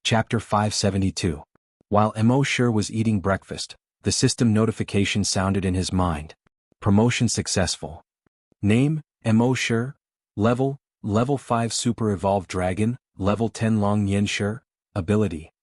Chapter 572. While Mo was eating breakfast, the system notification sounded in his mind. Promotion successful. Name, Mo. Level 5 Super Evolved Dragon, Level 10 Long Yen. Ability.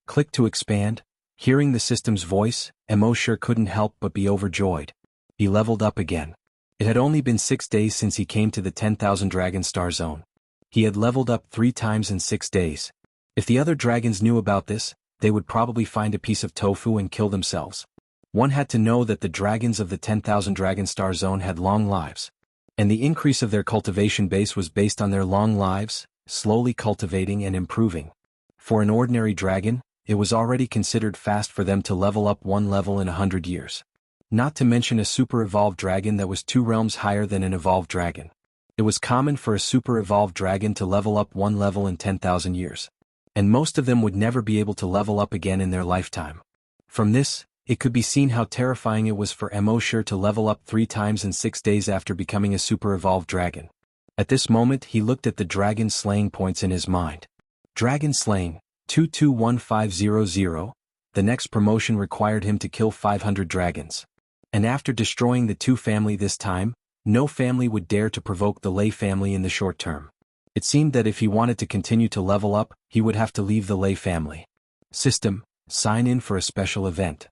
Click to expand. Hearing the system's voice, Mo couldn't help but be overjoyed. He leveled up again. It had only been 6 days since he came to the 10,000 Dragon Star Zone. He had leveled up 3 times in 6 days. If the other dragons knew about this, they would probably find a piece of tofu and kill themselves. One had to know that the dragons of the 10,000 Dragon Star Zone had long lives. And the increase of their cultivation base was based on their long lives, slowly cultivating and improving. For an ordinary dragon, it was already considered fast for them to level up 1 level in 100 years. Not to mention a super evolved dragon that was 2 realms higher than an evolved dragon. It was common for a super evolved dragon to level up 1 level in 10,000 years. And most of them would never be able to level up again in their lifetime. From this, it could be seen how terrifying it was for Mo to level up 3 times in 6 days after becoming a super evolved dragon. At this moment he looked at the dragon slaying points in his mind. Dragon slaying, 221500, the next promotion required him to kill 500 dragons. And after destroying the 2 family this time, no family would dare to provoke the Lei family in the short term. It seemed that if he wanted to continue to level up, he would have to leave the Lei family. System, sign in for a special event.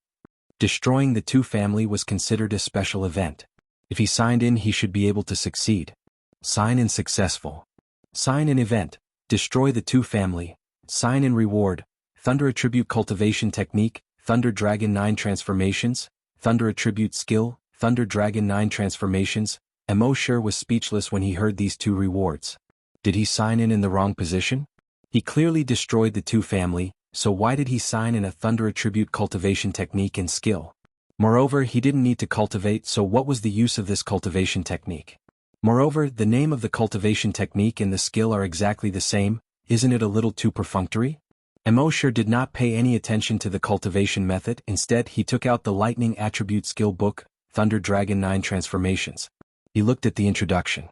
Destroying the 2 family was considered a special event. If he signed in he should be able to succeed. Sign in successful. Sign in event, destroy the 2 family. Sign in reward, Thunder Attribute Cultivation Technique, Thunder Dragon 9 Transformations, Thunder Attribute Skill, Thunder Dragon 9 Transformations. Mo was speechless when he heard these 2 rewards. Did he sign in the wrong position? He clearly destroyed the 2 family, so why did he sign in a Thunder Attribute Cultivation Technique and Skill? Moreover, he didn't need to cultivate, so what was the use of this cultivation technique? Moreover, the name of the cultivation technique and the skill are exactly the same, isn't it a little too perfunctory? Mo did not pay any attention to the cultivation method, instead he took out the Lightning Attribute Skill book, Thunder Dragon 9 Transformations. He looked at the introduction.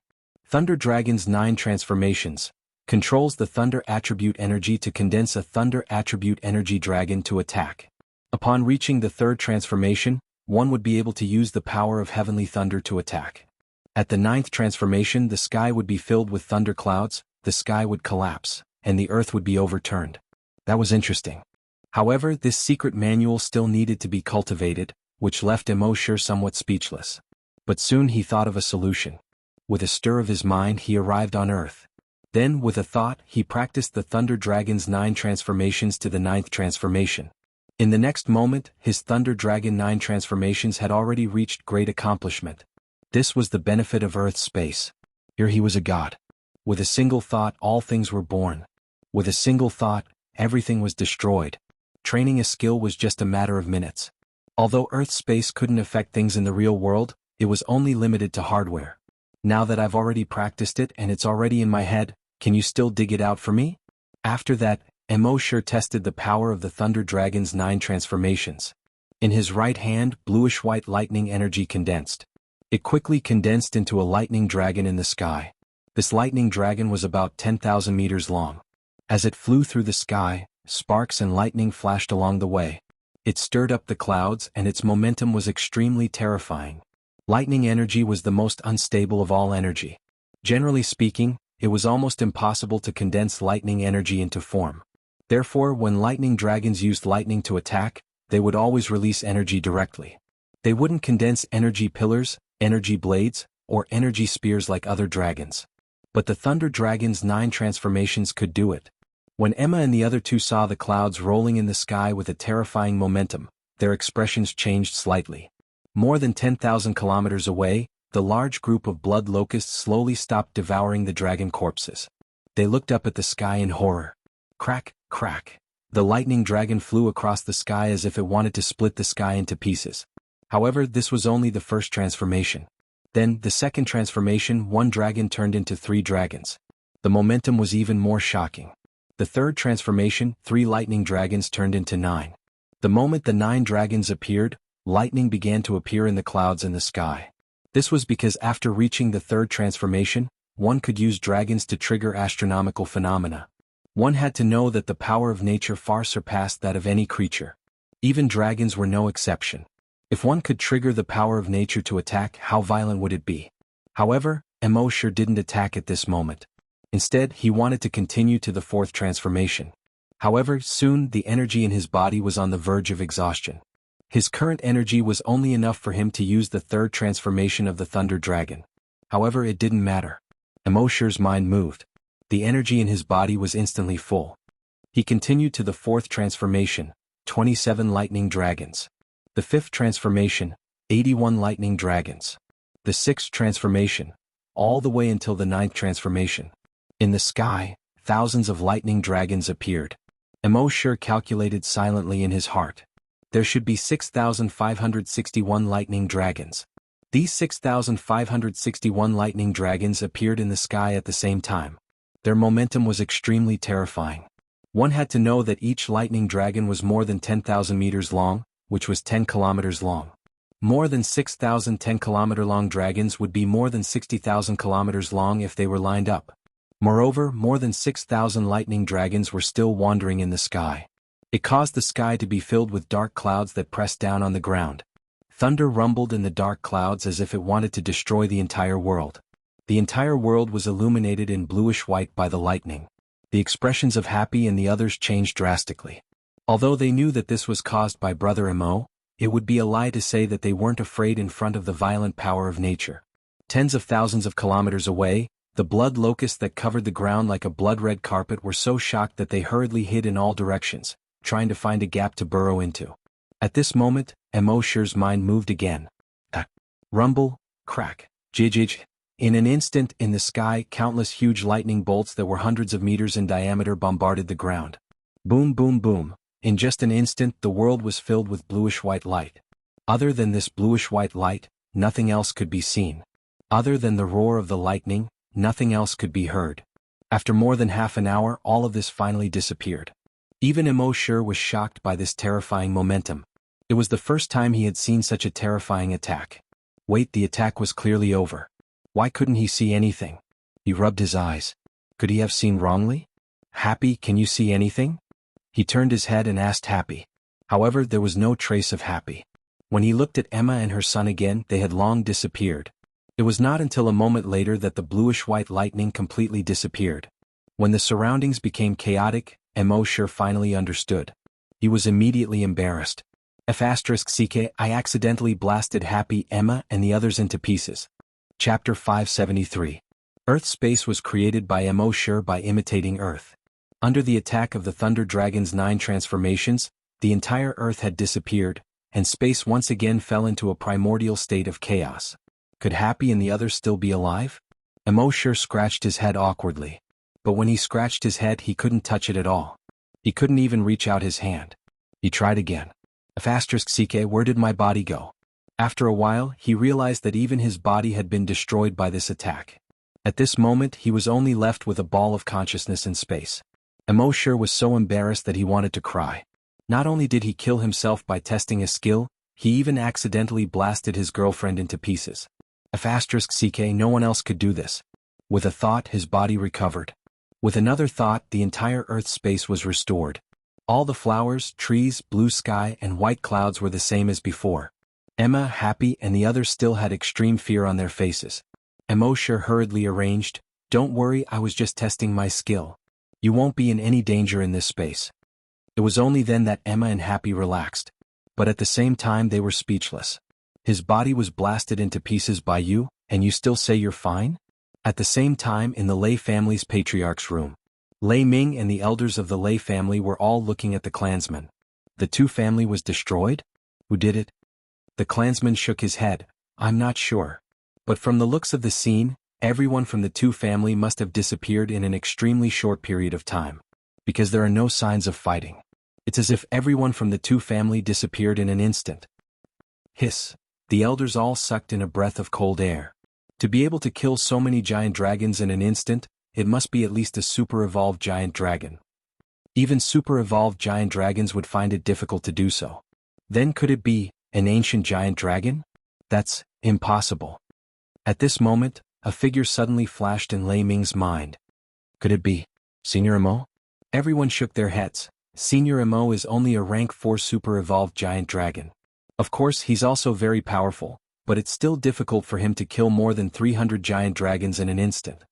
Thunder Dragon's 9 Transformations controls the Thunder Attribute Energy to condense a Thunder Attribute Energy Dragon to attack. Upon reaching the 3rd transformation, one would be able to use the power of Heavenly Thunder to attack. At the 9th transformation the sky would be filled with thunder clouds, the sky would collapse, and the earth would be overturned. That was interesting. However, this secret manual still needed to be cultivated, which left Mo somewhat speechless. But soon he thought of a solution. With a stir of his mind he arrived on Earth. Then, with a thought, he practiced the Thunder Dragon's 9 transformations to the 9th transformation. In the next moment, his Thunder Dragon 9 transformations had already reached great accomplishment. This was the benefit of Earth's space. Here he was a god. With a single thought all things were born. With a single thought, everything was destroyed. Training a skill was just a matter of minutes. Although Earth's space couldn't affect things in the real world, it was only limited to hardware. Now that I've already practiced it and it's already in my head, can you still dig it out for me? After that, Mo tested the power of the Thunder Dragon's 9 transformations. In his right hand, bluish-white lightning energy condensed. It quickly condensed into a lightning dragon in the sky. This lightning dragon was about 10,000 meters long. As it flew through the sky, sparks and lightning flashed along the way. It stirred up the clouds and its momentum was extremely terrifying. Lightning energy was the most unstable of all energy. Generally speaking, it was almost impossible to condense lightning energy into form. Therefore, when lightning dragons used lightning to attack, they would always release energy directly. They wouldn't condense energy pillars, energy blades, or energy spears like other dragons. But the Thunder Dragon's 9 transformations could do it. When Emma and the other 2 saw the clouds rolling in the sky with a terrifying momentum, their expressions changed slightly. More than 10,000 kilometers away, the large group of blood locusts slowly stopped devouring the dragon corpses. They looked up at the sky in horror. Crack, crack. The lightning dragon flew across the sky as if it wanted to split the sky into pieces. However, this was only the 1st transformation. Then, the 2nd transformation, 1 dragon turned into 3 dragons. The momentum was even more shocking. The 3rd transformation, 3 lightning dragons turned into 9. The moment the 9 dragons appeared, lightning began to appear in the clouds in the sky. This was because after reaching the 3rd transformation, one could use dragons to trigger astronomical phenomena. One had to know that the power of nature far surpassed that of any creature. Even dragons were no exception. If one could trigger the power of nature to attack, how violent would it be? However, Emo sure didn't attack at this moment. Instead, he wanted to continue to the fourth transformation. However, soon the energy in his body was on the verge of exhaustion. His current energy was only enough for him to use the third transformation of the Thunder Dragon. However, it didn't matter. Emosher's mind moved. The energy in his body was instantly full. He continued to the fourth transformation, 27 lightning dragons. The fifth transformation, 81 lightning dragons. The sixth transformation, all the way until the ninth transformation. In the sky, thousands of lightning dragons appeared. Emosher calculated silently in his heart. There should be 6,561 lightning dragons. These 6,561 lightning dragons appeared in the sky at the same time. Their momentum was extremely terrifying. One had to know that each lightning dragon was more than 10,000 meters long, which was 10 kilometers long. More than 6,000 10-kilometer long dragons would be more than 60,000 kilometers long if they were lined up. Moreover, more than 6,000 lightning dragons were still wandering in the sky. It caused the sky to be filled with dark clouds that pressed down on the ground. Thunder rumbled in the dark clouds as if it wanted to destroy the entire world. The entire world was illuminated in bluish-white by the lightning. The expressions of Happy and the others changed drastically. Although they knew that this was caused by Brother Emo, it would be a lie to say that they weren't afraid in front of the violent power of nature. Tens of thousands of kilometers away, the blood locusts that covered the ground like a blood-red carpet were so shocked that they hurriedly hid in all directions, trying to find a gap to burrow into. At this moment, Emosher's mind moved again. Rumble, crack, jij. In an instant, in the sky, countless huge lightning bolts that were hundreds of meters in diameter bombarded the ground. Boom, boom, boom. In just an instant, the world was filled with bluish-white light. Other than this bluish-white light, nothing else could be seen. Other than the roar of the lightning, nothing else could be heard. After more than half an hour, all of this finally disappeared. Even Emosher was shocked by this terrifying momentum. It was the first time he had seen such a terrifying attack. Wait, the attack was clearly over. Why couldn't he see anything? He rubbed his eyes. Could he have seen wrongly? Happy, can you see anything? He turned his head and asked Happy. However, there was no trace of Happy. When he looked at Emma and her son again, they had long disappeared. It was not until a moment later that the bluish-white lightning completely disappeared. When the surroundings became chaotic, Emosher finally understood. He was immediately embarrassed. *CK, I accidentally blasted Happy, Emma, and the others into pieces. Chapter 573. Earth's space was created by Emosher by imitating Earth. Under the attack of the Thunder Dragon's 9 transformations, the entire Earth had disappeared, and space once again fell into a primordial state of chaos. Could Happy and the others still be alive? Emosher scratched his head awkwardly. But when he scratched his head, he couldn't touch it at all. He couldn't even reach out his hand. He tried again. *CK, where did my body go? After a while, he realized that even his body had been destroyed by this attack. At this moment, he was only left with a ball of consciousness in space. Emosher was so embarrassed that he wanted to cry. Not only did he kill himself by testing a skill, he even accidentally blasted his girlfriend into pieces. *CK, no one else could do this. With a thought, his body recovered. With another thought, the entire Earth's space was restored. All the flowers, trees, blue sky, and white clouds were the same as before. Emma, Happy, and the others still had extreme fear on their faces. Emosher hurriedly arranged, "Don't worry, I was just testing my skill. You won't be in any danger in this space." It was only then that Emma and Happy relaxed. But at the same time they were speechless. His body was blasted into pieces by you, and you still say you're fine? At the same time, in the Lei family's patriarch's room, Lei Ming and the elders of the Lei family were all looking at the clansman. The two family was destroyed? Who did it? The clansman shook his head. I'm not sure. But from the looks of the scene, everyone from the two family must have disappeared in an extremely short period of time. Because there are no signs of fighting. It's as if everyone from the two family disappeared in an instant. Hiss. The elders all sucked in a breath of cold air. To be able to kill so many giant dragons in an instant, it must be at least a super-evolved giant dragon. Even super-evolved giant dragons would find it difficult to do so. Then could it be an ancient giant dragon? That's impossible. At this moment, a figure suddenly flashed in Lei Ming's mind. Could it be Senior Emo? Everyone shook their heads. Senior Mo is only a rank 4 super evolved giant dragon. Of course he's also very powerful, but it's still difficult for him to kill more than 300 giant dragons in an instant.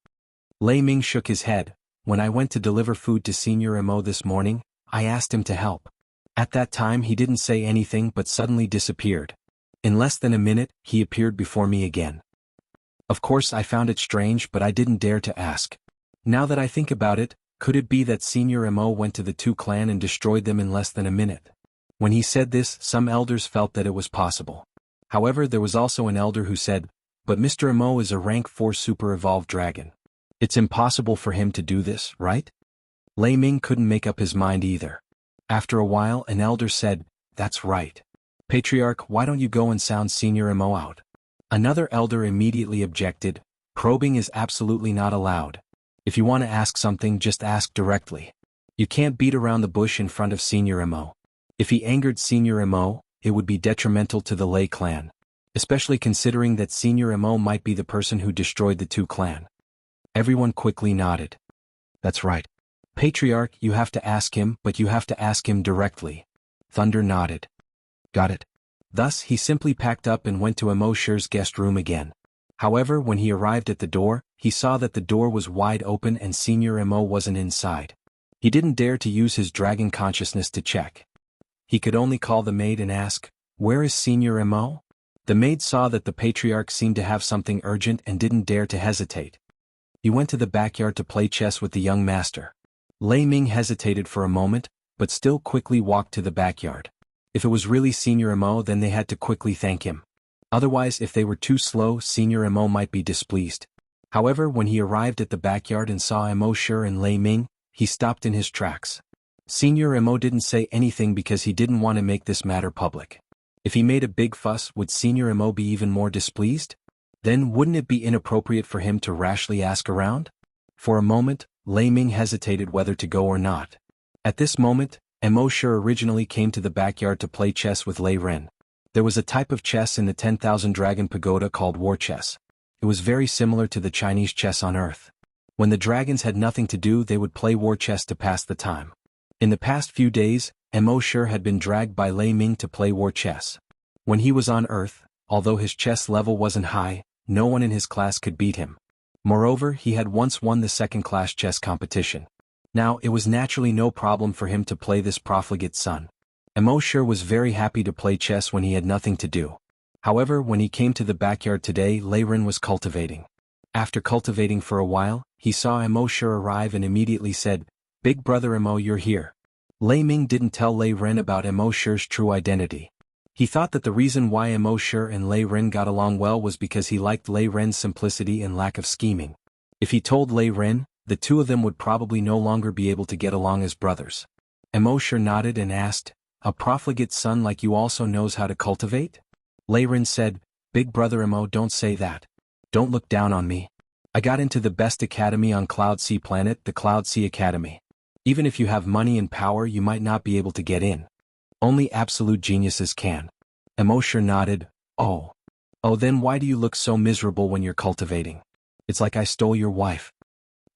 Lei Ming shook his head. When I went to deliver food to Senior Mo this morning, I asked him to help. At that time he didn't say anything but suddenly disappeared. In less than a minute, he appeared before me again. Of course I found it strange, but I didn't dare to ask. Now that I think about it, could it be that Senior Mo went to the two clan and destroyed them in less than a minute? When he said this, some elders felt that it was possible. However, there was also an elder who said, but Mr. Mo is a rank 4 super evolved dragon. It's impossible for him to do this, right? Lei Ming couldn't make up his mind either. After a while, an elder said, that's right. Patriarch, why don't you go and sound Senior Mo out? Another elder immediately objected, probing is absolutely not allowed. If you want to ask something, just ask directly. You can't beat around the bush in front of Senior Mo. If he angered Senior Mo, it would be detrimental to the Lei clan, especially considering that Senior Mo might be the person who destroyed the two clan. Everyone quickly nodded. That's right. Patriarch, you have to ask him, but you have to ask him directly. Thunder nodded. Got it. Thus he simply packed up and went to Mo Shi's guest room again. However, when he arrived at the door, he saw that the door was wide open and Senior Mo wasn't inside. He didn't dare to use his dragon consciousness to check. He could only call the maid and ask, where is Senior Mo? The maid saw that the patriarch seemed to have something urgent and didn't dare to hesitate. He went to the backyard to play chess with the young master. Lei Ming hesitated for a moment, but still quickly walked to the backyard. If it was really Senior Mo, then they had to quickly thank him. Otherwise, if they were too slow, Senior Mo might be displeased. However, when he arrived at the backyard and saw Mo Shi and Lei Ming, he stopped in his tracks. Senior Mo didn't say anything because he didn't want to make this matter public. If he made a big fuss, would Senior Mo be even more displeased? Then wouldn't it be inappropriate for him to rashly ask around? For a moment, Lei Ming hesitated whether to go or not. At this moment, Mo Shi originally came to the backyard to play chess with Lei Ren. There was a type of chess in the 10,000 Dragon Pagoda called war chess. It was very similar to the Chinese chess on Earth. When the dragons had nothing to do, they would play war chess to pass the time. In the past few days, Mo Shi had been dragged by Lei Ming to play war chess. When he was on Earth, although his chess level wasn't high, no one in his class could beat him. Moreover, he had once won the second-class chess competition. Now, it was naturally no problem for him to play this profligate son. Mo Shi was very happy to play chess when he had nothing to do. However, when he came to the backyard today, Lei Ren was cultivating. After cultivating for a while, he saw Mo Shi arrive and immediately said, Big brother Mo, you're here. Lei Ming didn't tell Lei Ren about Mo Shi's true identity. He thought that the reason why Mo Shi and Lei Ren got along well was because he liked Lei Ren's simplicity and lack of scheming. If he told Lei Ren, the two of them would probably no longer be able to get along as brothers. Mo Shi nodded and asked, a profligate son like you also knows how to cultivate? Lei Ren said, Big brother Mo, don't say that. Don't look down on me. I got into the best academy on Cloud Sea planet, the Cloud Sea Academy. Even if you have money and power, you might not be able to get in. Only absolute geniuses can. Mo Shi nodded, Oh, then why do you look so miserable when you're cultivating? It's like I stole your wife.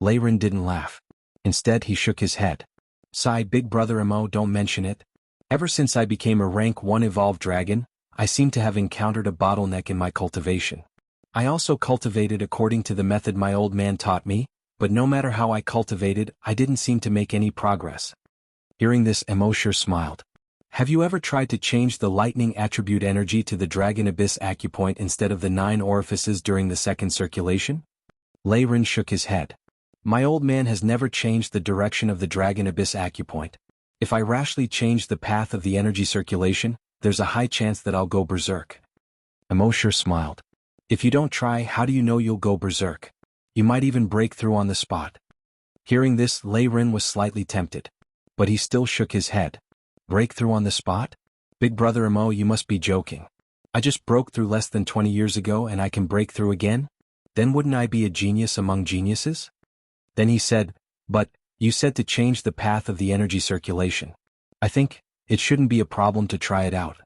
Lei Ren didn't laugh. Instead, he shook his head. Sigh, big brother Mo, don't mention it. Ever since I became a rank 1 evolved dragon, I seem to have encountered a bottleneck in my cultivation. I also cultivated according to the method my old man taught me, but no matter how I cultivated, I didn't seem to make any progress. Hearing this, Mo Shi smiled. Have you ever tried to change the lightning attribute energy to the Dragon Abyss acupoint instead of the 9 orifices during the second circulation? Lei Ren shook his head. My old man has never changed the direction of the Dragon Abyss acupoint. If I rashly change the path of the energy circulation, there's a high chance that I'll go berserk. Mo Shi smiled. If you don't try, how do you know you'll go berserk? You might even break through on the spot. Hearing this, Lei Ren was slightly tempted. But he still shook his head. Break through on the spot? Big brother Mo, you must be joking. I just broke through less than 20 years ago and I can break through again? Then wouldn't I be a genius among geniuses? Then he said, but, you said to change the path of the energy circulation. I think, it shouldn't be a problem to try it out.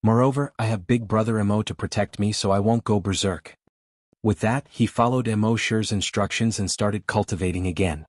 Moreover, I have big brother Mo to protect me so I won't go berserk. With that, he followed Mo Shi's instructions and started cultivating again.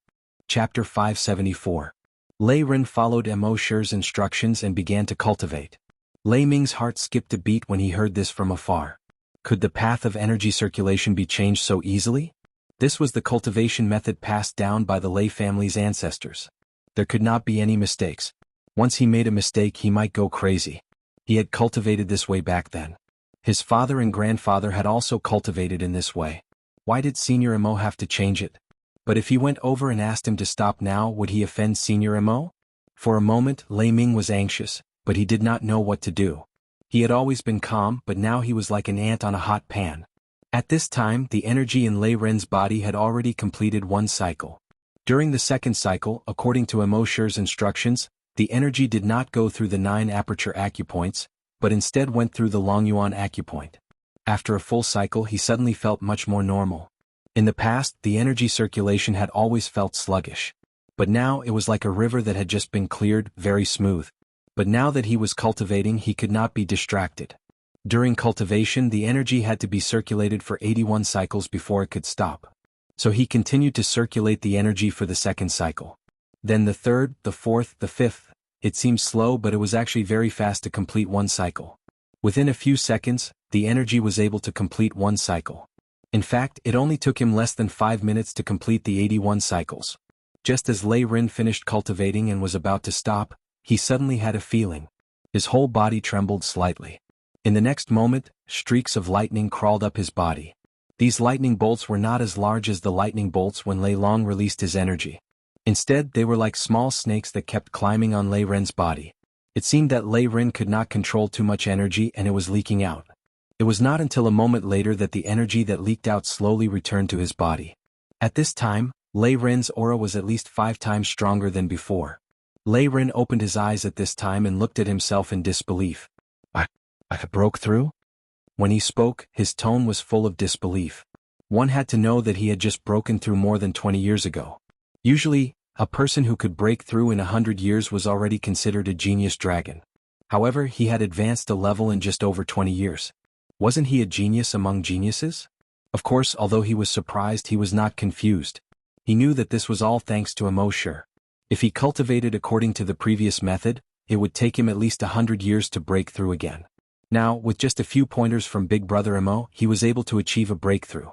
Chapter 574. Lei Ren followed Mo Shi's instructions and began to cultivate. Lei Ming's heart skipped a beat when he heard this from afar. Could the path of energy circulation be changed so easily? This was the cultivation method passed down by the Lei family's ancestors. There could not be any mistakes. Once he made a mistake, he might go crazy. He had cultivated this way back then. His father and grandfather had also cultivated in this way. Why did Senior Mo have to change it? But if he went over and asked him to stop now, would he offend Senior Mo? For a moment, Lei Ming was anxious, but he did not know what to do. He had always been calm, but now he was like an ant on a hot pan. At this time, the energy in Lei Ren's body had already completed one cycle. During the second cycle, according to Mo Shi's instructions, the energy did not go through the 9 aperture acupoints, but instead went through the Longyuan acupoint. After a full cycle, he suddenly felt much more normal. In the past, the energy circulation had always felt sluggish. But now it was like a river that had just been cleared, very smooth. But now that he was cultivating, he could not be distracted. During cultivation, the energy had to be circulated for 81 cycles before it could stop. So he continued to circulate the energy for the second cycle. Then the third, the fourth, the fifth. It seemed slow, but it was actually very fast to complete one cycle. Within a few seconds, the energy was able to complete one cycle. In fact, it only took him less than 5 minutes to complete the 81 cycles. Just as Lei Ren finished cultivating and was about to stop, he suddenly had a feeling. His whole body trembled slightly. In the next moment, streaks of lightning crawled up his body. These lightning bolts were not as large as the lightning bolts when Lei Long released his energy. Instead, they were like small snakes that kept climbing on Lei Ren's body. It seemed that Lei Ren could not control too much energy and it was leaking out. It was not until a moment later that the energy that leaked out slowly returned to his body. At this time, Lei Ren's aura was at least 5 times stronger than before. Lei Ren opened his eyes at this time and looked at himself in disbelief. I broke through? When he spoke, his tone was full of disbelief. One had to know that he had just broken through more than 20 years ago. Usually, a person who could break through in 100 years was already considered a genius dragon. However, he had advanced a level in just over 20 years. Wasn't he a genius among geniuses? Of course, although he was surprised, he was not confused. He knew that this was all thanks to Mo Shi. If he cultivated according to the previous method, it would take him at least 100 years to break through again. Now, with just a few pointers from Big Brother Mo, he was able to achieve a breakthrough.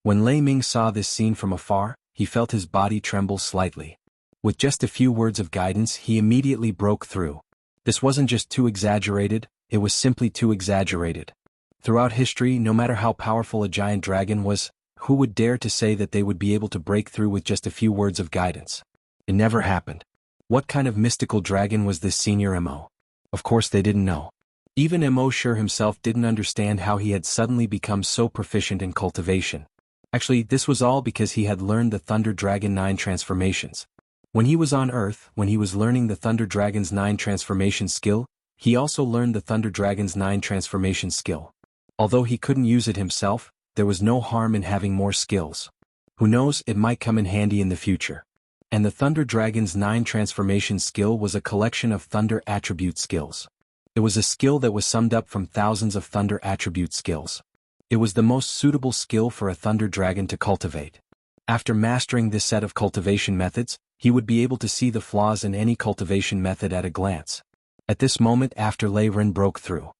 When Lei Ming saw this scene from afar, he felt his body tremble slightly. With just a few words of guidance, he immediately broke through. This wasn't just too exaggerated, it was simply too exaggerated. Throughout history, no matter how powerful a giant dragon was, who would dare to say that they would be able to break through with just a few words of guidance? It never happened. What kind of mystical dragon was this Senior Mo? Of course they didn't know. Even Mo Shi himself didn't understand how he had suddenly become so proficient in cultivation. Actually, this was all because he had learned the Thunder Dragon 9 transformations. When he was on Earth, when he was learning the Thunder Dragon's 9 transformation skill, he also learned the Thunder Dragon's 9 transformation skill. Although he couldn't use it himself, there was no harm in having more skills. Who knows, it might come in handy in the future. And the Thunder Dragon's 9 transformation skill was a collection of Thunder attribute skills. It was a skill that was summed up from thousands of Thunder attribute skills. It was the most suitable skill for a Thunder Dragon to cultivate. After mastering this set of cultivation methods, he would be able to see the flaws in any cultivation method at a glance. At this moment, after Lei Ren broke through,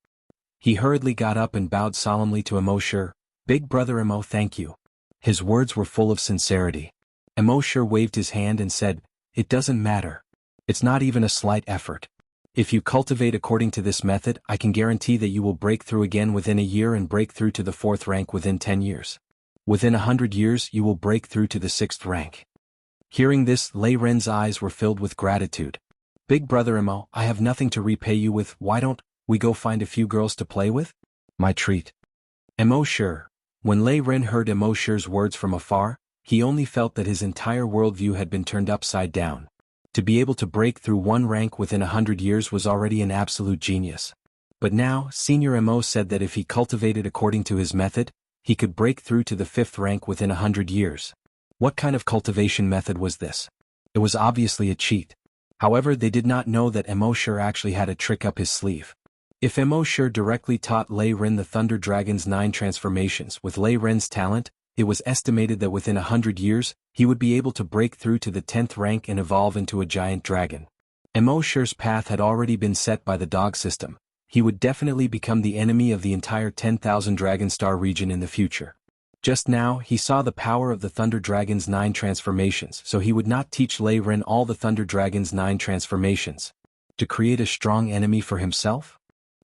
he hurriedly got up and bowed solemnly to Mo Shi. Big Brother Mo, thank you. His words were full of sincerity. Mo Shi waved his hand and said, "It doesn't matter. It's not even a slight effort. If you cultivate according to this method, I can guarantee that you will break through again within a year and break through to the 4th rank within 10 years. Within 100 years, you will break through to the 6th rank." Hearing this, Lei Ren's eyes were filled with gratitude. Big Brother Mo, I have nothing to repay you with. Why don't we go find a few girls to play with? My treat. Mo Shi. When Lei Ren heard Mo Shi's words from afar, he only felt that his entire worldview had been turned upside down. To be able to break through one rank within 100 years was already an absolute genius. But now, Senior Mo said that if he cultivated according to his method, he could break through to the 5th rank within 100 years. What kind of cultivation method was this? It was obviously a cheat. However, they did not know that Mo Shi actually had a trick up his sleeve. If Mo Shi directly taught Lei Ren the Thunder Dragon's 9 transformations with Lei Ren's talent, it was estimated that within 100 years, he would be able to break through to the 10th rank and evolve into a giant dragon. Immortal's path had already been set by the dog system. He would definitely become the enemy of the entire 10,000 Dragon Star region in the future. Just now, he saw the power of the Thunder Dragon's 9 transformations, so he would not teach Lei Ren all the Thunder Dragon's 9 transformations. To create a strong enemy for himself?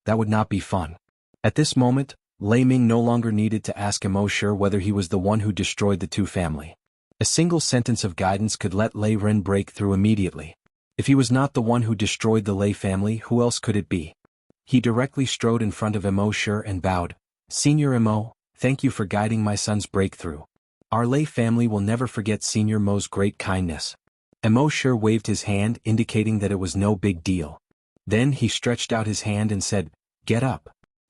That would not be fun. At this moment, Lei Ming no longer needed to ask Immortal whether he was the one who destroyed the two family. A single sentence of guidance could let Lei Ren break through immediately. If he was not the one who destroyed the Lei family, who else could it be? He directly strode in front of Immortal and bowed. Senior Imo, thank you for guiding my son's breakthrough. Our Lei family will never forget Senior Mo's great kindness. Immortal waved his hand, indicating that it was no big deal. Then he stretched out his hand and said, "Get up."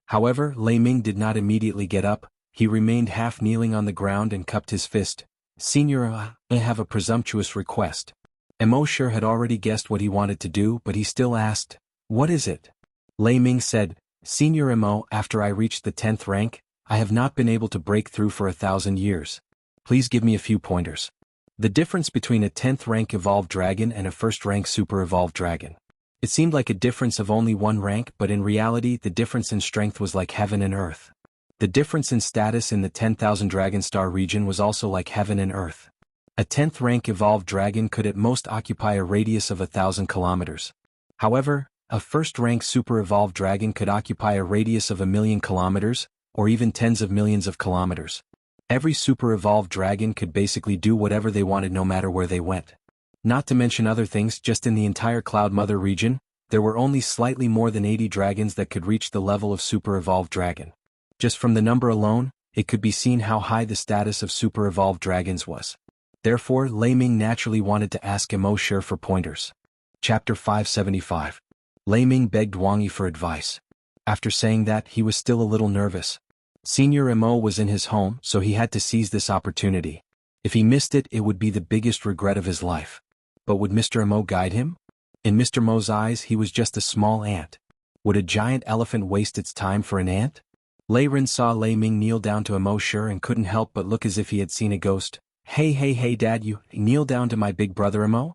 However, Lei Ming did not immediately get up. He remained half kneeling on the ground and cupped his fist. Senior, I have a presumptuous request. Immortal had already guessed what he wanted to do, but he still asked, "What is it?" Lei Ming said, "Senior Imo, after I reached the 10th rank, I have not been able to break through for 1,000 years. Please give me a few pointers." The difference between a 10th rank evolved dragon and a 1st rank super evolved dragon. It seemed like a difference of only 1 rank, but in reality the difference in strength was like heaven and earth. The difference in status in the 10,000 Dragon Star region was also like heaven and earth. A 10th rank evolved dragon could at most occupy a radius of 1,000 kilometers. However, a 1st rank super evolved dragon could occupy a radius of 1,000,000 kilometers, or even tens of millions of kilometers. Every super evolved dragon could basically do whatever they wanted no matter where they went. Not to mention other things, just in the entire Cloud Mother region, there were only slightly more than 80 dragons that could reach the level of super evolved dragon. Just from the number alone, it could be seen how high the status of super evolved dragons was. Therefore, Lei Ming naturally wanted to ask Immortal for pointers. Chapter 575. Lei Ming begged Wang Yi for advice. After saying that, he was still a little nervous. Senior Imo was in his home, so he had to seize this opportunity. If he missed it, it would be the biggest regret of his life. But would Mr. Imo guide him? In Mr. Mo's eyes, he was just a small ant. Would a giant elephant waste its time for an ant? Lei Ren saw Lei Ming kneel down to Immortal and couldn't help but look as if he had seen a ghost. Hey Dad, you kneel down to my big brother Imo?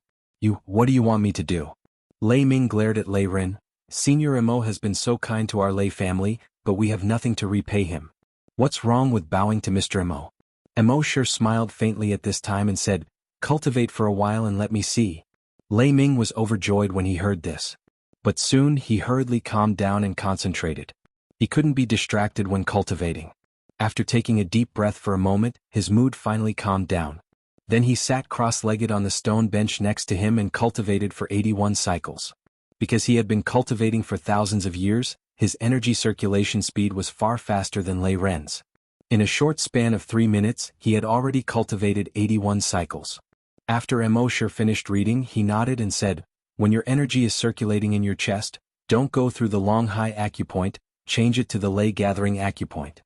What do you want me to do? Lei Ming glared at Lei Ren. Senior Imo has been so kind to our Lei family, but we have nothing to repay him. What's wrong with bowing to Mr. Imo? Immortal smiled faintly at this time and said, "Cultivate for a while and let me see." Lei Ming was overjoyed when he heard this. But soon he hurriedly calmed down and concentrated. He couldn't be distracted when cultivating. After taking a deep breath for a moment, his mood finally calmed down. Then he sat cross-legged on the stone bench next to him and cultivated for 81 cycles. Because he had been cultivating for thousands of years, his energy circulation speed was far faster than Lei Ren's. In a short span of 3 minutes, he had already cultivated 81 cycles. After Immortal finished reading, he nodded and said, "When your energy is circulating in your chest, don't go through the long high acupoint, change it to the Lei gathering acupoint."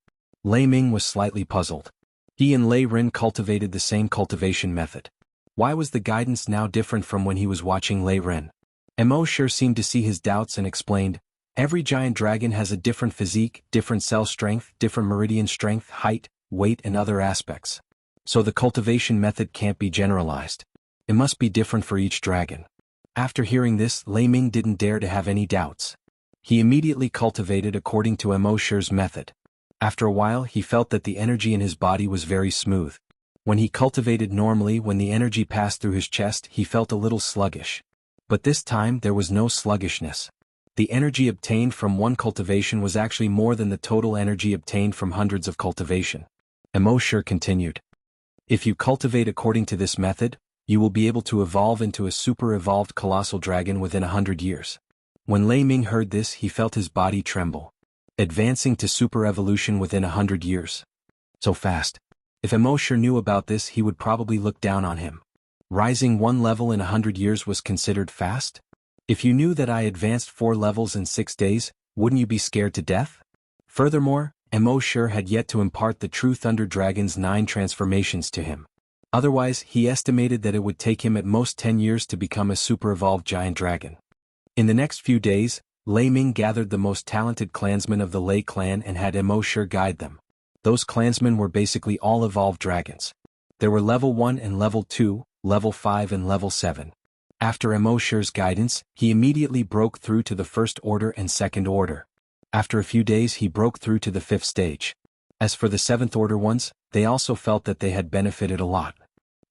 Lei Ming was slightly puzzled. He and Lei Ren cultivated the same cultivation method. Why was the guidance now different from when he was watching Lei Ren? Immortal seemed to see his doubts and explained, "Every giant dragon has a different physique, different cell strength, different meridian strength, height, weight and other aspects. So the cultivation method can't be generalized. It must be different for each dragon." After hearing this, Lei Ming didn't dare to have any doubts. He immediately cultivated according to Immortal's method. After a while, he felt that the energy in his body was very smooth. When he cultivated normally, when the energy passed through his chest, he felt a little sluggish. But this time, there was no sluggishness. The energy obtained from one cultivation was actually more than the total energy obtained from hundreds of cultivation. Immortal continued. "If you cultivate according to this method, you will be able to evolve into a super-evolved colossal dragon within 100 years. When Lei Ming heard this, he felt his body tremble. Advancing to super-evolution within 100 years. So fast. If Immortal knew about this, he would probably look down on him. Rising 1 level in 100 years was considered fast? If you knew that I advanced 4 levels in 6 days, wouldn't you be scared to death? Furthermore, Immortal had yet to impart the true Thunder Dragon's 9 transformations to him. Otherwise, he estimated that it would take him at most 10 years to become a super-evolved giant dragon. In the next few days, Lei Ming gathered the most talented clansmen of the Lei clan and had Immortal guide them. Those clansmen were basically all evolved dragons. There were level 1 and level 2, level 5 and level 7. After Immortal's guidance, he immediately broke through to the first order and second order. After a few days he broke through to the 5th stage. As for the 7th order ones, they also felt that they had benefited a lot.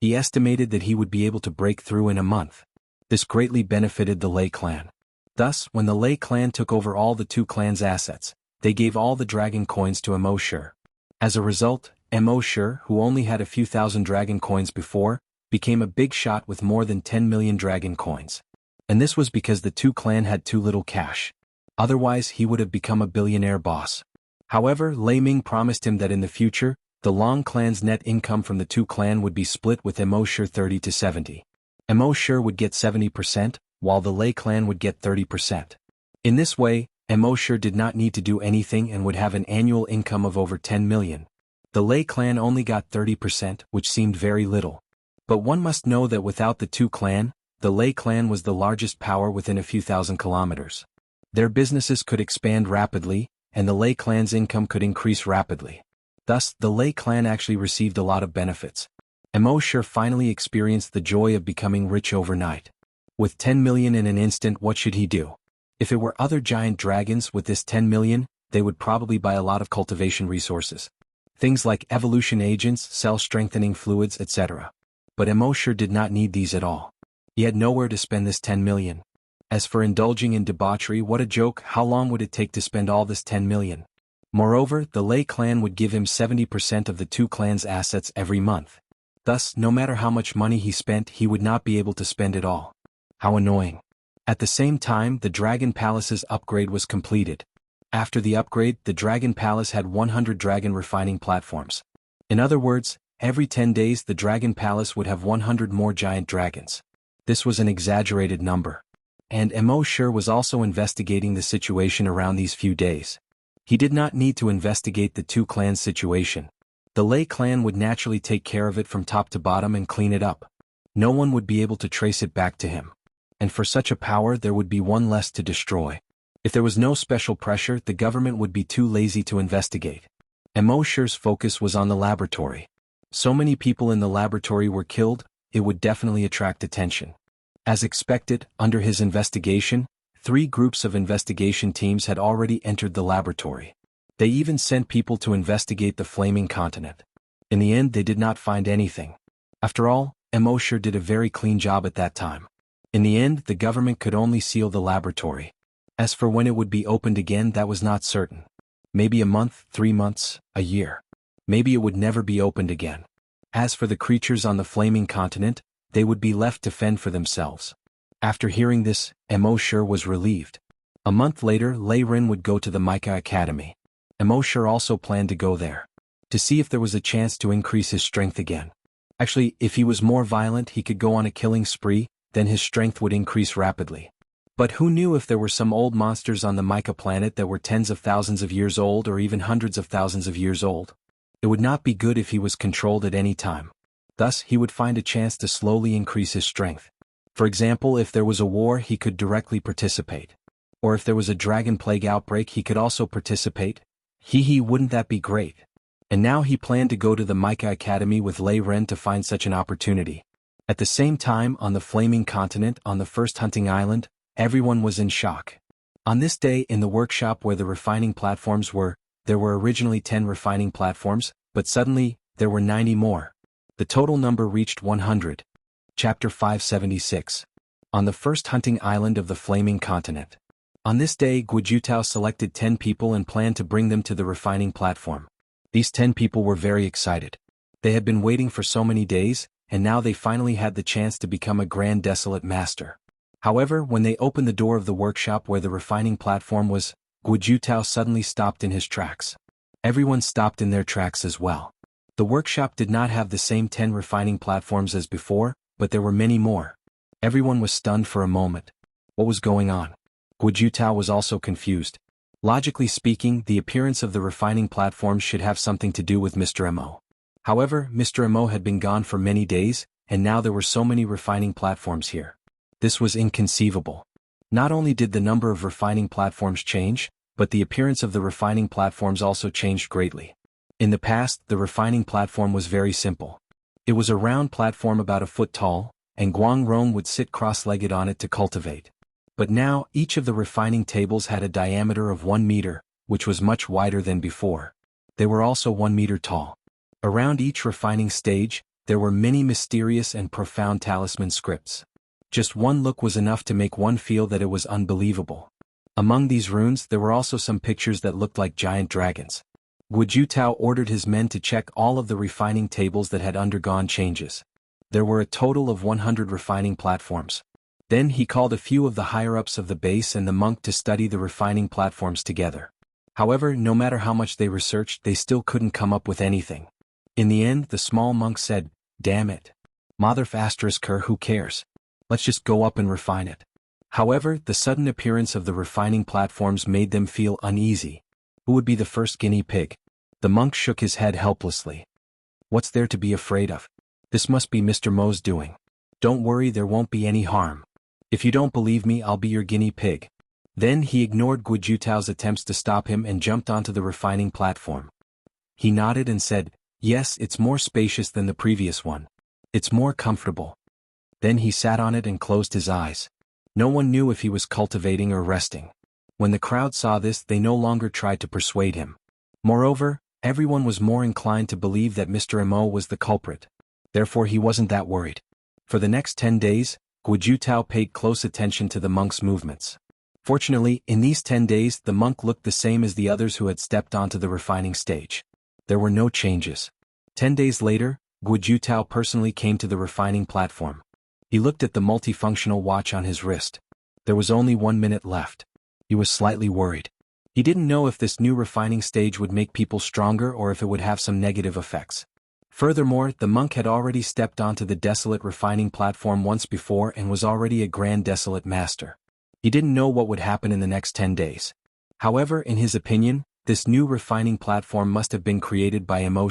He estimated that he would be able to break through in a month. This greatly benefited the Lei clan. Thus, when the Lei clan took over all the 2 clans' assets, they gave all the dragon coins to Immortal. As a result, Immortal, who only had a few thousand dragon coins before, became a big shot with more than 10 million dragon coins. And this was because the 2 clan had too little cash. Otherwise he would have become a billionaire boss. However, Lei Ming promised him that in the future, the Long clan's net income from the 2 clan would be split with Immortal 30 to 70. Immortal would get 70%, while the Lei clan would get 30%. In this way, Immortal did not need to do anything and would have an annual income of over 10 million. The Lei clan only got 30%, which seemed very little. But one must know that without the 2 clan, the Lei clan was the largest power within a few thousand kilometers. Their businesses could expand rapidly, and the Lei clan's income could increase rapidly. Thus, the Lei clan actually received a lot of benefits. Immortal finally experienced the joy of becoming rich overnight. With 10 million in an instant, what should he do? If it were other giant dragons with this 10 million, they would probably buy a lot of cultivation resources. Things like evolution agents, cell-strengthening fluids, etc. But Immortal did not need these at all. He had nowhere to spend this 10 million. As for indulging in debauchery, what a joke, how long would it take to spend all this 10 million? Moreover, the Lei clan would give him 70% of the 2 clans' assets every month. Thus, no matter how much money he spent, he would not be able to spend it all. How annoying. At the same time, the Dragon Palace's upgrade was completed. After the upgrade, the Dragon Palace had 100 dragon refining platforms. In other words, every 10 days the Dragon Palace would have 100 more giant dragons. This was an exaggerated number. And Immortal was also investigating the situation around these few days. He did not need to investigate the 2 clans' situation. The Lei clan would naturally take care of it from top to bottom and clean it up. No one would be able to trace it back to him. And for such a power there would be one less to destroy. If there was no special pressure, the government would be too lazy to investigate. Immortal's focus was on the laboratory. So many people in the laboratory were killed, it would definitely attract attention. As expected, under his investigation, 3 groups of investigation teams had already entered the laboratory. They even sent people to investigate the flaming continent. In the end, they did not find anything. After all, Immortal did a very clean job at that time. In the end, the government could only seal the laboratory. As for when it would be opened again, that was not certain. Maybe a month, 3 months, a year. Maybe it would never be opened again. As for the creatures on the flaming continent, they would be left to fend for themselves. After hearing this, Immortal was relieved. A month later, Lei Ren would go to the Mica Academy. Immortal also planned to go there, to see if there was a chance to increase his strength again. Actually, if he was more violent, he could go on a killing spree, then his strength would increase rapidly. But who knew if there were some old monsters on the Mica planet that were tens of thousands of years old or even hundreds of thousands of years old? It would not be good if he was controlled at any time. Thus, he would find a chance to slowly increase his strength. For example, if there was a war, he could directly participate. Or if there was a dragon plague outbreak, he could also participate. Wouldn't that be great? And now he planned to go to the Mica Academy with Lei Ren to find such an opportunity. At the same time, on the flaming continent, on the first hunting island, everyone was in shock. On this day, in the workshop where the refining platforms were, there were originally 10 refining platforms, but suddenly, there were 90 more. The total number reached 100. Chapter 576. On the first hunting island of the flaming continent. On this day, Guojutao selected 10 people and planned to bring them to the refining platform. These 10 people were very excited. They had been waiting for so many days, and now they finally had the chance to become a Grand Desolate Master. However, when they opened the door of the workshop where the refining platform was, Guojutao suddenly stopped in his tracks. Everyone stopped in their tracks as well. The workshop did not have the same 10 refining platforms as before, but there were many more. Everyone was stunned for a moment. What was going on? Guojutao was also confused. Logically speaking, the appearance of the refining platforms should have something to do with Mr. Mo. However, Mr. Mo had been gone for many days, and now there were so many refining platforms here. This was inconceivable. Not only did the number of refining platforms change, but the appearance of the refining platforms also changed greatly. In the past, the refining platform was very simple. It was a round platform about a foot tall, and Guangrong would sit cross-legged on it to cultivate. But now, each of the refining tables had a diameter of 1 meter, which was much wider than before. They were also 1 meter tall. Around each refining stage, there were many mysterious and profound talisman scripts. Just one look was enough to make one feel that it was unbelievable. Among these runes there were also some pictures that looked like giant dragons. Guojutao ordered his men to check all of the refining tables that had undergone changes. There were a total of 100 refining platforms. Then he called a few of the higher-ups of the base and the monk to study the refining platforms together. However, no matter how much they researched, they still couldn't come up with anything. In the end, the small monk said, "Damn it. Who cares? Let's just go up and refine it." However, the sudden appearance of the refining platforms made them feel uneasy. Who would be the first guinea pig? The monk shook his head helplessly. What's there to be afraid of? This must be Mr. Mo's doing. Don't worry, there won't be any harm. If you don't believe me, I'll be your guinea pig. Then he ignored Guojutao's attempts to stop him and jumped onto the refining platform. He nodded and said, "Yes, it's more spacious than the previous one. It's more comfortable." Then he sat on it and closed his eyes. No one knew if he was cultivating or resting. When the crowd saw this, they no longer tried to persuade him. Moreover, everyone was more inclined to believe that Mr. Mo was the culprit. Therefore he wasn't that worried. For the next 10 days, Guojutao paid close attention to the monk's movements. Fortunately, in these 10 days the monk looked the same as the others who had stepped onto the refining stage. There were no changes. 10 days later, Guojutao personally came to the refining platform. He looked at the multifunctional watch on his wrist. There was only 1 minute left. He was slightly worried. He didn't know if this new refining stage would make people stronger or if it would have some negative effects. Furthermore, the monk had already stepped onto the desolate refining platform once before and was already a grand desolate master. He didn't know what would happen in the next 10 days. However, in his opinion, this new refining platform must have been created by Mo.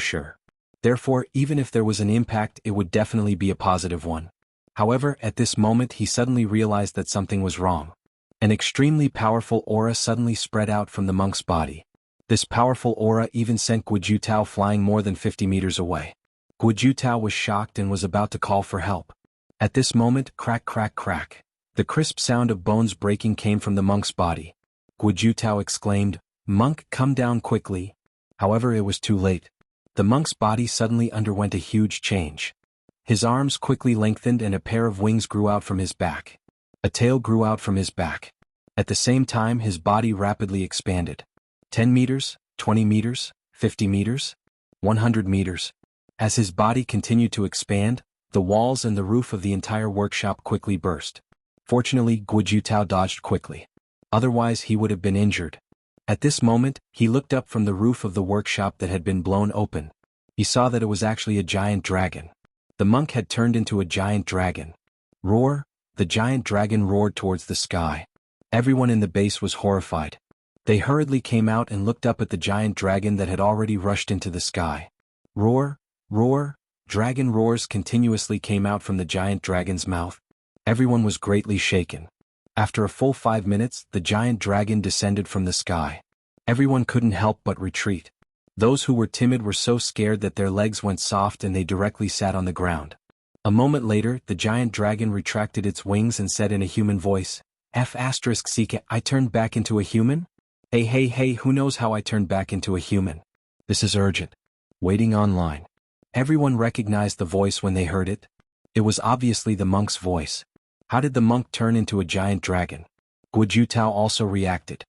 Therefore, even if there was an impact, it would definitely be a positive one. However, at this moment he suddenly realized that something was wrong. An extremely powerful aura suddenly spread out from the monk's body. This powerful aura even sent Guojutao flying more than 50 meters away. Guojutao was shocked and was about to call for help. At this moment, crack crack crack. The crisp sound of bones breaking came from the monk's body. Guojutao exclaimed, "Monk, come down quickly." However, it was too late. The monk's body suddenly underwent a huge change. His arms quickly lengthened and a pair of wings grew out from his back. A tail grew out from his back. At the same time, his body rapidly expanded. 10 meters, 20 meters, 50 meters, 100 meters. As his body continued to expand, the walls and the roof of the entire workshop quickly burst. Fortunately, Guojutao dodged quickly. Otherwise, he would have been injured. At this moment, he looked up from the roof of the workshop that had been blown open. He saw that it was actually a giant dragon. The monk had turned into a giant dragon. Roar! The giant dragon roared towards the sky. Everyone in the base was horrified. They hurriedly came out and looked up at the giant dragon that had already rushed into the sky. Roar! Roar! Dragon roars continuously came out from the giant dragon's mouth. Everyone was greatly shaken. After a full 5 minutes, the giant dragon descended from the sky. Everyone couldn't help but retreat. Those who were timid were so scared that their legs went soft and they directly sat on the ground. A moment later, the giant dragon retracted its wings and said in a human voice, "F***, I turned back into a human? Hey, who knows how I turned back into a human? This is urgent. Waiting online." Everyone recognized the voice when they heard it. It was obviously the monk's voice. How did the monk turn into a giant dragon? Guojutao also reacted.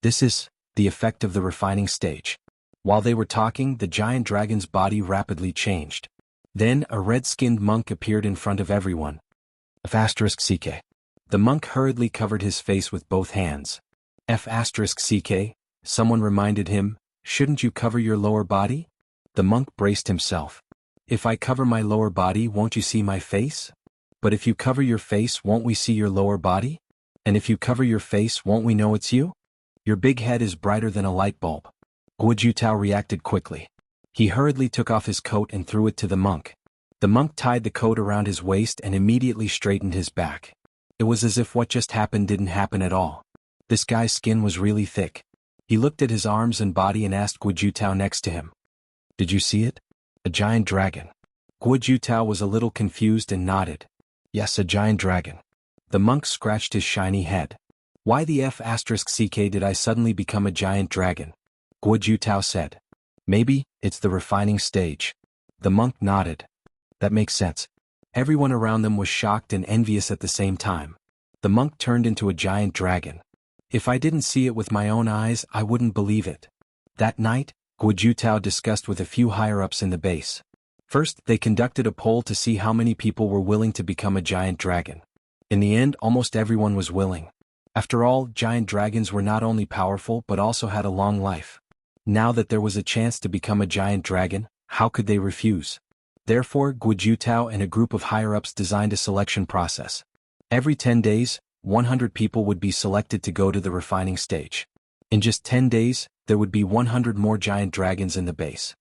This is the effect of the refining stage. While they were talking, the giant dragon's body rapidly changed. Then, a red-skinned monk appeared in front of everyone. F***. The monk hurriedly covered his face with both hands. F***, someone reminded him, "Shouldn't you cover your lower body?" The monk braced himself. "If I cover my lower body, won't you see my face? But if you cover your face, won't we see your lower body? And if you cover your face, won't we know it's you? Your big head is brighter than a light bulb." Guojutao reacted quickly. He hurriedly took off his coat and threw it to the monk. The monk tied the coat around his waist and immediately straightened his back. It was as if what just happened didn't happen at all. This guy's skin was really thick. He looked at his arms and body and asked Guojutao next to him, Did you see it? A giant dragon. Guo Jutao was a little confused and nodded. Yes, a giant dragon. The monk scratched his shiny head. Why the f*ck did I suddenly become a giant dragon? Guo Jutao said. Maybe, it's the refining stage. The monk nodded. That makes sense. Everyone around them was shocked and envious at the same time. The monk turned into a giant dragon. If I didn't see it with my own eyes, I wouldn't believe it. That night, Guo Jutao discussed with a few higher-ups in the base. First, they conducted a poll to see how many people were willing to become a giant dragon. In the end, almost everyone was willing. After all, giant dragons were not only powerful but also had a long life. Now that there was a chance to become a giant dragon, how could they refuse? Therefore, Guo Jutao and a group of higher-ups designed a selection process. Every 10 days, 100 people would be selected to go to the refining stage. In just 10 days, there would be 100 more giant dragons in the base.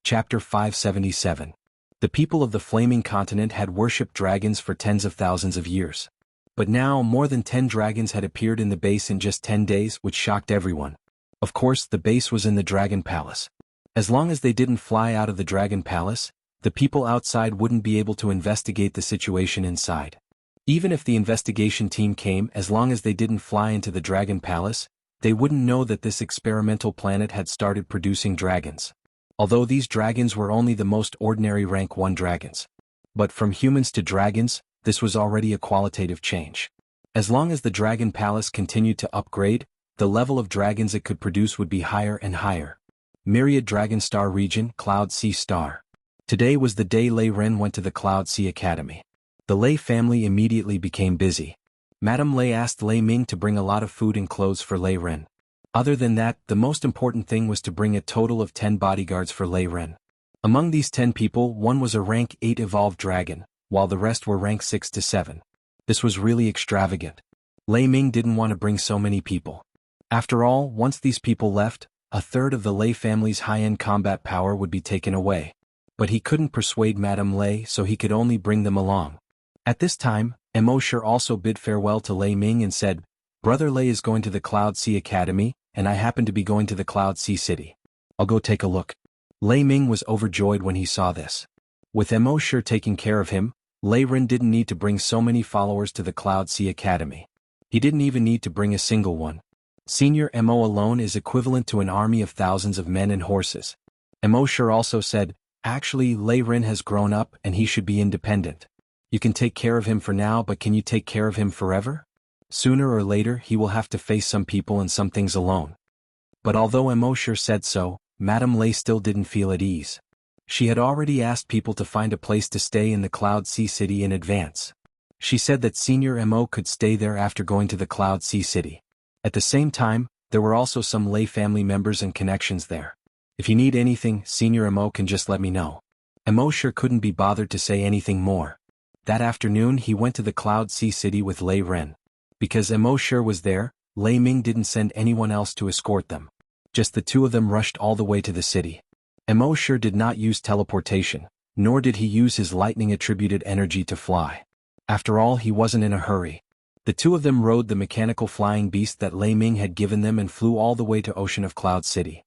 Chapter 577. The people of the Flaming Continent had worshipped dragons for tens of thousands of years. But now more than 10 dragons had appeared in the base in just 10 days, which shocked everyone. Of course, the base was in the Dragon Palace. As long as they didn't fly out of the Dragon Palace, the people outside wouldn't be able to investigate the situation inside. Even if the investigation team came, as long as they didn't fly into the Dragon Palace, they wouldn't know that this experimental planet had started producing dragons. Although these dragons were only the most ordinary rank 1 dragons. But from humans to dragons, this was already a qualitative change. As long as the Dragon Palace continued to upgrade, the level of dragons it could produce would be higher and higher. Myriad Dragon Star Region, Cloud Sea Star. Today was the day Lei Ren went to the Cloud Sea Academy. The Lei family immediately became busy. Madame Lei asked Lei Ming to bring a lot of food and clothes for Lei Ren. Other than that, the most important thing was to bring a total of 10 bodyguards for Lei Ren. Among these 10 people, one was a rank 8 evolved dragon, while the rest were rank 6 to 7. This was really extravagant. Lei Ming didn't want to bring so many people. After all, once these people left, a third of the Lei family's high-end combat power would be taken away. But he couldn't persuade Madame Lei, so he could only bring them along. At this time, Immortal also bid farewell to Lei Ming and said, "Brother Lei is going to the Cloud Sea Academy, and I happen to be going to the Cloud Sea City. I'll go take a look." Lei Ming was overjoyed when he saw this. With Immortal taking care of him, Lei Ren didn't need to bring so many followers to the Cloud Sea Academy. He didn't even need to bring a single one. Senior Mo alone is equivalent to an army of thousands of men and horses. Immortal also said, "Actually, Lei Ren has grown up and he should be independent. You can take care of him for now, but can you take care of him forever? Sooner or later he will have to face some people and some things alone." But although Immortal said so, Madame Lei still didn't feel at ease. She had already asked people to find a place to stay in the Cloud Sea City in advance. She said that Senior Mo could stay there after going to the Cloud Sea City. At the same time, there were also some Lei family members and connections there. "If you need anything, Senior Mo can just let me know." Immortal couldn't be bothered to say anything more. That afternoon he went to the Cloud Sea City with Lei Ren. Because Immortal was there, Lei Ming didn't send anyone else to escort them. Just the two of them rushed all the way to the city. Immortal did not use teleportation, nor did he use his lightning-attributed energy to fly. After all, he wasn't in a hurry. The two of them rode the mechanical flying beast that Lei Ming had given them and flew all the way to Ocean of Cloud City.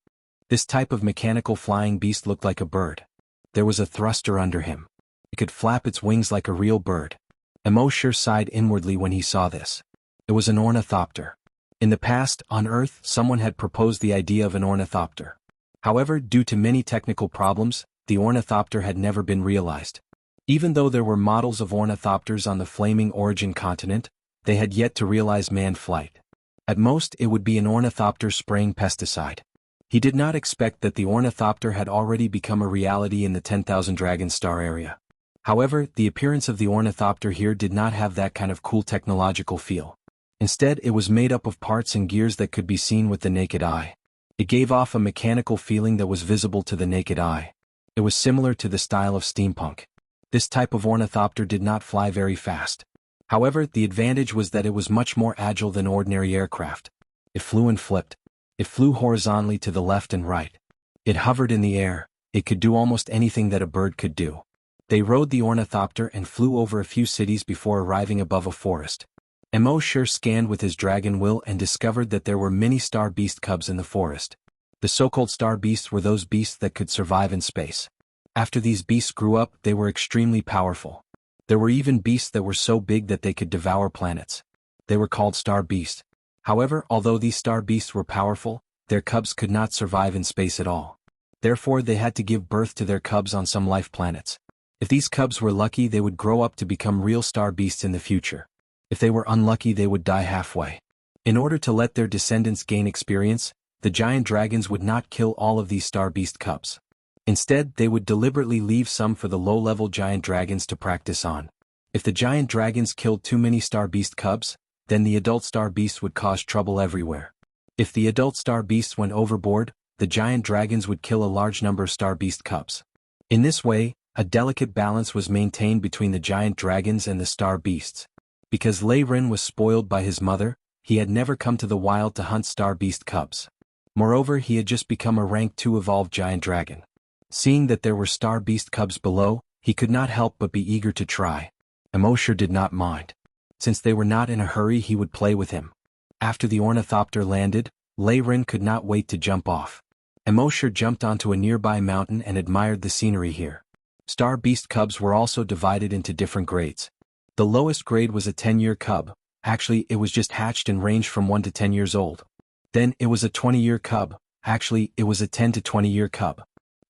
This type of mechanical flying beast looked like a bird. There was a thruster under him. It could flap its wings like a real bird. Immortal sighed inwardly when he saw this. It was an ornithopter. In the past, on Earth, someone had proposed the idea of an ornithopter. However, due to many technical problems, the ornithopter had never been realized. Even though there were models of ornithopters on the Flaming Origin continent, they had yet to realize manned flight. At most, it would be an ornithopter spraying pesticide. He did not expect that the ornithopter had already become a reality in the 10,000 Dragon Star area. However, the appearance of the ornithopter here did not have that kind of cool technological feel. Instead, it was made up of parts and gears that could be seen with the naked eye. It gave off a mechanical feeling that was visible to the naked eye. It was similar to the style of steampunk. This type of ornithopter did not fly very fast. However, the advantage was that it was much more agile than ordinary aircraft. It flew and flipped. It flew horizontally to the left and right. It hovered in the air. It could do almost anything that a bird could do. They rode the ornithopter and flew over a few cities before arriving above a forest. Immortal scanned with his dragon will and discovered that there were many star beast cubs in the forest. The so-called star beasts were those beasts that could survive in space. After these beasts grew up, they were extremely powerful. There were even beasts that were so big that they could devour planets. They were called star beasts. However, although these star beasts were powerful, their cubs could not survive in space at all. Therefore, they had to give birth to their cubs on some life planets. If these cubs were lucky, they would grow up to become real star beasts in the future. If they were unlucky, they would die halfway. In order to let their descendants gain experience, the giant dragons would not kill all of these star beast cubs. Instead, they would deliberately leave some for the low-level giant dragons to practice on. If the giant dragons killed too many star beast cubs, then the adult star beasts would cause trouble everywhere. If the adult star beasts went overboard, the giant dragons would kill a large number of star beast cubs. In this way, a delicate balance was maintained between the giant dragons and the star beasts. Because Lei Ren was spoiled by his mother, he had never come to the wild to hunt star beast cubs. Moreover, he had just become a rank 2 evolved giant dragon. Seeing that there were star beast cubs below, he could not help but be eager to try. Immortal did not mind. Since they were not in a hurry, he would play with him. After the ornithopter landed, Lei Ren could not wait to jump off. Immortal jumped onto a nearby mountain and admired the scenery here. Star beast cubs were also divided into different grades. The lowest grade was a 10-year cub. Actually, it was just hatched and ranged from 1 to 10 years old. Then, it was a 20-year cub. Actually, it was a 10 to 20-year cub.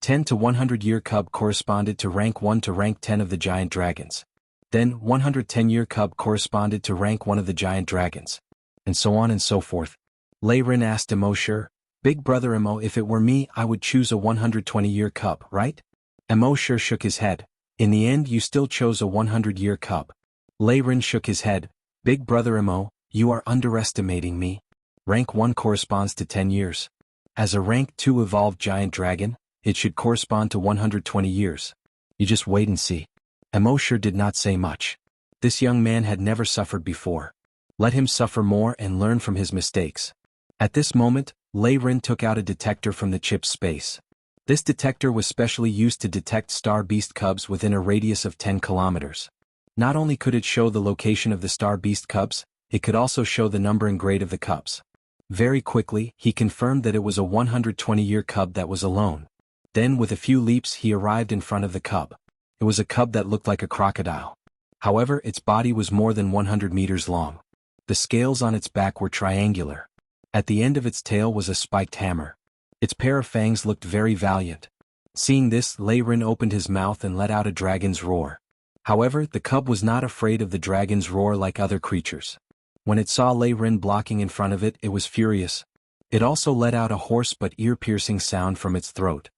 10 to 100-year cub corresponded to rank 1 to rank 10 of the giant dragons. Then, 110-year cub corresponded to rank 1 of the giant dragons. And so on and so forth. Lei Ren asked Immortal, "Big brother Immo, if it were me, I would choose a 120-year cub, right?" Immortal shook his head. "In the end, you still chose a 100-year cub." Lei Ren shook his head. "Big brother Immo, you are underestimating me. Rank 1 corresponds to 10 years. As a rank 2 evolved giant dragon, it should correspond to 120 years. You just wait and see." Immortal did not say much. This young man had never suffered before. Let him suffer more and learn from his mistakes. At this moment, Lei Ren took out a detector from the chip's space. This detector was specially used to detect star beast cubs within a radius of 10 kilometers. Not only could it show the location of the star beast cubs, it could also show the number and grade of the cubs. Very quickly, he confirmed that it was a 120-year cub that was alone. Then, with a few leaps, he arrived in front of the cub. It was a cub that looked like a crocodile. However, its body was more than 100 meters long. The scales on its back were triangular. At the end of its tail was a spiked hammer. Its pair of fangs looked very valiant. Seeing this, Lei Ren opened his mouth and let out a dragon's roar. However, the cub was not afraid of the dragon's roar like other creatures. When it saw Lei Ren blocking in front of it, it was furious. It also let out a hoarse but ear-piercing sound from its throat.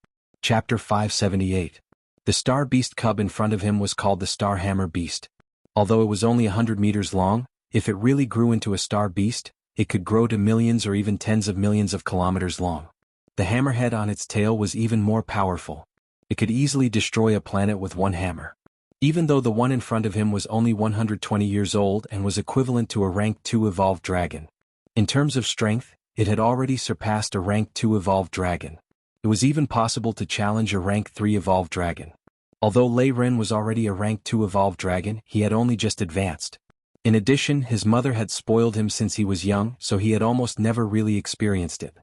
Chapter 578. The star beast cub in front of him was called the star hammer beast. Although it was only 100 meters long, if it really grew into a star beast, it could grow to millions or even tens of millions of kilometers long. The hammerhead on its tail was even more powerful. It could easily destroy a planet with one hammer. Even though the one in front of him was only 120 years old and was equivalent to a rank 2 evolved dragon. In terms of strength, it had already surpassed a rank 2 evolved dragon. It was even possible to challenge a rank 3 evolved dragon. Although Lei Ren was already a rank 2 evolved dragon, he had only just advanced. In addition, his mother had spoiled him since he was young, so he had almost never really experienced it.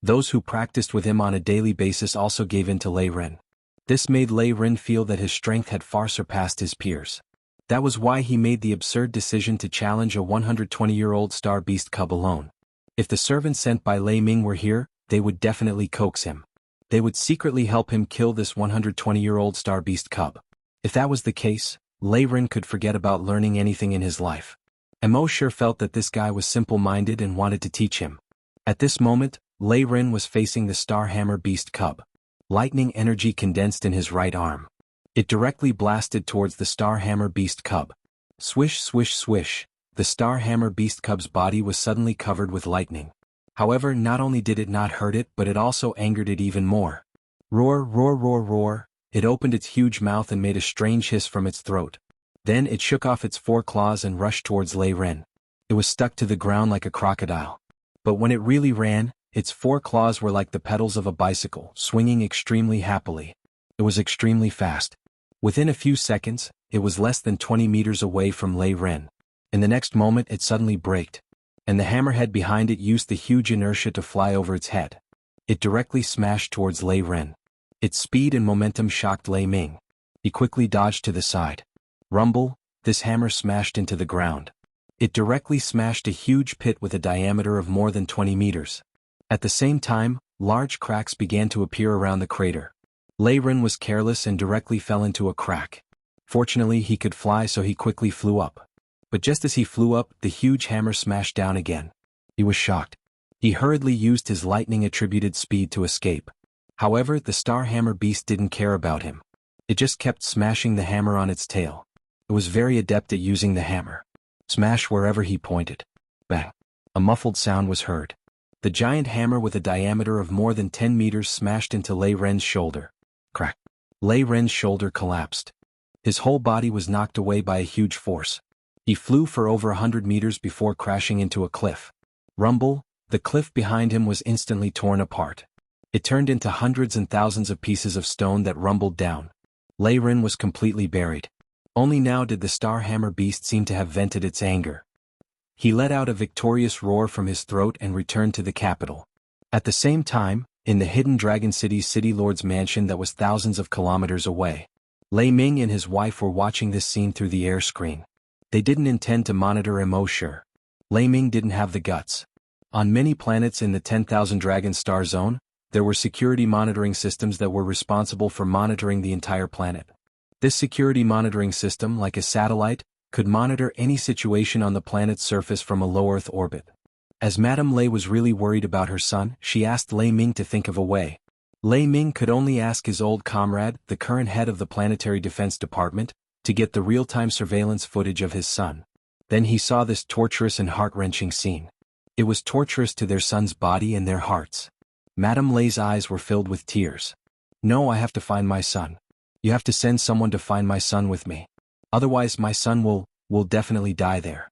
Those who practiced with him on a daily basis also gave in to Lei Ren. This made Lei Ren feel that his strength had far surpassed his peers. That was why he made the absurd decision to challenge a 120-year-old star beast cub alone. If the servants sent by Lei Ming were here, they would definitely coax him. They would secretly help him kill this 120-year-old star beast cub. If that was the case, Lei Ren could forget about learning anything in his life. Immortal felt that this guy was simple-minded and wanted to teach him. At this moment, Lei Ren was facing the star hammer beast cub. Lightning energy condensed in his right arm. It directly blasted towards the star hammer beast cub. Swish, swish, swish. The star hammer beast cub's body was suddenly covered with lightning. However, not only did it not hurt it, but it also angered it even more. Roar, roar, roar, roar. It opened its huge mouth and made a strange hiss from its throat. Then it shook off its 4 claws and rushed towards Lei Ren. It was stuck to the ground like a crocodile. But when it really ran, its 4 claws were like the pedals of a bicycle, swinging extremely happily. It was extremely fast. Within a few seconds, it was less than 20 meters away from Lei Ren. In the next moment, it suddenly braked, and the hammerhead behind it used the huge inertia to fly over its head. It directly smashed towards Lei Ren. Its speed and momentum shocked Lei Ming. He quickly dodged to the side. Rumble, this hammer smashed into the ground. It directly smashed a huge pit with a diameter of more than 20 meters. At the same time, large cracks began to appear around the crater. Lei Ren was careless and directly fell into a crack. Fortunately, he could fly, so he quickly flew up. But just as he flew up, the huge hammer smashed down again. He was shocked. He hurriedly used his lightning-attributed speed to escape. However, the star hammer beast didn't care about him. It just kept smashing the hammer on its tail. It was very adept at using the hammer. Smash wherever he pointed. Bang! A muffled sound was heard. The giant hammer with a diameter of more than 10 meters smashed into Lei Ren's shoulder. Crack! Lei Ren's shoulder collapsed. His whole body was knocked away by a huge force. He flew for over 100 meters before crashing into a cliff. Rumble, the cliff behind him was instantly torn apart. It turned into hundreds and thousands of pieces of stone that rumbled down. Lei Ren was completely buried. Only now did the star hammer beast seem to have vented its anger. He let out a victorious roar from his throat and returned to the capital. At the same time, in the hidden Dragon City's city lord's mansion that was thousands of kilometers away, Lei Ming and his wife were watching this scene through the air screen. They didn't intend to monitor Immortal. Lei Ming didn't have the guts. On many planets in the 10,000 Dragon Star Zone, there were security monitoring systems that were responsible for monitoring the entire planet. This security monitoring system, like a satellite, could monitor any situation on the planet's surface from a low Earth orbit. As Madame Lei was really worried about her son, she asked Lei Ming to think of a way. Lei Ming could only ask his old comrade, the current head of the Planetary Defense Department, to get the real-time surveillance footage of his son. Then he saw this torturous and heart-wrenching scene. It was torturous to their son's body and their hearts. Madame Lei's eyes were filled with tears. "No, I have to find my son. You have to send someone to find my son with me. Otherwise my son will definitely die there."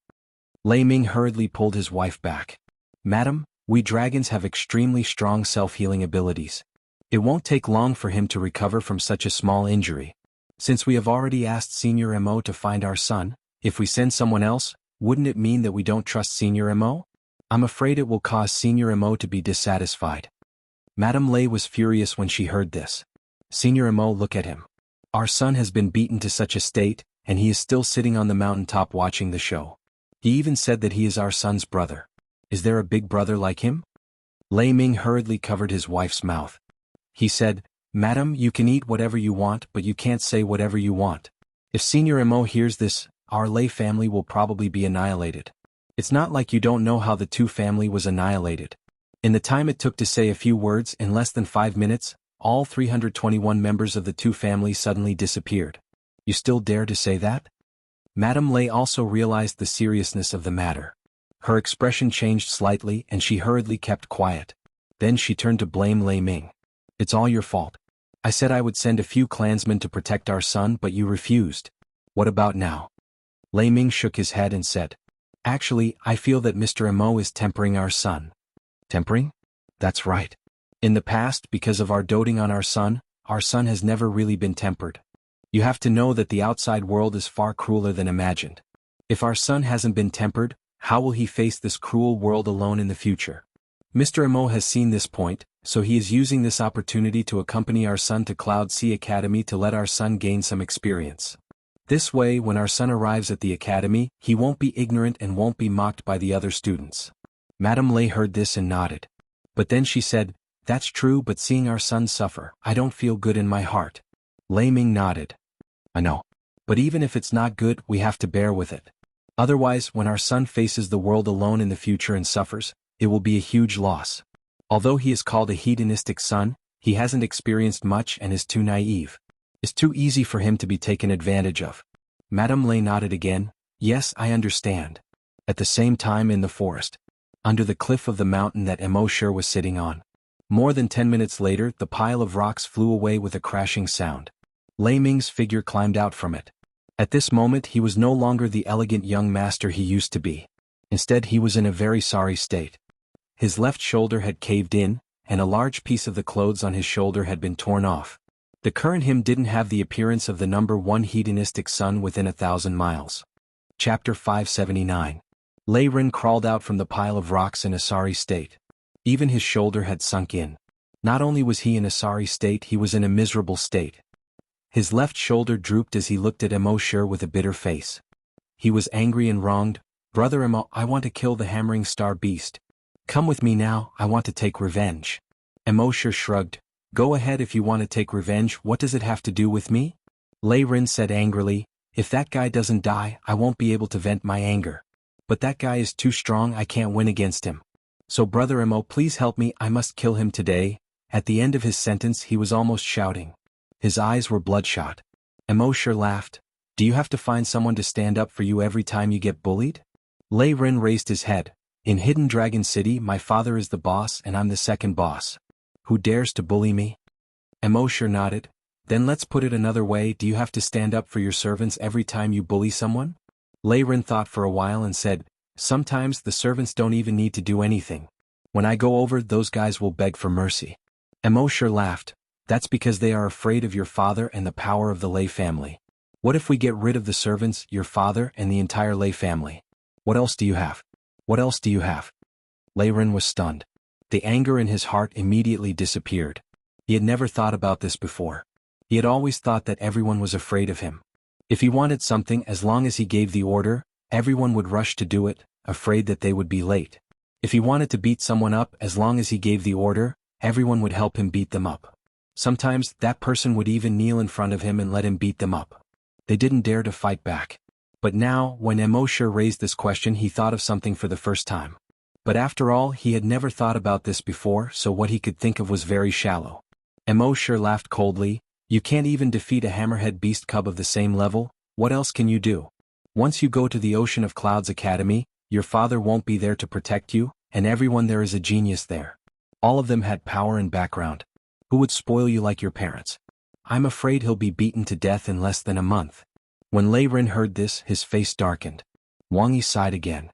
Lei Ming hurriedly pulled his wife back. "Madam, we dragons have extremely strong self-healing abilities. It won't take long for him to recover from such a small injury. Since we have already asked Senior Mo to find our son, if we send someone else, wouldn't it mean that we don't trust Senior Mo? I'm afraid it will cause Senior Mo to be dissatisfied." Madame Lei was furious when she heard this. "Senior Mo, look at him. Our son has been beaten to such a state, and he is still sitting on the mountaintop watching the show. He even said that he is our son's brother. Is there a big brother like him?" Lei Ming hurriedly covered his wife's mouth. He said, "Madam, you can eat whatever you want, but you can't say whatever you want. If Senior Mo hears this, our Lei family will probably be annihilated. It's not like you don't know how the Tu family was annihilated. In the time it took to say a few words, in less than 5 minutes, all 321 members of the Tu family suddenly disappeared. You still dare to say that?" Madame Lei also realized the seriousness of the matter. Her expression changed slightly and she hurriedly kept quiet. Then she turned to blame Lei Ming. "It's all your fault. I said I would send a few clansmen to protect our son, but you refused. What about now?" Lei Ming shook his head and said, "Actually, I feel that Mr. Mo is tempering our son." "Tempering? That's right. In the past, because of our doting on our son has never really been tempered. You have to know that the outside world is far crueler than imagined. If our son hasn't been tempered, how will he face this cruel world alone in the future? Mr. Mo has seen this point, so he is using this opportunity to accompany our son to Cloud Sea Academy to let our son gain some experience. This way, when our son arrives at the academy, he won't be ignorant and won't be mocked by the other students." Madame Lei heard this and nodded. But then she said, "That's true, but seeing our son suffer, I don't feel good in my heart." Lei Ming nodded. "I know. But even if it's not good, we have to bear with it. Otherwise, when our son faces the world alone in the future and suffers, it will be a huge loss. Although he is called a hedonistic son, he hasn't experienced much and is too naive. It's too easy for him to be taken advantage of." Madame Lei nodded again. "Yes, I understand." At the same time in the forest, under the cliff of the mountain that Immortal was sitting on. More than 10 minutes later, the pile of rocks flew away with a crashing sound. Lei Ming's figure climbed out from it. At this moment he was no longer the elegant young master he used to be. Instead he was in a very sorry state. His left shoulder had caved in, and a large piece of the clothes on his shoulder had been torn off. The current him didn't have the appearance of the number 1 hedonistic son within 1,000 miles. Chapter 579. Lei Ren crawled out from the pile of rocks in a sorry state. Even his shoulder had sunk in. Not only was he in a sorry state, he was in a miserable state. His left shoulder drooped as he looked at Immortal with a bitter face. He was angry and wronged. "Brother Immo, I want to kill the hammering star beast. Come with me now, I want to take revenge." Immortal shrugged. "Go ahead if you want to take revenge, what does it have to do with me?" Lei Ren said angrily, "If that guy doesn't die, I won't be able to vent my anger. But that guy is too strong, I can't win against him. So Brother Immo, please help me, I must kill him today." At the end of his sentence he was almost shouting. His eyes were bloodshot. Immortal laughed. "Do you have to find someone to stand up for you every time you get bullied?" Lei Ren raised his head. "In Hidden Dragon City, my father is the boss and I'm the second boss. Who dares to bully me?" Immortal nodded. "Then let's put it another way, do you have to stand up for your servants every time you bully someone?" Lei Ren thought for a while and said, "Sometimes the servants don't even need to do anything. When I go over, those guys will beg for mercy." Immortal laughed. "That's because they are afraid of your father and the power of the Lei family. What if we get rid of the servants, your father, and the entire Lei family? What else do you have? What else do you have?" Lei Ren was stunned. The anger in his heart immediately disappeared. He had never thought about this before. He had always thought that everyone was afraid of him. If he wanted something, as long as he gave the order, everyone would rush to do it, afraid that they would be late. If he wanted to beat someone up, as long as he gave the order, everyone would help him beat them up. Sometimes, that person would even kneel in front of him and let him beat them up. They didn't dare to fight back. But now, when Immortal raised this question, he thought of something for the first time. But after all, he had never thought about this before, so what he could think of was very shallow. Immortal laughed coldly. "You can't even defeat a hammerhead beast cub of the same level, what else can you do? Once you go to the Ocean of Clouds Academy, your father won't be there to protect you, and everyone there is a genius there. All of them had power and background. Who would spoil you like your parents? I'm afraid he'll be beaten to death in less than a month." When Lei Ren heard this, his face darkened. Wang Yi sighed again.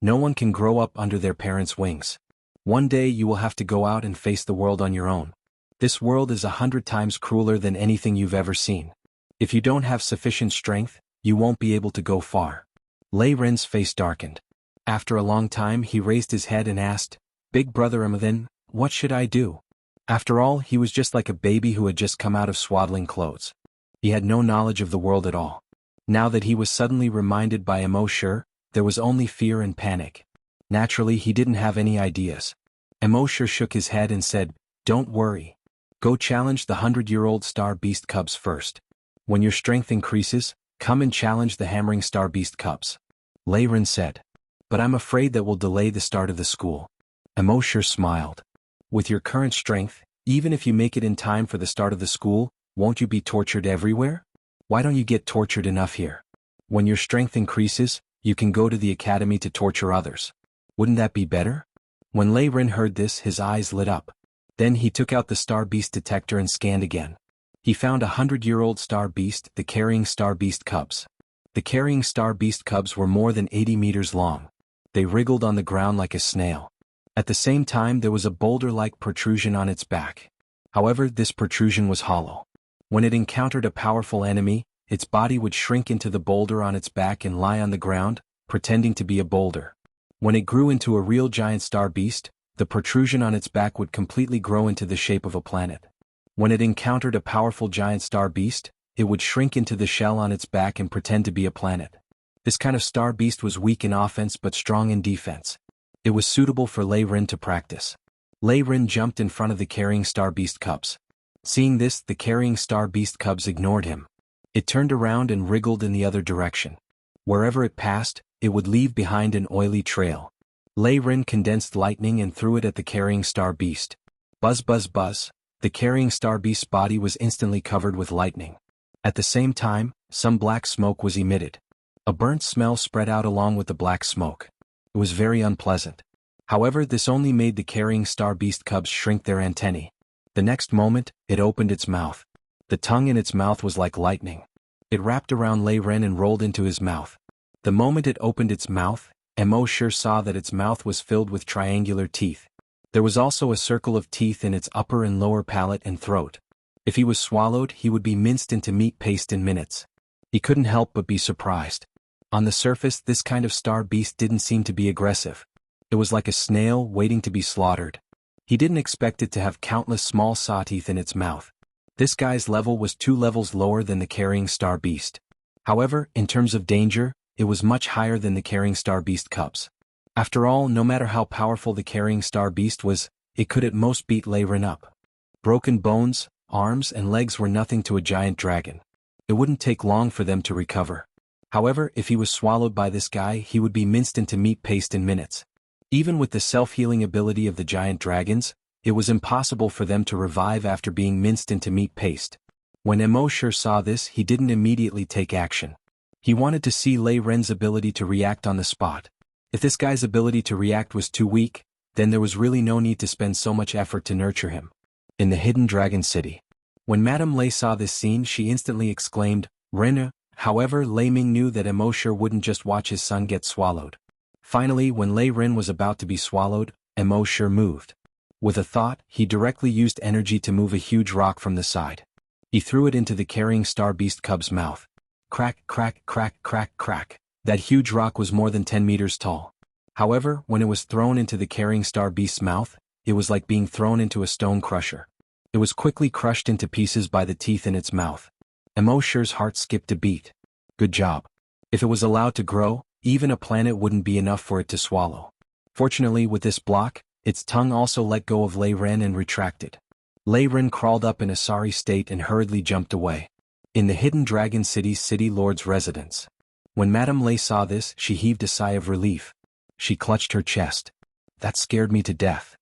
"No one can grow up under their parents' wings. One day you will have to go out and face the world on your own. This world is 100 times crueler than anything you've ever seen. If you don't have sufficient strength, you won't be able to go far." Lei Ren's face darkened. After a long time he raised his head and asked, "Big brother Emma, then, what should I do?" After all, he was just like a baby who had just come out of swaddling clothes. He had no knowledge of the world at all. Now that he was suddenly reminded by Immortal, there was only fear and panic. Naturally, he didn't have any ideas. Immortal shook his head and said, "Don't worry. Go challenge the 100-year-old star beast cubs first. When your strength increases, come and challenge the hammering star beast cubs." Lei Ren said. "But I'm afraid that will delay the start of the school." Immortal smiled. "With your current strength, even if you make it in time for the start of the school, won't you be tortured everywhere? Why don't you get tortured enough here? When your strength increases, you can go to the academy to torture others. Wouldn't that be better?" When Lei Ren heard this, his eyes lit up. Then he took out the star beast detector and scanned again. He found a 100-year-old star beast, the carrying star beast cubs. The carrying star beast cubs were more than 80 meters long. They wriggled on the ground like a snail. At the same time, there was a boulder-like protrusion on its back. However, this protrusion was hollow. When it encountered a powerful enemy, its body would shrink into the boulder on its back and lie on the ground, pretending to be a boulder. When it grew into a real giant star beast, the protrusion on its back would completely grow into the shape of a planet. When it encountered a powerful giant star beast, it would shrink into the shell on its back and pretend to be a planet. This kind of star beast was weak in offense but strong in defense. It was suitable for Lei Ren to practice. Lei Ren jumped in front of the carrying star beast cubs. Seeing this, the carrying star beast cubs ignored him. It turned around and wriggled in the other direction. Wherever it passed, it would leave behind an oily trail. Lei Ren condensed lightning and threw it at the carrying star beast. Buzz buzz buzz, the carrying star beast's body was instantly covered with lightning. At the same time, some black smoke was emitted. A burnt smell spread out along with the black smoke. It was very unpleasant. However, this only made the carrying star beast cubs shrink their antennae. The next moment, it opened its mouth. The tongue in its mouth was like lightning. It wrapped around Lei Ren and rolled into his mouth. The moment it opened its mouth, Immortal saw that its mouth was filled with triangular teeth. There was also a circle of teeth in its upper and lower palate and throat. If he was swallowed, he would be minced into meat paste in minutes. He couldn't help but be surprised. On the surface, this kind of star beast didn't seem to be aggressive. It was like a snail waiting to be slaughtered. He didn't expect it to have countless small saw teeth in its mouth. This guy's level was 2 levels lower than the carrying star beast. However, in terms of danger, it was much higher than the carrying star beast cubs. After all, no matter how powerful the carrying star beast was, it could at most beat Lei Ren up. Broken bones, arms and legs were nothing to a giant dragon. It wouldn't take long for them to recover. However, if he was swallowed by this guy, he would be minced into meat paste in minutes. Even with the self-healing ability of the giant dragons, it was impossible for them to revive after being minced into meat paste. When Immortal saw this, he didn't immediately take action. He wanted to see Lei Ren's ability to react on the spot. If this guy's ability to react was too weak, then there was really no need to spend so much effort to nurture him. In the hidden dragon city. When Madame Lei saw this scene, she instantly exclaimed, "Ren!" However, Lei Ming knew that Immortal wouldn't just watch his son get swallowed. Finally, when Lei Ren was about to be swallowed, Immortal moved. With a thought, he directly used energy to move a huge rock from the side. He threw it into the carrying star beast cub's mouth. Crack, crack, crack, crack, crack. That huge rock was more than 10 meters tall. However, when it was thrown into the carrying star beast's mouth, it was like being thrown into a stone crusher. It was quickly crushed into pieces by the teeth in its mouth. Immortal's heart skipped a beat. Good job. If it was allowed to grow, even a planet wouldn't be enough for it to swallow. Fortunately, with this block, its tongue also let go of Lei Ren and retracted. Lei Ren crawled up in a sorry state and hurriedly jumped away. In the hidden dragon city's city lord's residence. When Madame Lei saw this, she heaved a sigh of relief. She clutched her chest. That scared me to death.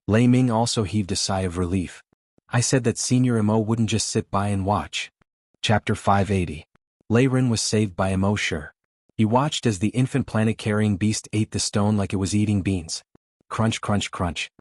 Lei Ming also heaved a sigh of relief. I said that Senior Imo wouldn't just sit by and watch. Chapter 580. Lei Ren was saved by Immortal. He watched as the infant planet-carrying beast ate the stone like it was eating beans. Crunch, crunch, crunch.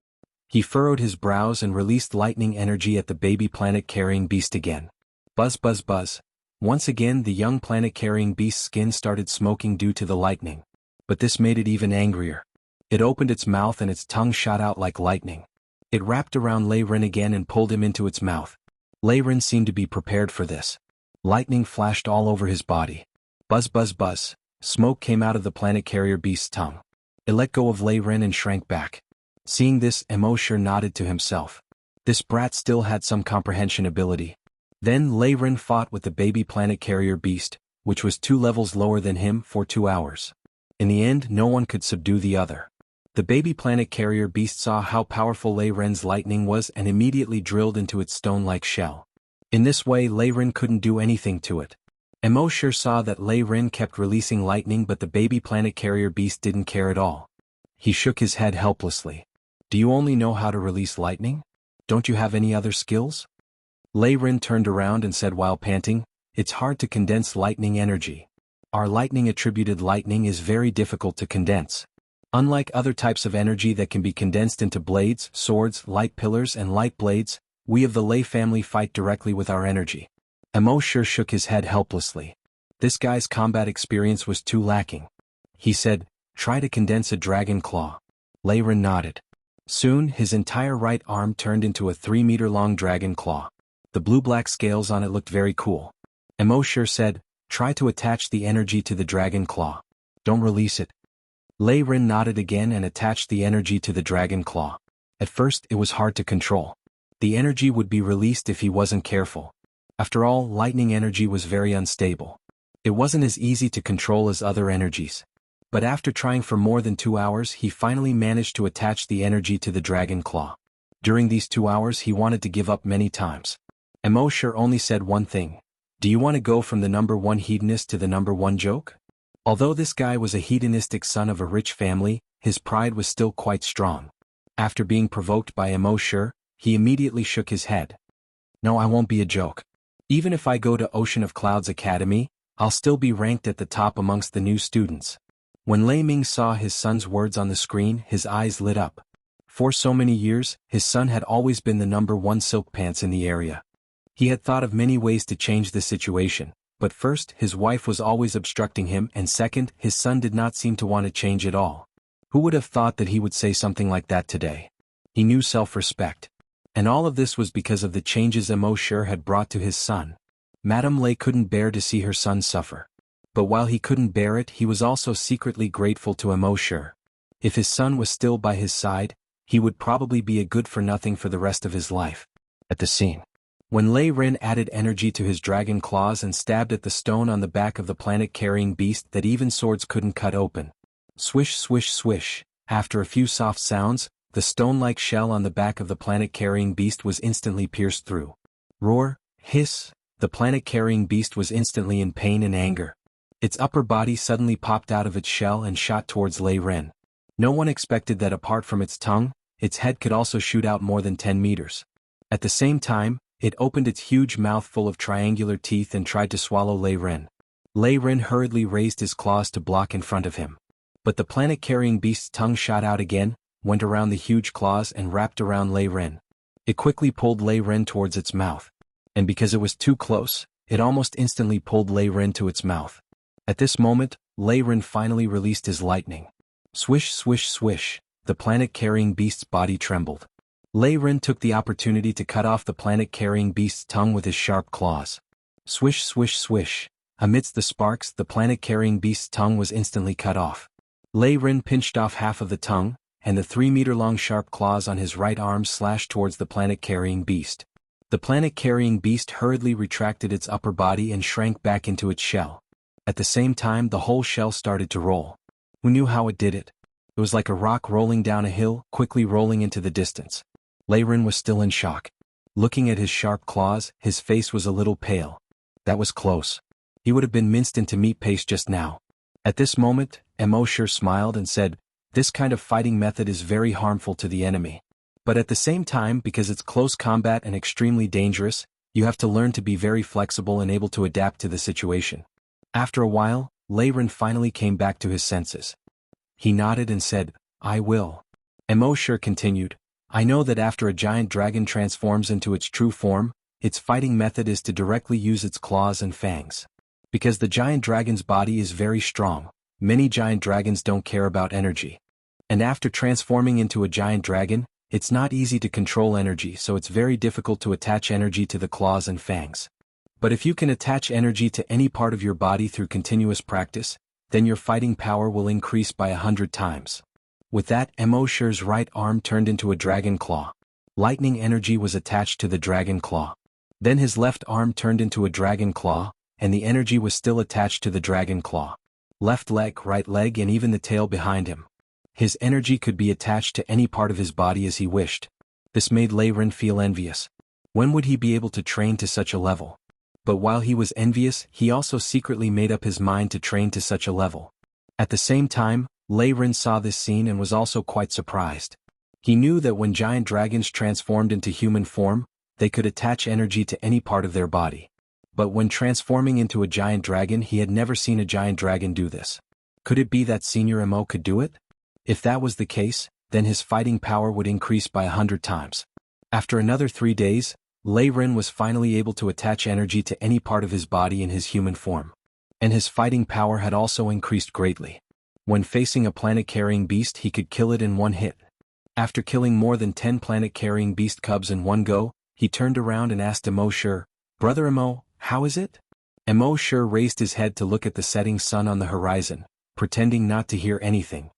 He furrowed his brows and released lightning energy at the baby planet-carrying beast again. Buzz, buzz, buzz. Once again, the young planet-carrying beast's skin started smoking due to the lightning. But this made it even angrier. It opened its mouth and its tongue shot out like lightning. It wrapped around Lei Ren again and pulled him into its mouth. Lei Ren seemed to be prepared for this. Lightning flashed all over his body. Buzz, buzz, buzz. Smoke came out of the planet carrier beast's tongue. It let go of Lei Ren and shrank back. Seeing this, Immortal nodded to himself. This brat still had some comprehension ability. Then Lei Ren fought with the baby planet carrier beast, which was 2 levels lower than him, for 2 hours. In the end, no one could subdue the other. The baby planet carrier beast saw how powerful Lei Ren's lightning was and immediately drilled into its stone-like shell. In this way, Lei Ren couldn't do anything to it. Immortal saw that Lei Ren kept releasing lightning, but the baby planet carrier beast didn't care at all. He shook his head helplessly. Do you only know how to release lightning? Don't you have any other skills? Lei Ren turned around and said while panting, It's hard to condense lightning energy. Our lightning-attributed lightning is very difficult to condense. Unlike other types of energy that can be condensed into blades, swords, light pillars and light blades, we of the Lei family fight directly with our energy. Immortal shook his head helplessly. This guy's combat experience was too lacking. He said, Try to condense a dragon claw. Lei Ren nodded. Soon, his entire right arm turned into a 3-meter-long dragon claw. The blue-black scales on it looked very cool. Immortal said, Try to attach the energy to the dragon claw. Don't release it. Lei Ren nodded again and attached the energy to the dragon claw. At first, it was hard to control. The energy would be released if he wasn't careful. After all, lightning energy was very unstable. It wasn't as easy to control as other energies. But after trying for more than 2 hours, he finally managed to attach the energy to the dragon claw. During these 2 hours, he wanted to give up many times. Immortal only said one thing. Do you want to go from the number 1 hedonist to the number 1 joke? Although this guy was a hedonistic son of a rich family, his pride was still quite strong. After being provoked by Immortal, he immediately shook his head. No, I won't be a joke. Even if I go to Ocean of Clouds Academy, I'll still be ranked at the top amongst the new students. When Lei Ming saw his son's words on the screen, his eyes lit up. For so many years, his son had always been the number 1 silk pants in the area. He had thought of many ways to change the situation, but first, his wife was always obstructing him, and second, his son did not seem to want to change at all. Who would have thought that he would say something like that today? He knew self-respect. And all of this was because of the changes Immortal had brought to his son. Madame Lei couldn't bear to see her son suffer. But while he couldn't bear it, he was also secretly grateful to Immortal. If his son was still by his side, he would probably be a good-for-nothing for the rest of his life. At the scene, when Lei Ren added energy to his dragon claws and stabbed at the stone on the back of the planet-carrying beast that even swords couldn't cut open. Swish, swish, swish. After a few soft sounds, the stone-like shell on the back of the planet-carrying beast was instantly pierced through. Roar, hiss, the planet-carrying beast was instantly in pain and anger. Its upper body suddenly popped out of its shell and shot towards Lei Ren. No one expected that apart from its tongue, its head could also shoot out more than 10 meters. At the same time, it opened its huge mouth full of triangular teeth and tried to swallow Lei Ren. Lei Ren hurriedly raised his claws to block in front of him. But the planet-carrying beast's tongue shot out again, went around the huge claws and wrapped around Lei Ren. It quickly pulled Lei Ren towards its mouth. And because it was too close, it almost instantly pulled Lei Ren to its mouth. At this moment, Lei Ren finally released his lightning. Swish, swish, swish, the planet-carrying beast's body trembled. Lei Ren took the opportunity to cut off the planet-carrying beast's tongue with his sharp claws. Swish, swish, swish. Amidst the sparks, the planet-carrying beast's tongue was instantly cut off. Lei Ren pinched off half of the tongue, and the 3-meter-long sharp claws on his right arm slashed towards the planet-carrying beast. The planet-carrying beast hurriedly retracted its upper body and shrank back into its shell. At the same time, the whole shell started to roll. Who knew how it did it? It was like a rock rolling down a hill, quickly rolling into the distance. Lei Ren was still in shock. Looking at his sharp claws, his face was a little pale. That was close. He would have been minced into meat paste just now. At this moment, Immortal smiled and said, "This kind of fighting method is very harmful to the enemy. But at the same time, because it's close combat and extremely dangerous, you have to learn to be very flexible and able to adapt to the situation." After a while, Lei Ren finally came back to his senses. He nodded and said, "I will." Immortal continued, "I know that after a giant dragon transforms into its true form, its fighting method is to directly use its claws and fangs. Because the giant dragon's body is very strong, many giant dragons don't care about energy. And after transforming into a giant dragon, it's not easy to control energy, so it's very difficult to attach energy to the claws and fangs. But if you can attach energy to any part of your body through continuous practice, then your fighting power will increase by 100 times. With that, Immortal's right arm turned into a dragon claw. Lightning energy was attached to the dragon claw. Then his left arm turned into a dragon claw, and the energy was still attached to the dragon claw. Left leg, right leg, and even the tail behind him. His energy could be attached to any part of his body as he wished. This made Lei Ren feel envious. When would he be able to train to such a level? But while he was envious, he also secretly made up his mind to train to such a level. At the same time, Lei Ren saw this scene and was also quite surprised. He knew that when giant dragons transformed into human form, they could attach energy to any part of their body. But when transforming into a giant dragon, he had never seen a giant dragon do this. Could it be that Senior Mo could do it? If that was the case, then his fighting power would increase by 100 times. After another 3 days, Lei Ren was finally able to attach energy to any part of his body in his human form. And his fighting power had also increased greatly. When facing a planet-carrying beast, he could kill it in one hit. After killing more than 10 planet-carrying beast cubs in one go, he turned around and asked Immortal, "Brother Immo, how is it?" Immortal raised his head to look at the setting sun on the horizon, pretending not to hear anything.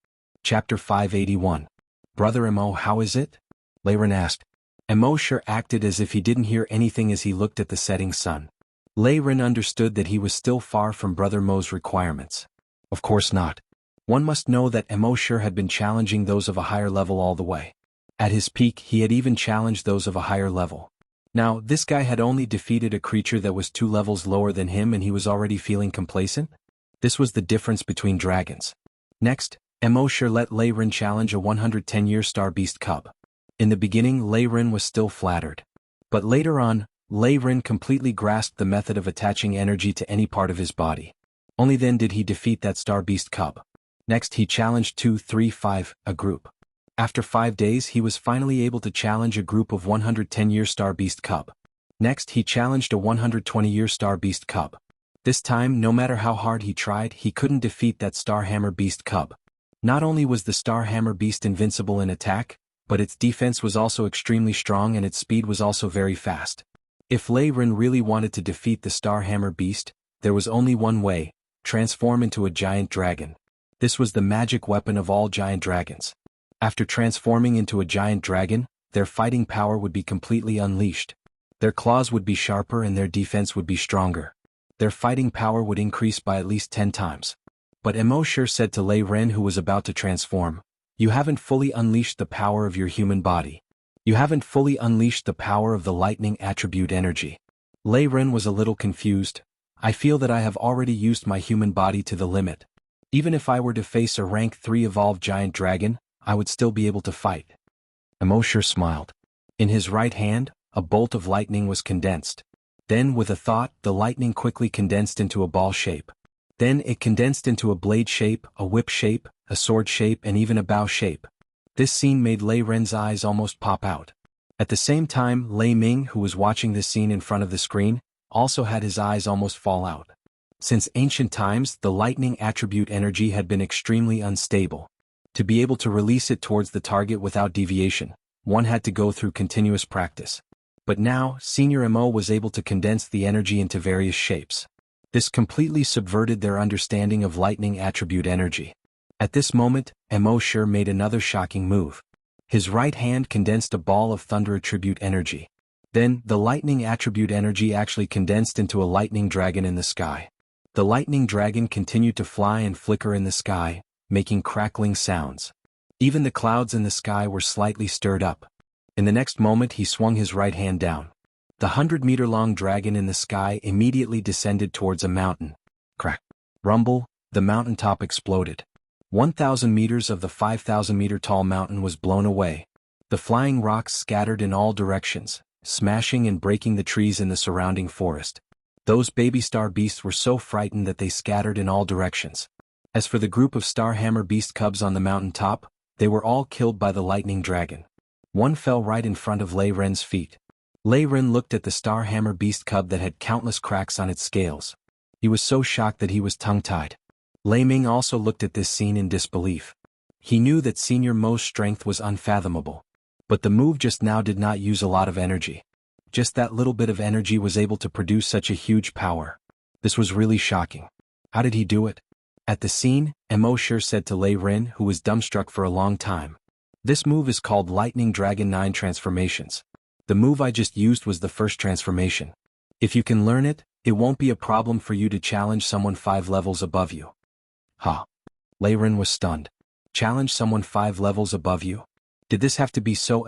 Chapter 581. "Brother Immo, how is it?" Lei Ren asked. Immortal acted as if he didn't hear anything as he looked at the setting sun. Lei Ren understood that he was still far from Brother Mo's requirements. Of course not. One must know that Immortal had been challenging those of a higher level all the way. At his peak, he had even challenged those of a higher level. Now, this guy had only defeated a creature that was 2 levels lower than him, and he was already feeling complacent? This was the difference between dragons. Next, Immortal let Lei Ren challenge a 110-year star beast cub. In the beginning, Lei Ren was still flattered. But later on, Lei Ren completely grasped the method of attaching energy to any part of his body. Only then did he defeat that star beast cub. Next, he challenged 2, 3, 5, a group. After 5 days, he was finally able to challenge a group of 110-year star beast cub. Next, he challenged a 120-year star beast cub. This time, no matter how hard he tried, he couldn't defeat that Starhammer beast cub. Not only was the Starhammer beast invincible in attack, but its defense was also extremely strong and its speed was also very fast. If Lei Ren really wanted to defeat the Starhammer beast, there was only one way: transform into a giant dragon. This was the magic weapon of all giant dragons. After transforming into a giant dragon, their fighting power would be completely unleashed. Their claws would be sharper and their defense would be stronger. Their fighting power would increase by at least 10 times. But Immortal said to Lei Ren, who was about to transform, "You haven't fully unleashed the power of your human body. You haven't fully unleashed the power of the lightning attribute energy." Lei Ren was a little confused. "I feel that I have already used my human body to the limit. Even if I were to face a rank 3 evolved giant dragon, I would still be able to fight." Immortal smiled. In his right hand, a bolt of lightning was condensed. Then, with a thought, the lightning quickly condensed into a ball shape. Then it condensed into a blade shape, a whip shape, a sword shape, and even a bow shape. This scene made Lei Ren's eyes almost pop out. At the same time, Lei Ming, who was watching this scene in front of the screen, also had his eyes almost fall out. Since ancient times, the lightning attribute energy had been extremely unstable. To be able to release it towards the target without deviation, one had to go through continuous practice. But now, Senior Mo was able to condense the energy into various shapes. This completely subverted their understanding of lightning attribute energy. At this moment, Immortal made another shocking move. His right hand condensed a ball of thunder attribute energy. Then, the lightning attribute energy actually condensed into a lightning dragon in the sky. The lightning dragon continued to fly and flicker in the sky, making crackling sounds. Even the clouds in the sky were slightly stirred up. In the next moment he swung his right hand down. The 100-meter-long dragon in the sky immediately descended towards a mountain. Crack. Rumble, the mountaintop exploded. 1,000 meters of the 5,000-meter-tall mountain was blown away. The flying rocks scattered in all directions, smashing and breaking the trees in the surrounding forest. Those baby star beasts were so frightened that they scattered in all directions. As for the group of Starhammer beast cubs on the mountain top, they were all killed by the lightning dragon. One fell right in front of Lei Ren's feet. Lei Ren looked at the Starhammer beast cub that had countless cracks on its scales. He was so shocked that he was tongue-tied. Lei Ming also looked at this scene in disbelief. He knew that Senior Mo's strength was unfathomable. But the move just now did not use a lot of energy. Just that little bit of energy was able to produce such a huge power. This was really shocking. How did he do it? At the scene, Immortal said to Lei Ren, who was dumbstruck for a long time, "This move is called Lightning Dragon 9 Transformations. The move I just used was the first transformation. If you can learn it, it won't be a problem for you to challenge someone 5 levels above you." Huh. Lei Ren was stunned. Challenge someone 5 levels above you? Did this have to be so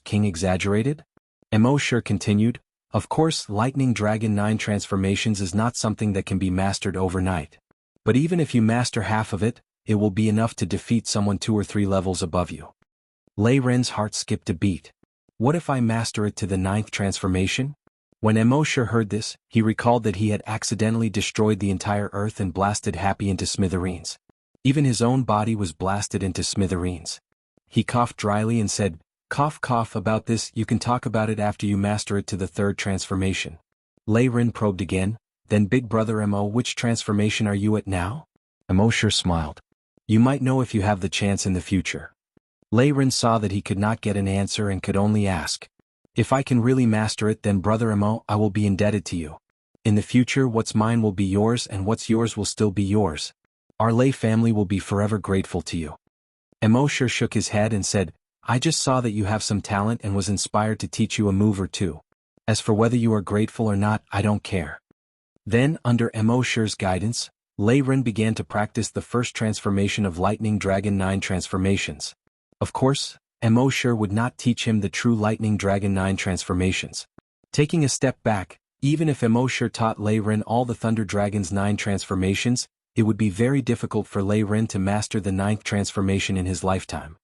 King exaggerated? Immortal continued, "Of course, Lightning Dragon 9 Transformations is not something that can be mastered overnight. But even if you master half of it, it will be enough to defeat someone 2 or 3 levels above you." Lei Ren's heart skipped a beat. What if I master it to the 9th transformation? When Immortal heard this, he recalled that he had accidentally destroyed the entire earth and blasted Happy into smithereens. Even his own body was blasted into smithereens. He coughed dryly and said, "Cough cough about this, you can talk about it after you master it to the 3rd transformation." Lei Ren probed again, "Then Big Brother Mo, which transformation are you at now?" Immortal smiled. "You might know if you have the chance in the future." Lei Ren saw that he could not get an answer and could only ask, "If I can really master it, then Brother Mo, I will be indebted to you. In the future, what's mine will be yours and what's yours will still be yours. Our Lei family will be forever grateful to you." Immortal shook his head and said, "I just saw that you have some talent and was inspired to teach you a move or two. As for whether you are grateful or not, I don't care." Then, under Immortal's guidance, Lei Ren began to practice the first transformation of Lightning Dragon 9 Transformations. Of course, Immortal would not teach him the true Lightning Dragon 9 Transformations. Taking a step back, even if Immortal taught Lei Ren all the Thunder Dragon's 9 transformations, it would be very difficult for Lei Ren to master the 9th transformation in his lifetime.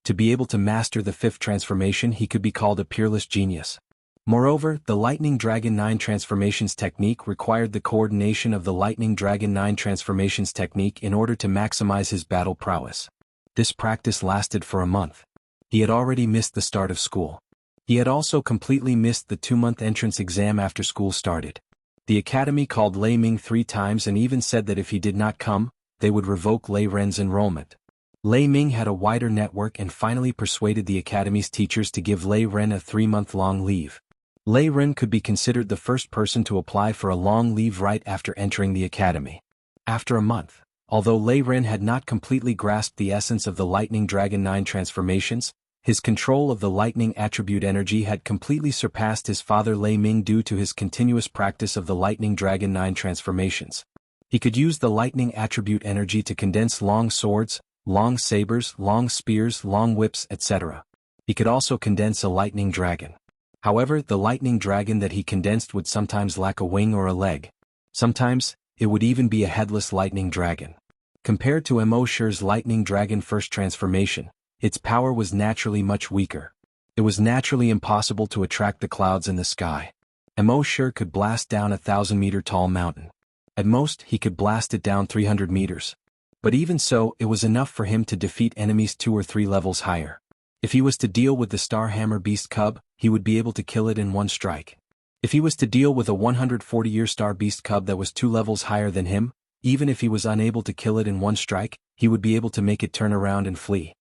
To be able to master the 5th transformation, he could be called a peerless genius. Moreover, the Lightning Dragon 9 Transformations technique required the coordination of the Lightning Dragon 9 Transformations technique in order to maximize his battle prowess. This practice lasted for a month. He had already missed the start of school. He had also completely missed the 2-month entrance exam after school started. The academy called Lei Ming 3 times and even said that if he did not come, they would revoke Lei Ren's enrollment. Lei Ming had a wider network and finally persuaded the academy's teachers to give Lei Ren a 3-month-long leave. Lei Ren could be considered the first person to apply for a long leave right after entering the academy. After a month, Although Lei Ren had not completely grasped the essence of the Lightning Dragon 9 transformations, his control of the lightning attribute energy had completely surpassed his father Lei Ming due to his continuous practice of the Lightning Dragon 9 transformations. He could use the lightning attribute energy to condense long swords, long sabers, long spears, long whips, etc. He could also condense a lightning dragon. However, the lightning dragon that he condensed would sometimes lack a wing or a leg. Sometimes, it would even be a headless lightning dragon. Compared to Immortal's lightning dragon first transformation, its power was naturally much weaker. It was naturally impossible to attract the clouds in the sky. Immortal could blast down a 1,000-meter tall mountain. At most, he could blast it down 300 meters. But even so, it was enough for him to defeat enemies 2 or 3 levels higher. If he was to deal with the Star Hammer Beast Cub, he would be able to kill it in one strike. If he was to deal with a 140-year Star Beast Cub that was 2 levels higher than him, even if he was unable to kill it in one strike, he would be able to make it turn around and flee.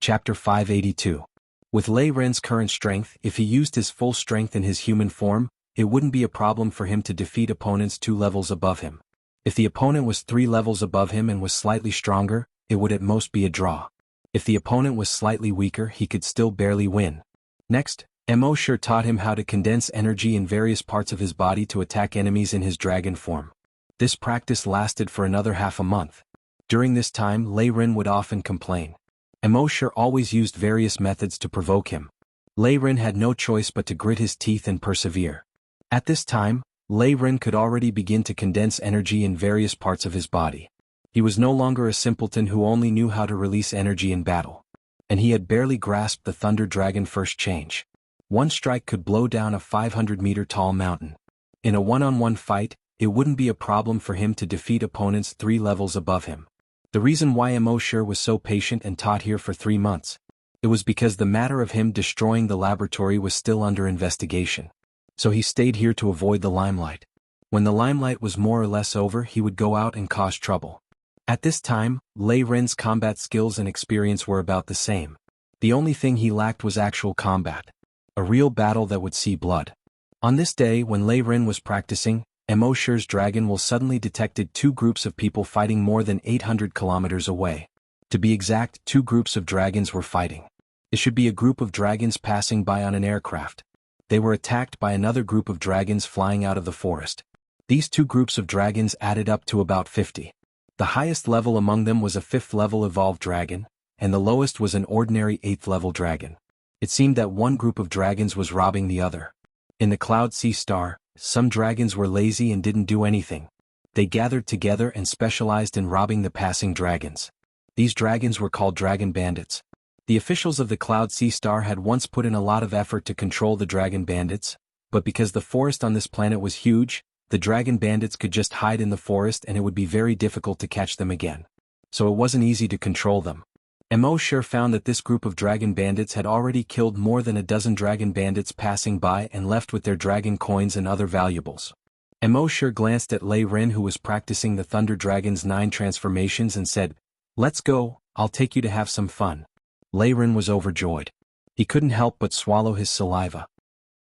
Chapter 582. With Lei Ren's current strength, if he used his full strength in his human form, it wouldn't be a problem for him to defeat opponents 2 levels above him. If the opponent was 3 levels above him and was slightly stronger, it would at most be a draw. If the opponent was slightly weaker, he could still barely win. Next, Immortal taught him how to condense energy in various parts of his body to attack enemies in his dragon form. This practice lasted for another half a month. During this time, Lei Ren would often complain. Immortal always used various methods to provoke him. Lei Ren had no choice but to grit his teeth and persevere. At this time, Lei Ren could already begin to condense energy in various parts of his body. He was no longer a simpleton who only knew how to release energy in battle. And he had barely grasped the Thunder Dragon first change. One strike could blow down a 500-meter tall mountain. In a one-on-one fight, it wouldn't be a problem for him to defeat opponents 3 levels above him. The reason why Immortal was so patient and taught here for 3 months. It was because the matter of him destroying the laboratory was still under investigation. So he stayed here to avoid the limelight. When the limelight was more or less over, he would go out and cause trouble. At this time, Lei Ren's combat skills and experience were about the same. The only thing he lacked was actual combat. A real battle that would see blood. On this day when Lei Ren was practicing, Immortal's dragon will suddenly detected 2 groups of people fighting more than 800 kilometers away. To be exact, 2 groups of dragons were fighting. It should be a group of dragons passing by on an aircraft. They were attacked by another group of dragons flying out of the forest. These 2 groups of dragons added up to about 50. The highest level among them was a 5th level evolved dragon, and the lowest was an ordinary 8th level dragon. It seemed that one group of dragons was robbing the other. In the Cloud Sea Star, some dragons were lazy and didn't do anything. They gathered together and specialized in robbing the passing dragons. These dragons were called dragon bandits. The officials of the Cloud Sea Star had once put in a lot of effort to control the dragon bandits, but because the forest on this planet was huge, the dragon bandits could just hide in the forest and it would be very difficult to catch them again. So it wasn't easy to control them. Immortal found that this group of dragon bandits had already killed more than a dozen dragon bandits passing by and left with their dragon coins and other valuables. Immortal glanced at Lei Ren, who was practicing the Thunder Dragon's 9 transformations, and said, "Let's go, I'll take you to have some fun." Lei Ren was overjoyed. He couldn't help but swallow his saliva.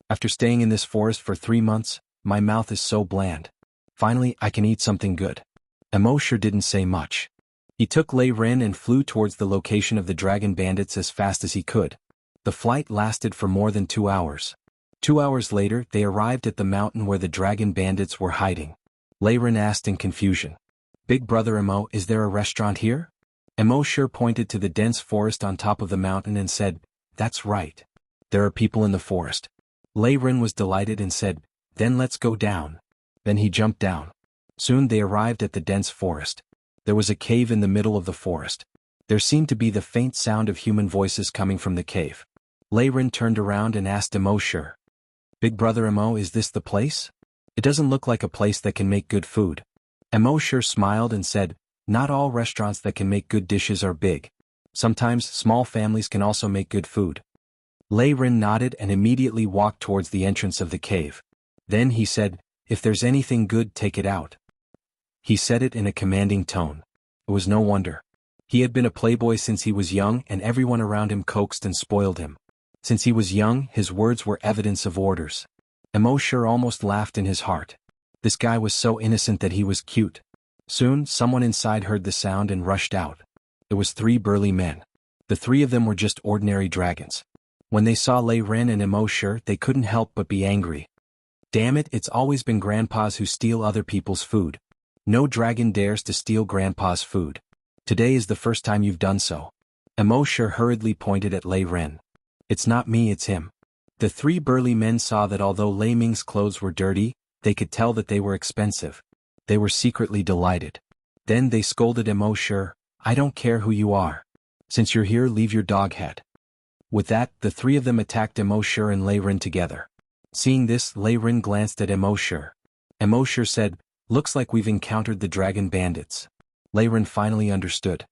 "After staying in this forest for 3 months, my mouth is so bland. Finally, I can eat something good." Immortal didn't say much. He took Lei Ren and flew towards the location of the dragon bandits as fast as he could. The flight lasted for more than 2 hours. 2 hours later, they arrived at the mountain where the dragon bandits were hiding. Lei Ren asked in confusion, "Big brother Immo, is there a restaurant here?" Immortal pointed to the dense forest on top of the mountain and said, "That's right. There are people in the forest." Lei Ren was delighted and said, "Then let's go down." Then he jumped down. Soon they arrived at the dense forest. There was a cave in the middle of the forest. There seemed to be the faint sound of human voices coming from the cave. Lei Ren turned around and asked Immortal, "Big brother Immo, is this the place? It doesn't look like a place that can make good food." Immortal smiled and said, "Not all restaurants that can make good dishes are big. Sometimes small families can also make good food." Lei Ren nodded and immediately walked towards the entrance of the cave. Then he said, "If there's anything good, take it out." He said it in a commanding tone. It was no wonder. He had been a playboy since he was young, and everyone around him coaxed and spoiled him. Since he was young, his words were evidence of orders. Immortal almost laughed in his heart. This guy was so innocent that he was cute. Soon, someone inside heard the sound and rushed out. It was 3 burly men. The 3 of them were just ordinary dragons. When they saw Lei Ren and Immortal, they couldn't help but be angry. Damn it, it's always been grandpas who steal other people's food. No dragon dares to steal grandpa's food. Today is the first time you've done so. Immortal hurriedly pointed at Lei Ren. It's not me, it's him. The 3 burly men saw that although Lei Ming's clothes were dirty, they could tell that they were expensive. They were secretly delighted. Then they scolded Immortal, I don't care who you are. Since you're here, leave your dog head. With that, the 3 of them attacked Immortal and Lei Ren together. Seeing this, Lei Ren glanced at Immortal. Immortal said, looks like we've encountered the dragon bandits. Lei Ren finally understood.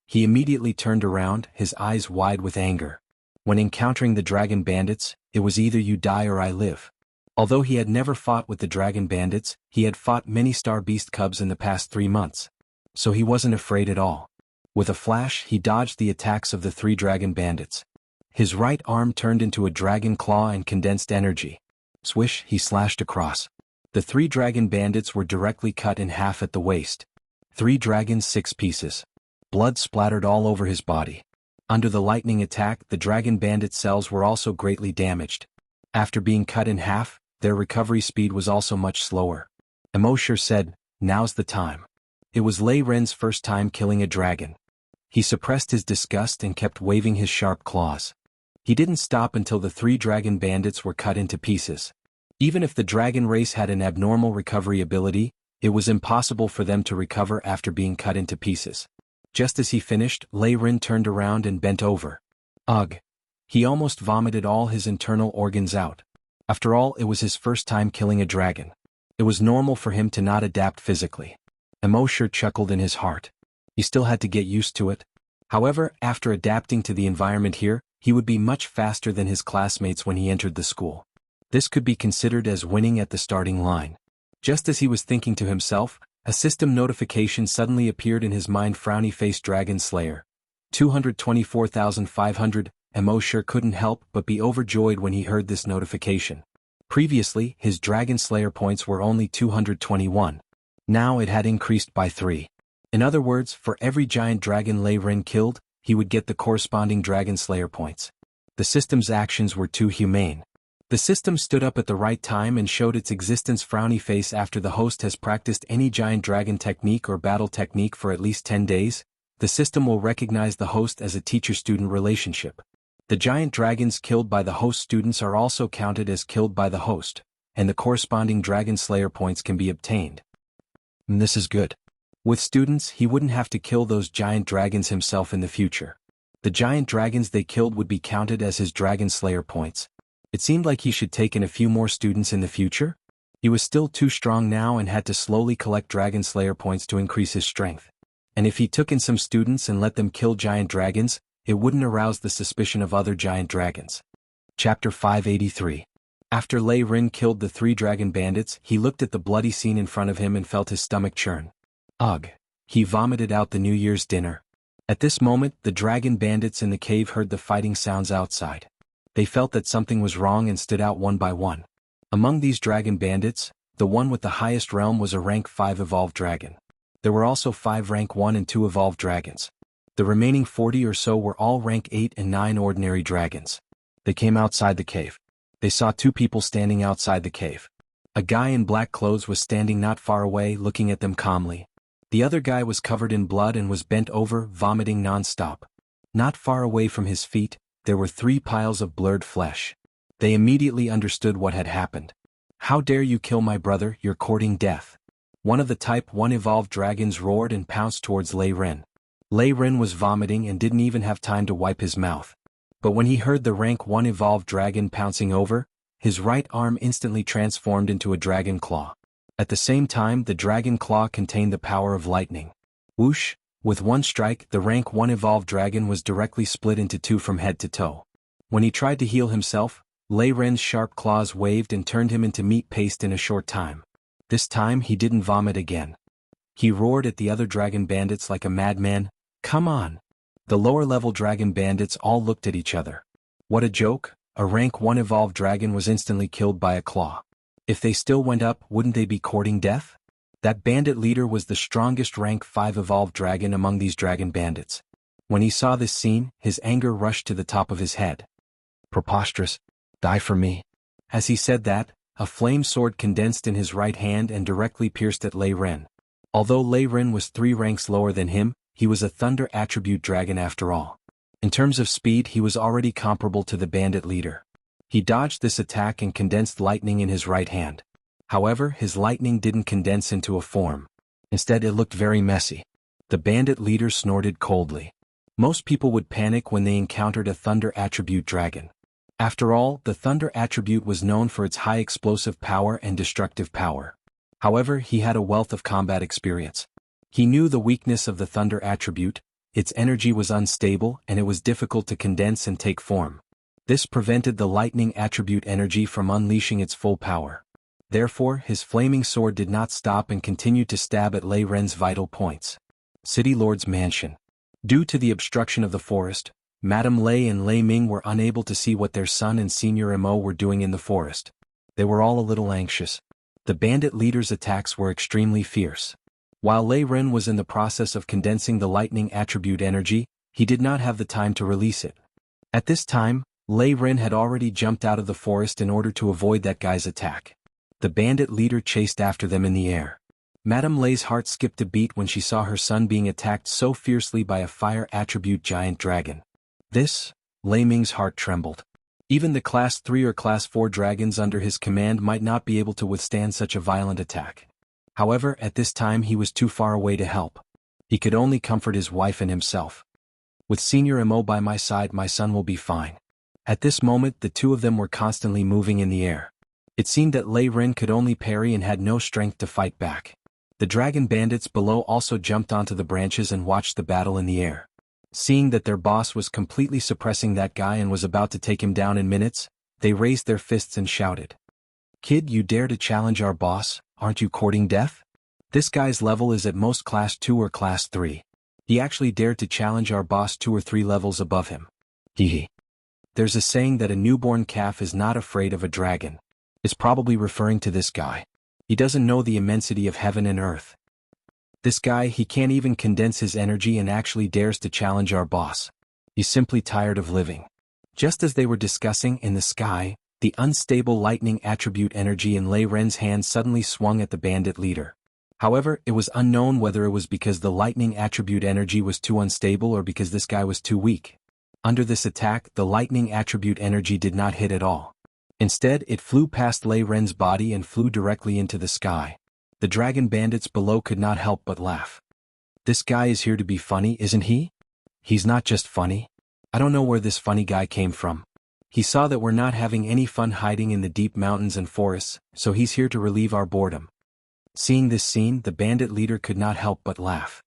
He immediately turned around, his eyes wide with anger. When encountering the dragon bandits, it was either you die or I live. Although he had never fought with the dragon bandits, he had fought many star beast cubs in the past 3 months. So he wasn't afraid at all. With a flash, he dodged the attacks of the 3 dragon bandits. His right arm turned into a dragon claw and condensed energy. Swish, he slashed across. The 3 dragon bandits were directly cut in half at the waist. 3 dragons, 6 pieces. Blood splattered all over his body. Under the lightning attack, the dragon bandit cells were also greatly damaged. After being cut in half, their recovery speed was also much slower. Immortal said, now's the time. It was Lei Ren's first time killing a dragon. He suppressed his disgust and kept waving his sharp claws. He didn't stop until the 3 dragon bandits were cut into pieces. Even if the dragon race had an abnormal recovery ability, it was impossible for them to recover after being cut into pieces. Just as he finished, Lei Ren turned around and bent over. Ugh! He almost vomited all his internal organs out. After all, it was his first time killing a dragon. It was normal for him to not adapt physically. Immortal chuckled in his heart. He still had to get used to it. However, after adapting to the environment here, he would be much faster than his classmates when he entered the school. This could be considered as winning at the starting line. Just as he was thinking to himself, a system notification suddenly appeared in his mind. Frowny-faced dragon slayer. 224,500. Immortal couldn't help but be overjoyed when he heard this notification. Previously, his dragon slayer points were only 221. Now it had increased by 3. In other words, for every giant dragon Lei Ren killed, he would get the corresponding dragon slayer points. The system's actions were too humane. The system stood up at the right time and showed its existence. Frowny face. After the host has practiced any giant dragon technique or battle technique for at least 10 days, the system will recognize the host as a teacher-student relationship. The giant dragons killed by the host students are also counted as killed by the host, and the corresponding dragon slayer points can be obtained. And this is good. With students, he wouldn't have to kill those giant dragons himself in the future. The giant dragons they killed would be counted as his dragon slayer points. It seemed like he should take in a few more students in the future. He was still too strong now and had to slowly collect dragon slayer points to increase his strength. And if he took in some students and let them kill giant dragons, it wouldn't arouse the suspicion of other giant dragons. Chapter 583. After Lei Ren killed the 3 dragon bandits, he looked at the bloody scene in front of him and felt his stomach churn. Ugh! He vomited out the New Year's dinner. At this moment, the dragon bandits in the cave heard the fighting sounds outside. They felt that something was wrong and stood out one by one. Among these dragon bandits, the one with the highest realm was a rank 5 evolved dragon. There were also 5 rank 1 and 2 evolved dragons. The remaining 40 or so were all rank 8 and 9 ordinary dragons. They came outside the cave. They saw 2 people standing outside the cave. A guy in black clothes was standing not far away, looking at them calmly. The other guy was covered in blood and was bent over, vomiting non-stop. Not far away from his feet, there were 3 piles of blurred flesh. They immediately understood what had happened. How dare you kill my brother, you're courting death. One of the Type 1 evolved dragons roared and pounced towards Lei Ren. Lei Ren was vomiting and didn't even have time to wipe his mouth. But when he heard the rank 1 evolved dragon pouncing over, his right arm instantly transformed into a dragon claw. At the same time, the dragon claw contained the power of lightning. Whoosh! With one strike, the rank 1 evolved dragon was directly split into 2 from head to toe. When he tried to heal himself, Lei Ren's sharp claws waved and turned him into meat paste in a short time. This time he didn't vomit again. He roared at the other dragon bandits like a madman, "Come on!" The lower-level dragon bandits all looked at each other. What a joke! A rank 1 evolved dragon was instantly killed by a claw. If they still went up, wouldn't they be courting death? That bandit leader was the strongest rank 5 evolved dragon among these dragon bandits. When he saw this scene, his anger rushed to the top of his head. Preposterous. Die for me. As he said that, a flame sword condensed in his right hand and directly pierced at Lei Ren. Although Lei Ren was 3 ranks lower than him, he was a thunder attribute dragon after all. In terms of speed, he was already comparable to the bandit leader. He dodged this attack and condensed lightning in his right hand. However, his lightning didn't condense into a form. Instead, it looked very messy. The bandit leader snorted coldly. Most people would panic when they encountered a thunder attribute dragon. After all, the thunder attribute was known for its high explosive power and destructive power. However, he had a wealth of combat experience. He knew the weakness of the thunder attribute. Its energy was unstable and it was difficult to condense and take form. This prevented the lightning attribute energy from unleashing its full power. Therefore, his flaming sword did not stop and continued to stab at Lei Ren's vital points. City Lord's Mansion. Due to the obstruction of the forest, Madame Lei and Lei Ming were unable to see what their son and Senior Mo were doing in the forest. They were all a little anxious. The bandit leader's attacks were extremely fierce. While Lei Ren was in the process of condensing the lightning attribute energy, he did not have the time to release it. At this time, Lei Ren had already jumped out of the forest in order to avoid that guy's attack. The bandit leader chased after them in the air. Madame Lei's heart skipped a beat when she saw her son being attacked so fiercely by a fire attribute giant dragon. Lei Ming's heart trembled. Even the Class 3 or Class 4 dragons under his command might not be able to withstand such a violent attack. However, at this time he was too far away to help. He could only comfort his wife and himself. With Senior Mo by my side, my son will be fine. At this moment, the two of them were constantly moving in the air. It seemed that Lei Ren could only parry and had no strength to fight back. The dragon bandits below also jumped onto the branches and watched the battle in the air. Seeing that their boss was completely suppressing that guy and was about to take him down in minutes, they raised their fists and shouted. Kid, you dare to challenge our boss? Aren't you courting death? This guy's level is at most Class 2 or Class 3. He actually dared to challenge our boss 2 or 3 levels above him. Hee. There's a saying that a newborn calf is not afraid of a dragon. It's probably referring to this guy. He doesn't know the immensity of heaven and earth. This guy, he can't even condense his energy and actually dares to challenge our boss. He's simply tired of living. Just as they were discussing, in the sky, the unstable lightning attribute energy in Lei Ren's hand suddenly swung at the bandit leader. However, it was unknown whether it was because the lightning attribute energy was too unstable or because this guy was too weak. Under this attack, the lightning attribute energy did not hit at all. Instead, it flew past Lei Ren's body and flew directly into the sky. The dragon bandits below could not help but laugh. This guy is here to be funny, isn't he? He's not just funny. I don't know where this funny guy came from. He saw that we're not having any fun hiding in the deep mountains and forests, so he's here to relieve our boredom. Seeing this scene, the bandit leader could not help but laugh.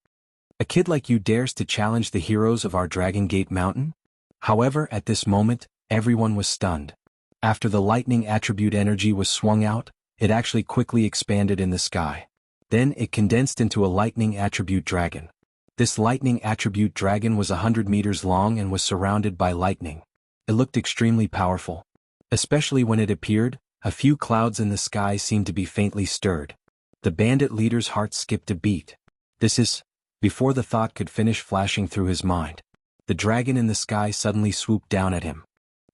A kid like you dares to challenge the heroes of our Dragon Gate Mountain? However, at this moment, everyone was stunned. After the lightning attribute energy was swung out, it actually quickly expanded in the sky. Then it condensed into a lightning attribute dragon. This lightning attribute dragon was 100 meters long and was surrounded by lightning. It looked extremely powerful. Especially when it appeared, a few clouds in the sky seemed to be faintly stirred. The bandit leader's heart skipped a beat. Before the thought could finish flashing through his mind, the dragon in the sky suddenly swooped down at him.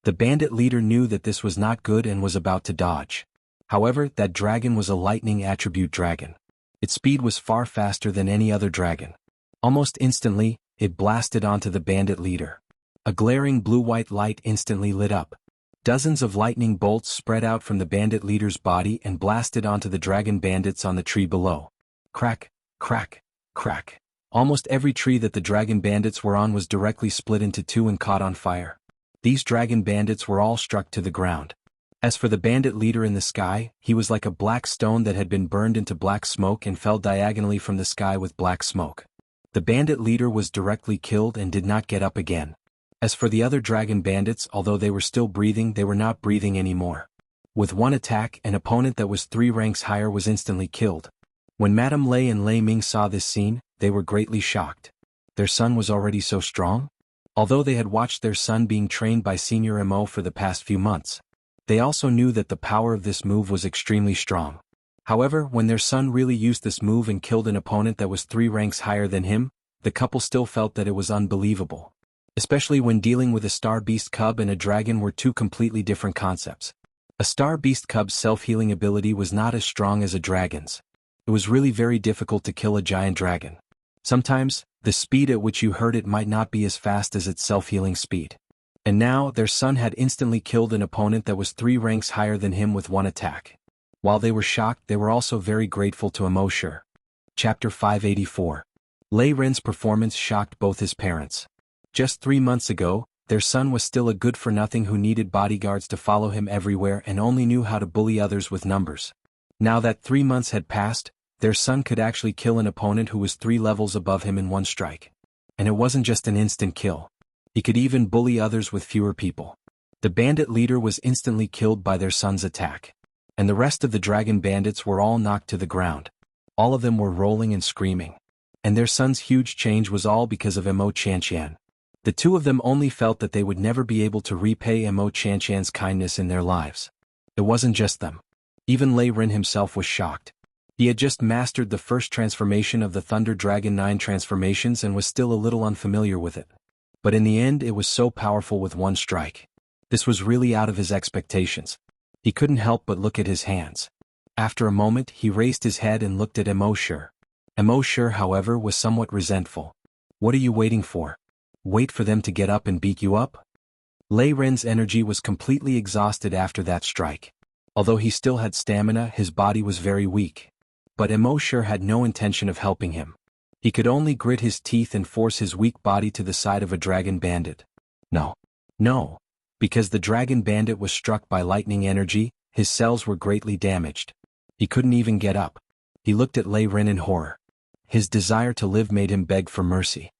The bandit leader knew that this was not good and was about to dodge. However, that dragon was a lightning attribute dragon. Its speed was far faster than any other dragon. Almost instantly, it blasted onto the bandit leader. A glaring blue-white light instantly lit up. Dozens of lightning bolts spread out from the bandit leader's body and blasted onto the dragon bandits on the tree below. Crack, crack, crack. Almost every tree that the dragon bandits were on was directly split into two and caught on fire. These dragon bandits were all struck to the ground. As for the bandit leader in the sky, he was like a black stone that had been burned into black smoke and fell diagonally from the sky with black smoke. The bandit leader was directly killed and did not get up again. As for the other dragon bandits, although they were still breathing, they were not breathing anymore. With one attack, an opponent that was 3 ranks higher was instantly killed. When Madame Lei and Lei Ming saw this scene, they were greatly shocked. Their son was already so strong? Although they had watched their son being trained by Senior Mo for the past few months, they also knew that the power of this move was extremely strong. However, when their son really used this move and killed an opponent that was 3 ranks higher than him, the couple still felt that it was unbelievable. Especially when dealing with a star beast cub and a dragon were 2 completely different concepts. A star beast cub's self-healing ability was not as strong as a dragon's. It was really very difficult to kill a giant dragon. Sometimes, the speed at which you heard it might not be as fast as its self-healing speed. And now, their son had instantly killed an opponent that was 3 ranks higher than him with 1 attack. While they were shocked, they were also very grateful to Immortal. Chapter 584. Lei Ren's performance shocked both his parents. Just 3 months ago, their son was still a good-for-nothing who needed bodyguards to follow him everywhere and only knew how to bully others with numbers. Now that 3 months had passed, their son could actually kill an opponent who was 3 levels above him in 1 strike. And it wasn't just an instant kill. He could even bully others with fewer people. The bandit leader was instantly killed by their son's attack. And the rest of the dragon bandits were all knocked to the ground. All of them were rolling and screaming. And their son's huge change was all because of xianxia. The 2 of them only felt that they would never be able to repay xianxia's kindness in their lives. It wasn't just them. Even Lei Ren himself was shocked. He had just mastered the first transformation of the Thunder Dragon 9 transformations and was still a little unfamiliar with it. But in the end it was so powerful with 1 strike. This was really out of his expectations. He couldn't help but look at his hands. After a moment he raised his head and looked at Immortal. Immortal, however, was somewhat resentful. What are you waiting for? Wait for them to get up and beat you up? Lei Ren's energy was completely exhausted after that strike. Although he still had stamina, his body was very weak. But Immortal had no intention of helping him. He could only grit his teeth and force his weak body to the side of a dragon bandit. No. Because the dragon bandit was struck by lightning energy, his cells were greatly damaged. He couldn't even get up. He looked at Lei Ren in horror. His desire to live made him beg for mercy.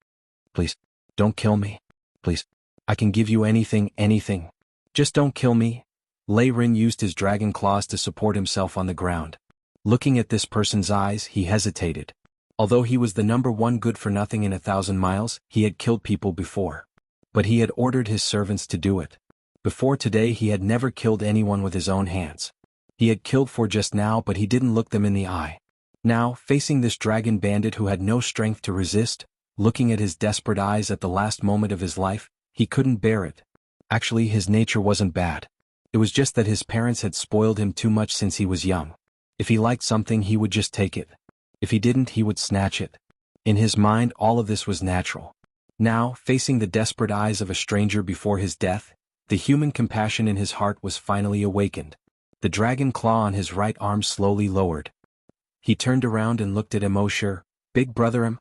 Please, don't kill me. Please, I can give you anything. Just don't kill me. Lei Ren used his dragon claws to support himself on the ground. Looking at this person's eyes, he hesitated. Although he was the #1 good-for-nothing in 1,000 miles, he had killed people before. But he had ordered his servants to do it. Before today he had never killed anyone with his own hands. He had killed 4 just now, but he didn't look them in the eye. Now, facing this dragon bandit who had no strength to resist, looking at his desperate eyes at the last moment of his life, he couldn't bear it. Actually, his nature wasn't bad. It was just that his parents had spoiled him too much since he was young. If he liked something, he would just take it. If he didn't, he would snatch it. In his mind, all of this was natural. Now, facing the desperate eyes of a stranger before his death, the human compassion in his heart was finally awakened. The dragon claw on his right arm slowly lowered. He turned around and looked at Immortal. Big brother,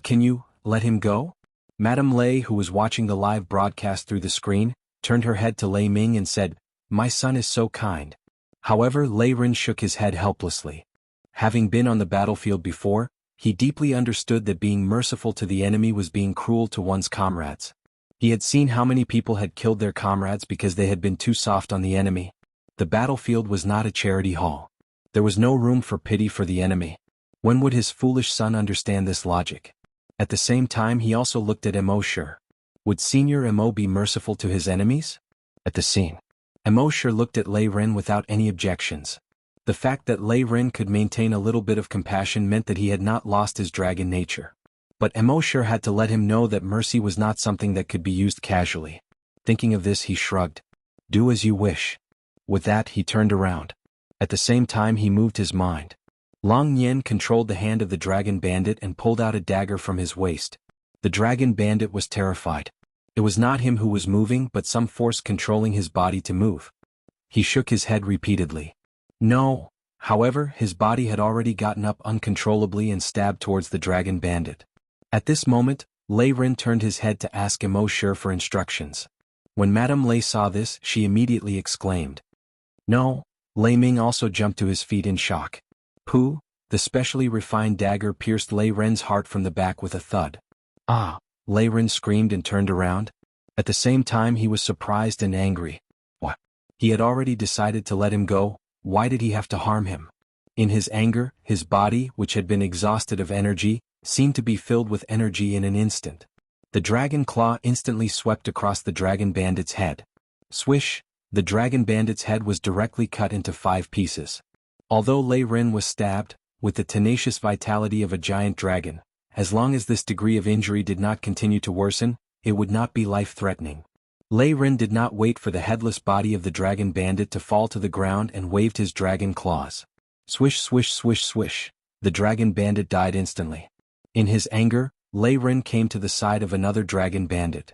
can you let him go? Madame Lei, who was watching the live broadcast through the screen, turned her head to Lei Ming and said, "My son is so kind." However, Lei Ren shook his head helplessly. Having been on the battlefield before, he deeply understood that being merciful to the enemy was being cruel to one's comrades. He had seen how many people had killed their comrades because they had been too soft on the enemy. The battlefield was not a charity hall. There was no room for pity for the enemy. When would his foolish son understand this logic? At the same time he also looked at Immortal. Would Senior Imo be merciful to his enemies? At the scene, Immortal looked at Lei Ren without any objections. The fact that Lei Ren could maintain a little bit of compassion meant that he had not lost his dragon nature. But Immortal had to let him know that mercy was not something that could be used casually. Thinking of this, he shrugged. Do as you wish. With that, he turned around. At the same time he moved his mind. Long Nian controlled the hand of the dragon bandit and pulled out a dagger from his waist. The dragon bandit was terrified. It was not him who was moving, but some force controlling his body to move. He shook his head repeatedly. No. However, his body had already gotten up uncontrollably and stabbed towards the dragon bandit. At this moment, Lei Ren turned his head to ask Immortal for instructions. When Madame Lei saw this, she immediately exclaimed. No. Lei Ming also jumped to his feet in shock. Pooh! The specially refined dagger pierced Lei Ren's heart from the back with a thud. Ah! Lei Ren screamed and turned around. At the same time he was surprised and angry. What? He had already decided to let him go. Why did he have to harm him? In his anger, his body, which had been exhausted of energy, seemed to be filled with energy in an instant. The dragon claw instantly swept across the dragon bandit's head. Swish! The dragon bandit's head was directly cut into 5 pieces. Although Lei Ren was stabbed, with the tenacious vitality of a giant dragon, as long as this degree of injury did not continue to worsen, it would not be life-threatening. Lei Ren did not wait for the headless body of the dragon bandit to fall to the ground and waved his dragon claws. Swish swish swish swish, the dragon bandit died instantly. In his anger, Lei Ren came to the side of another dragon bandit.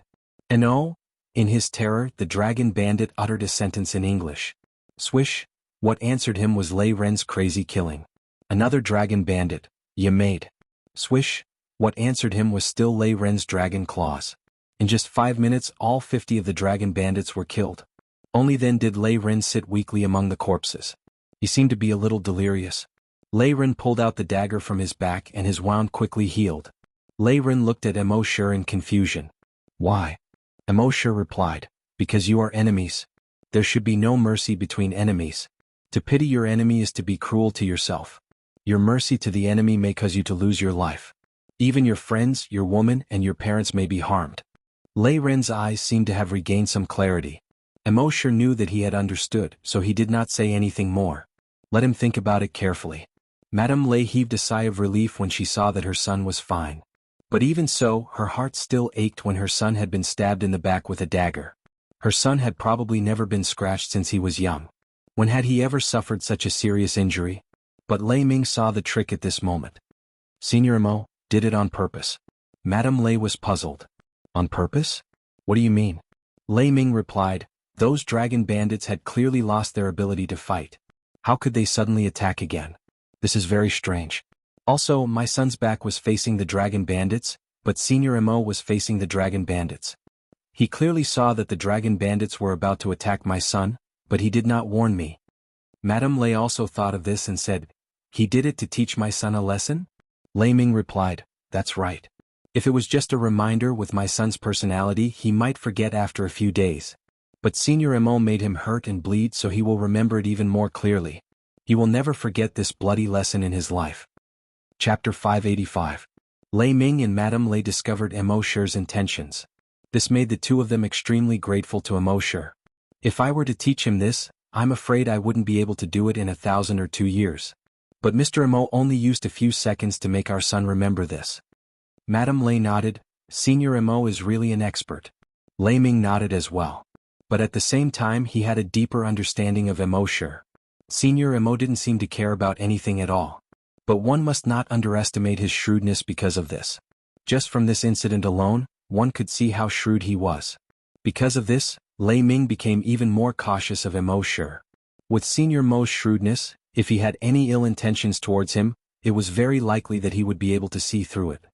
"No!" In his terror, the dragon bandit uttered a sentence in English. Swish! What answered him was Lei Ren's crazy killing. Another dragon bandit, "You made." Swish! What answered him was still Lei Ren's dragon claws. In just 5 minutes all 50 of the dragon bandits were killed. Only then did Lei Ren sit weakly among the corpses. He seemed to be a little delirious. Lei Ren pulled out the dagger from his back and his wound quickly healed. Lei Ren looked at Immortal in confusion. "Why?" Immortal replied, "Because you are enemies. There should be no mercy between enemies. To pity your enemy is to be cruel to yourself. Your mercy to the enemy may cause you to lose your life. Even your friends, your woman, and your parents may be harmed." Lei Ren's eyes seemed to have regained some clarity. Immortal knew that he had understood, so he did not say anything more. Let him think about it carefully. Madame Lei heaved a sigh of relief when she saw that her son was fine. But even so, her heart still ached when her son had been stabbed in the back with a dagger. Her son had probably never been scratched since he was young. When had he ever suffered such a serious injury? But Lei Ming saw the trick at this moment. "Senior Imo did it on purpose." Madame Lei was puzzled. "On purpose? What do you mean?" Lei Ming replied, "Those dragon bandits had clearly lost their ability to fight. How could they suddenly attack again? This is very strange. Also, my son's back was facing the dragon bandits, but Senior Imo was facing the dragon bandits. He clearly saw that the dragon bandits were about to attack my son, but he did not warn me." Madame Lei also thought of this and said, "He did it to teach my son a lesson?" Lei Ming replied, "That's right. If it was just a reminder with my son's personality, he might forget after a few days. But Senior Imo made him hurt and bleed, so he will remember it even more clearly. He will never forget this bloody lesson in his life." Chapter 585. Lei Ming and Madame Lei discovered Immortal's intentions. This made the two of them extremely grateful to Immortal. "If I were to teach him this, I'm afraid I wouldn't be able to do it in 1,000 or 2 years. But Mr. Imo only used a few seconds to make our son remember this." Madame Lei nodded. "Senior Imo is really an expert." Lei Ming nodded as well. But at the same time he had a deeper understanding of Immortal. Senior Imo didn't seem to care about anything at all. But one must not underestimate his shrewdness because of this. Just from this incident alone, one could see how shrewd he was. Because of this, Lei Ming became even more cautious of Immortal. With Senior Mo's shrewdness, if he had any ill intentions towards him, it was very likely that he would be able to see through it.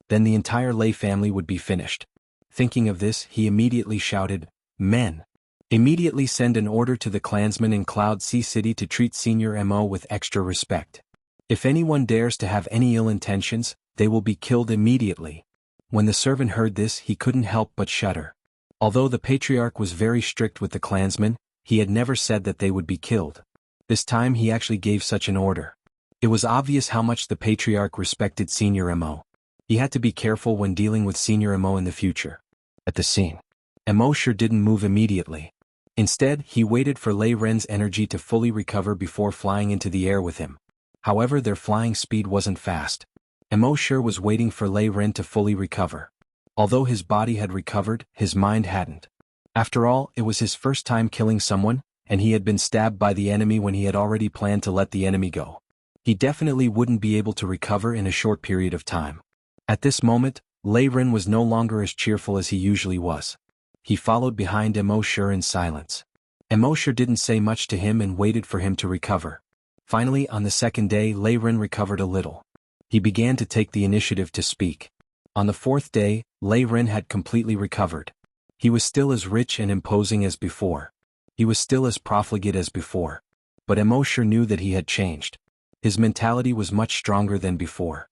Then the entire Lei family would be finished. Thinking of this, he immediately shouted, "Men! Immediately send an order to the clansmen in Cloud Sea City to treat Senior Imo with extra respect. If anyone dares to have any ill intentions, they will be killed immediately." When the servant heard this, he couldn't help but shudder. Although the patriarch was very strict with the clansmen, he had never said that they would be killed. This time he actually gave such an order. It was obvious how much the patriarch respected Senior Imo. He had to be careful when dealing with Senior Imo in the future. At the scene, Immortal didn't move immediately. Instead, he waited for Lei Ren's energy to fully recover before flying into the air with him. However, their flying speed wasn't fast. Immortal was waiting for Lei Ren to fully recover. Although his body had recovered, his mind hadn't. After all, it was his first time killing someone, and he had been stabbed by the enemy when he had already planned to let the enemy go. He definitely wouldn't be able to recover in a short period of time. At this moment, Lei Ren was no longer as cheerful as he usually was. He followed behind Immortal in silence. Immortal didn't say much to him and waited for him to recover. Finally, on the second day, Lei Ren recovered a little. He began to take the initiative to speak. On the fourth day, Lei Ren had completely recovered. He was still as rich and imposing as before. He was still as profligate as before. But Immortal knew that he had changed. His mentality was much stronger than before.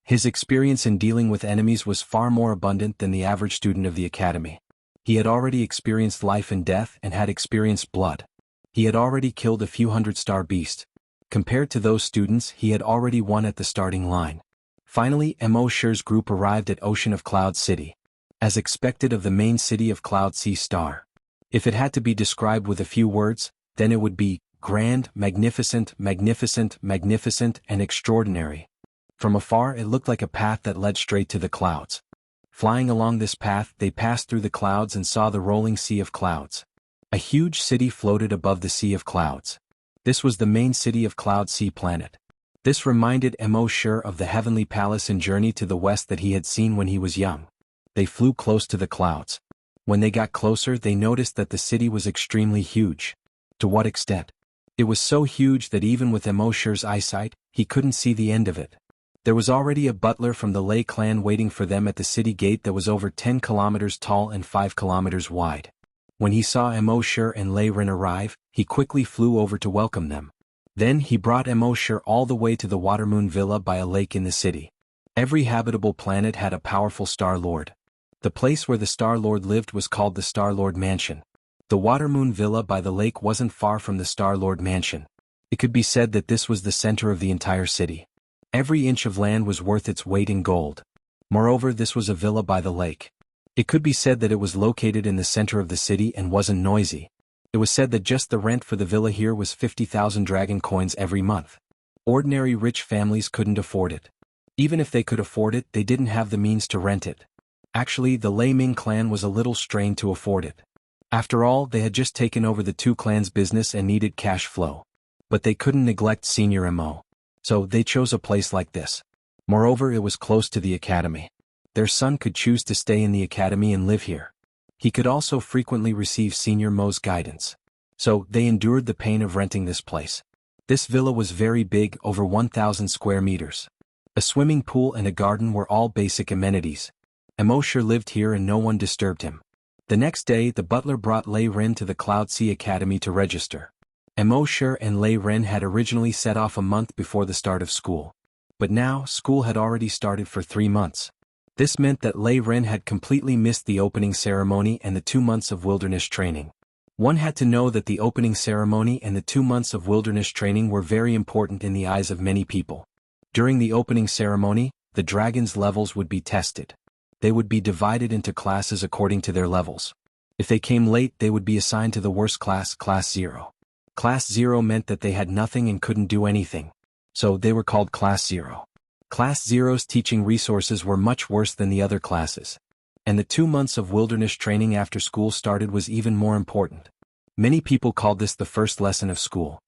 His experience in dealing with enemies was far more abundant than the average student of the academy. He had already experienced life and death and had experienced blood. He had already killed a few hundred-star beasts. Compared to those students, he had already won at the starting line. Finally, Immortal's group arrived at Ocean of Cloud City. As expected of the main city of Cloud Sea Star. If it had to be described with a few words, then it would be grand, magnificent, magnificent, magnificent, and extraordinary. From afar it looked like a path that led straight to the clouds. Flying along this path, they passed through the clouds and saw the rolling sea of clouds. A huge city floated above the sea of clouds. This was the main city of Cloud Sea Planet. This reminded Immortal of the heavenly palace in Journey to the West that he had seen when he was young. They flew close to the clouds. When they got closer, they noticed that the city was extremely huge. To what extent? It was so huge that even with Immortal's eyesight, he couldn't see the end of it. There was already a butler from the Lei clan waiting for them at the city gate that was over 10 kilometers tall and 5 kilometers wide. When he saw Immortal and Lei Ren arrive, he quickly flew over to welcome them. Then he brought Immortal all the way to the Watermoon Villa by a lake in the city. Every habitable planet had a powerful Star Lord. The place where the Star Lord lived was called the Star Lord Mansion. The Watermoon Villa by the lake wasn't far from the Star Lord Mansion. It could be said that this was the center of the entire city. Every inch of land was worth its weight in gold. Moreover, this was a villa by the lake. It could be said that it was located in the center of the city and wasn't noisy. It was said that just the rent for the villa here was 50,000 dragon coins every month. Ordinary rich families couldn't afford it. Even if they could afford it, they didn't have the means to rent it. Actually, the Lei Ming clan was a little strained to afford it. After all, they had just taken over the two clans' business and needed cash flow. But they couldn't neglect Senior Mo. So they chose a place like this. Moreover, it was close to the academy. Their son could choose to stay in the academy and live here. He could also frequently receive Senior Mo's guidance. So they endured the pain of renting this place. This villa was very big, over 1,000 square meters. A swimming pool and a garden were all basic amenities. Immortal lived here and no one disturbed him. The next day, the butler brought Lei Ren to the Cloud Sea Academy to register. Immortal and Lei Ren had originally set off a month before the start of school. But now, school had already started for 3 months. This meant that Lei Ren had completely missed the opening ceremony and the 2 months of wilderness training. One had to know that the opening ceremony and the 2 months of wilderness training were very important in the eyes of many people. During the opening ceremony, the dragons' levels would be tested. They would be divided into classes according to their levels. If they came late, they would be assigned to the worst class, Class 0. Class 0 meant that they had nothing and couldn't do anything. So they were called Class 0. Class 0's teaching resources were much worse than the other classes. And the 2 months of wilderness training after school started was even more important. Many people called this the first lesson of school.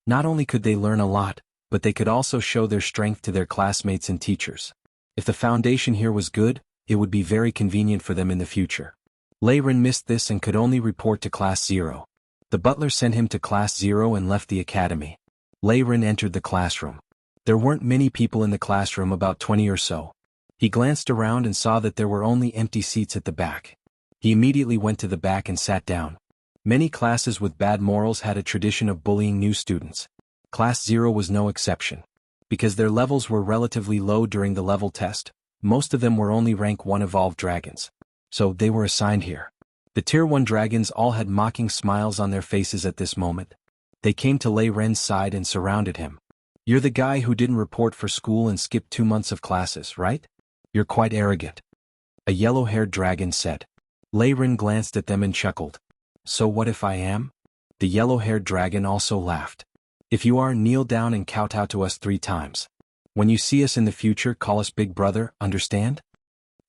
Not only could they learn a lot, but they could also show their strength to their classmates and teachers. If the foundation here was good, it would be very convenient for them in the future. Lei Ren missed this and could only report to Class 0. The butler sent him to Class 0 and left the academy. Lei Ren entered the classroom. There weren't many people in the classroom, about 20 or so. He glanced around and saw that there were only empty seats at the back. He immediately went to the back and sat down. Many classes with bad morals had a tradition of bullying new students. Class 0 was no exception. Because their levels were relatively low during the level test, most of them were only rank 1 evolved dragons. So they were assigned here. The Tier 1 dragons all had mocking smiles on their faces at this moment. They came to Lei Ren's side and surrounded him. "You're the guy who didn't report for school and skipped 2 months of classes, right? You're quite arrogant," a yellow-haired dragon said. Lei Ren glanced at them and chuckled. "So what if I am?" The yellow-haired dragon also laughed. "If you are, kneel down and kowtow to us 3 times. When you see us in the future, call us Big Brother, understand?"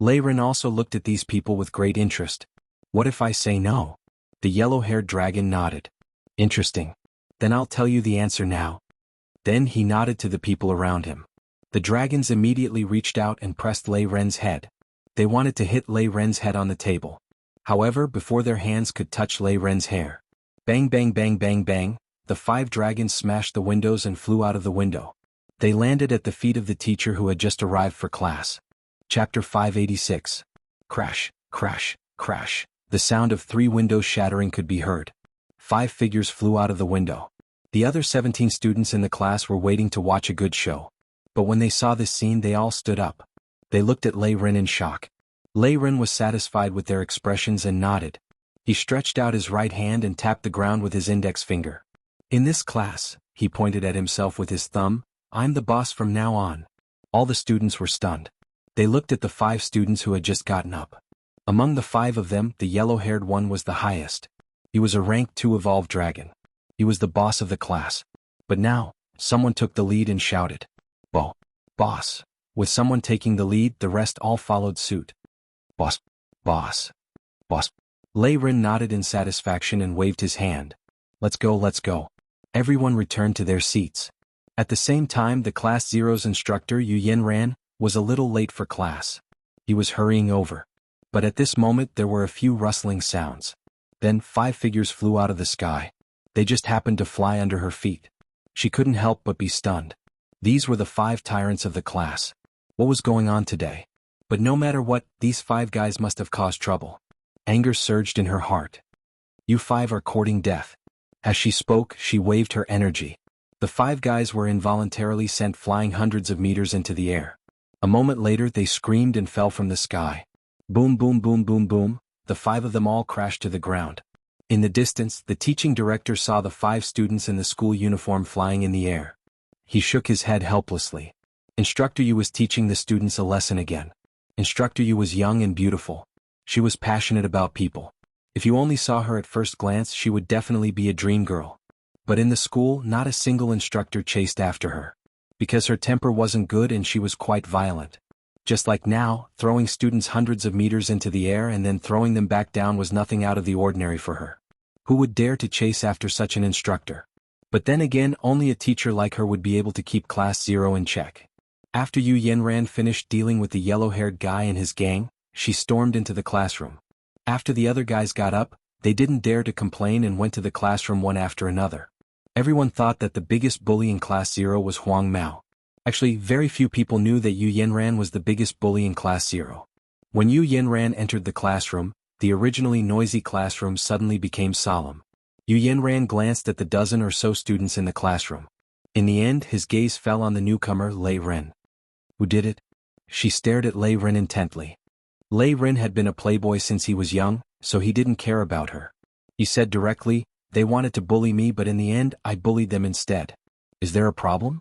Lei Ren also looked at these people with great interest. "What if I say no?" The yellow-haired dragon nodded. "Interesting. Then I'll tell you the answer now." Then he nodded to the people around him. The dragons immediately reached out and pressed Lei Ren's head. They wanted to hit Lei Ren's head on the table. However, before their hands could touch Lei Ren's hair, bang bang bang bang bang, the 5 dragons smashed the windows and flew out of the window. They landed at the feet of the teacher who had just arrived for class. Chapter 586. Crash, crash, crash. The sound of 3 windows shattering could be heard. 5 figures flew out of the window. The other 17 students in the class were waiting to watch a good show. But when they saw this scene, they all stood up. They looked at Lei Ren in shock. Lei Ren was satisfied with their expressions and nodded. He stretched out his right hand and tapped the ground with his index finger. "In this class," he pointed at himself with his thumb, "I'm the boss from now on." All the students were stunned. They looked at the 5 students who had just gotten up. Among the 5 of them, the yellow-haired one was the highest. He was a rank 2 evolved dragon. He was the boss of the class. But now, someone took the lead and shouted, "Bo, boss." With someone taking the lead, the rest all followed suit. "Boss, boss, boss." Lei Ren nodded in satisfaction and waved his hand. "Let's go, let's go." Everyone returned to their seats. At the same time, the Class Zero's instructor Yu Yanran was a little late for class. He was hurrying over. But at this moment there were a few rustling sounds. Then 5 figures flew out of the sky. They just happened to fly under her feet. She couldn't help but be stunned. These were the 5 tyrants of the class. What was going on today? But no matter what, these 5 guys must have caused trouble. Anger surged in her heart. "You 5 are courting death." As she spoke, she waved her energy. The 5 guys were involuntarily sent flying hundreds of meters into the air. A moment later they screamed and fell from the sky. Boom, boom, boom, boom, boom, the 5 of them all crashed to the ground. In the distance, the teaching director saw the 5 students in the school uniform flying in the air. He shook his head helplessly. Instructor Yu was teaching the students a lesson again. Instructor Yu was young and beautiful. She was passionate about people. If you only saw her at first glance, she would definitely be a dream girl. But in the school, not a single instructor chased after her. Because her temper wasn't good and she was quite violent. Just like now, throwing students hundreds of meters into the air and then throwing them back down was nothing out of the ordinary for her. Who would dare to chase after such an instructor? But then again, only a teacher like her would be able to keep Class Zero in check. After Yu Yanran finished dealing with the yellow-haired guy and his gang, she stormed into the classroom. After the other guys got up, they didn't dare to complain and went to the classroom one after another. Everyone thought that the biggest bully in Class Zero was Huang Mao. Actually, very few people knew that Yu Yanran was the biggest bully in Class Zero. When Yu Yanran entered the classroom, the originally noisy classroom suddenly became solemn. Yu Yanran glanced at the dozen or so students in the classroom. In the end, his gaze fell on the newcomer Lei Ren. Who did it? She stared at Lei Ren intently. Lei Ren had been a playboy since he was young, so he didn't care about her. He said directly, "They wanted to bully me, but in the end, I bullied them instead. Is there a problem?"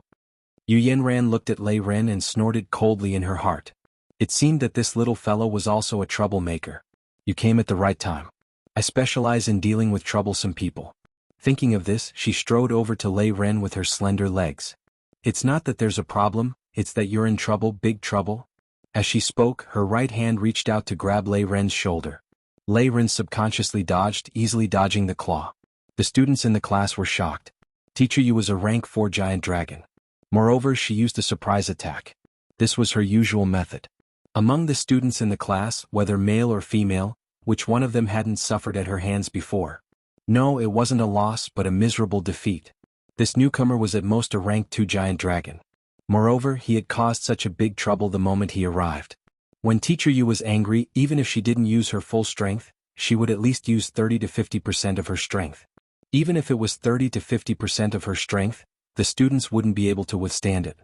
Yu Yanran looked at Lei Ren and snorted coldly in her heart. It seemed that this little fellow was also a troublemaker. "You came at the right time. I specialize in dealing with troublesome people." Thinking of this, she strode over to Lei Ren with her slender legs. "It's not that there's a problem, it's that you're in trouble, big trouble." As she spoke, her right hand reached out to grab Lei Ren's shoulder. Lei Ren subconsciously dodged, easily dodging the claw. The students in the class were shocked. Teacher Yu was a rank 4 giant dragon. Moreover, she used a surprise attack. This was her usual method. Among the students in the class, whether male or female, which one of them hadn't suffered at her hands before? No, it wasn't a loss but a miserable defeat. This newcomer was at most a rank 2 giant dragon. Moreover, he had caused such a big trouble the moment he arrived. When Teacher Yu was angry, even if she didn't use her full strength, she would at least use 30 to 50% of her strength. Even if it was 30 to 50% of her strength, the students wouldn't be able to withstand it.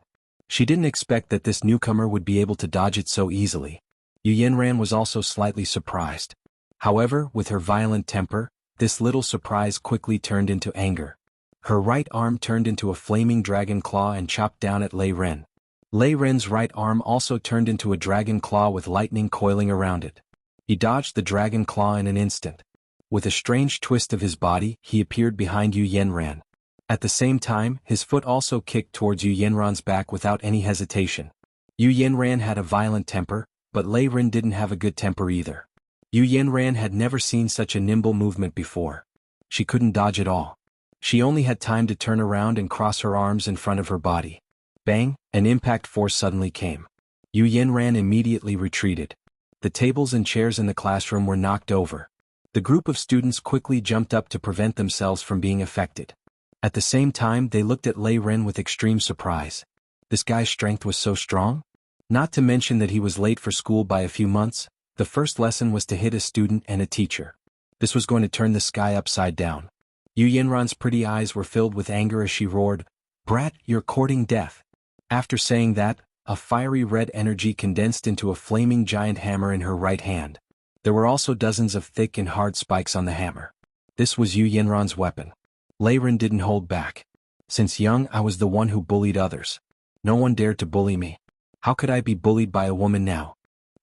She didn't expect that this newcomer would be able to dodge it so easily. Yu Yanran was also slightly surprised. However, with her violent temper, this little surprise quickly turned into anger. Her right arm turned into a flaming dragon claw and chopped down at Lei Ren. Lei Ren's right arm also turned into a dragon claw with lightning coiling around it. He dodged the dragon claw in an instant. With a strange twist of his body, he appeared behind Yu Yanran. At the same time, his foot also kicked towards Yu Yanran's back without any hesitation. Yu Yanran had a violent temper, but Lei Ren didn't have a good temper either. Yu Yanran had never seen such a nimble movement before. She couldn't dodge at all. She only had time to turn around and cross her arms in front of her body. Bang, an impact force suddenly came. Yu Yanran immediately retreated. The tables and chairs in the classroom were knocked over. The group of students quickly jumped up to prevent themselves from being affected. At the same time, they looked at Lei Ren with extreme surprise. This guy's strength was so strong? Not to mention that he was late for school by a few months. The first lesson was to hit a student and a teacher. This was going to turn the sky upside down. Yu Yanran's pretty eyes were filled with anger as she roared, "Brat, you're courting death." After saying that, a fiery red energy condensed into a flaming giant hammer in her right hand. There were also dozens of thick and hard spikes on the hammer. This was Yu Yanran's weapon. Lei Ren didn't hold back. "Since young, I was the one who bullied others. No one dared to bully me. How could I be bullied by a woman now?"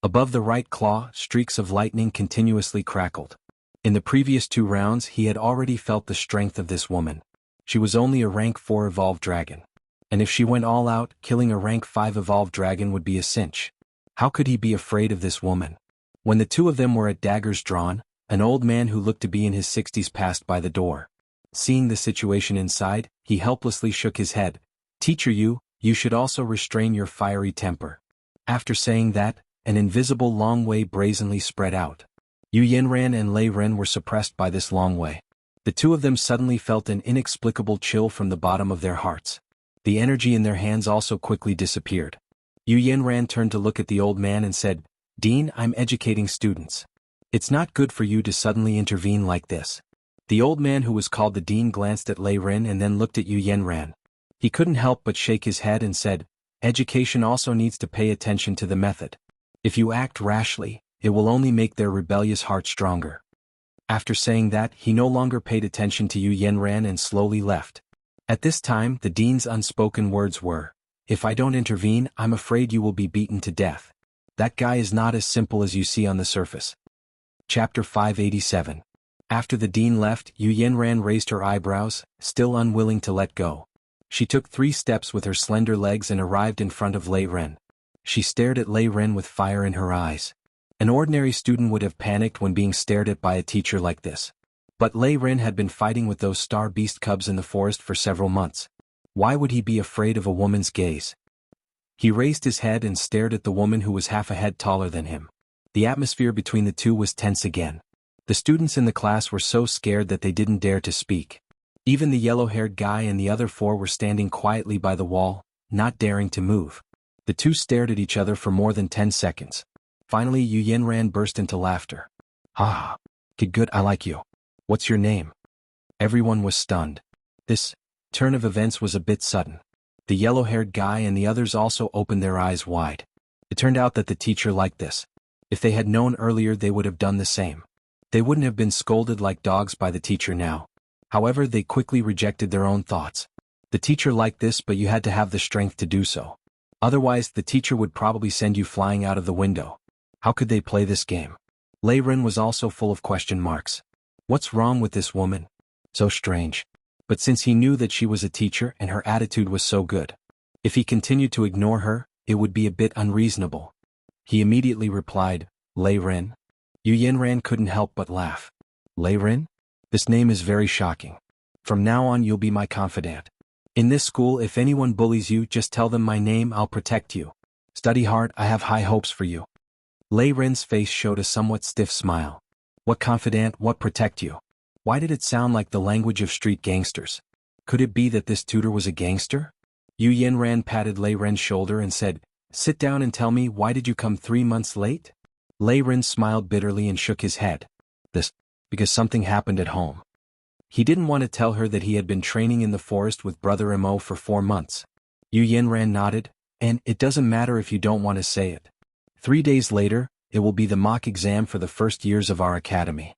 Above the right claw, streaks of lightning continuously crackled. In the previous 2 rounds, he had already felt the strength of this woman. She was only a rank 4 evolved dragon. And if she went all out, killing a rank 5 evolved dragon would be a cinch. How could he be afraid of this woman? When the two of them were at daggers drawn, an old man who looked to be in his 60s passed by the door. Seeing the situation inside, he helplessly shook his head. "Teacher, you should also restrain your fiery temper." After saying that, an invisible long way brazenly spread out. Xuanhuan and Lei Ren were suppressed by this long way. The two of them suddenly felt an inexplicable chill from the bottom of their hearts. The energy in their hands also quickly disappeared. Xuanhuan turned to look at the old man and said, "Dean, I'm educating students. It's not good for you to suddenly intervene like this." The old man who was called the dean glanced at Lei Ren and then looked at Xuanhuan. He couldn't help but shake his head and said, "Education also needs to pay attention to the method. If you act rashly, it will only make their rebellious heart stronger." After saying that, he no longer paid attention to Xuanhuan and slowly left. At this time, the dean's unspoken words were, "If I don't intervene, I'm afraid you will be beaten to death. That guy is not as simple as you see on the surface." Chapter 587. After the dean left, Xuanhuan raised her eyebrows, still unwilling to let go. She took 3 steps with her slender legs and arrived in front of Lei Ren. She stared at Lei Ren with fire in her eyes. An ordinary student would have panicked when being stared at by a teacher like this. But Lei Ren had been fighting with those star beast cubs in the forest for several months. Why would he be afraid of a woman's gaze? He raised his head and stared at the woman who was half a head taller than him. The atmosphere between the two was tense again. The students in the class were so scared that they didn't dare to speak. Even the yellow-haired guy and the other 4 were standing quietly by the wall, not daring to move. The two stared at each other for more than 10 seconds. Finally, Xuanhuan burst into laughter. "Ah, kid, good, I like you. What's your name?" Everyone was stunned. This turn of events was a bit sudden. The yellow-haired guy and the others also opened their eyes wide. It turned out that the teacher liked this. If they had known earlier, they would have done the same. They wouldn't have been scolded like dogs by the teacher now. However, they quickly rejected their own thoughts. The teacher liked this, but you had to have the strength to do so. Otherwise, the teacher would probably send you flying out of the window. How could they play this game? Lei Ren was also full of question marks. What's wrong with this woman? So strange. But since he knew that she was a teacher and her attitude was so good, if he continued to ignore her, it would be a bit unreasonable. He immediately replied, "Lei Ren." Xuanhuan couldn't help but laugh. "Lei Ren? This name is very shocking. From now on, you'll be my confidant. In this school, if anyone bullies you, just tell them my name, I'll protect you. Study hard, I have high hopes for you." Lei Ren's face showed a somewhat stiff smile. What confidant, what protect you? Why did it sound like the language of street gangsters? Could it be that this tutor was a gangster? Xuanhuan patted Lei Ren's shoulder and said, "Sit down and tell me, why did you come 3 months late?" Lei Ren smiled bitterly and shook his head. Because something happened at home." He didn't want to tell her that he had been training in the forest with Brother Mo for 4 months. Xuanhuan nodded, "And it doesn't matter if you don't want to say it. 3 days later, it will be the mock exam for the first years of our academy."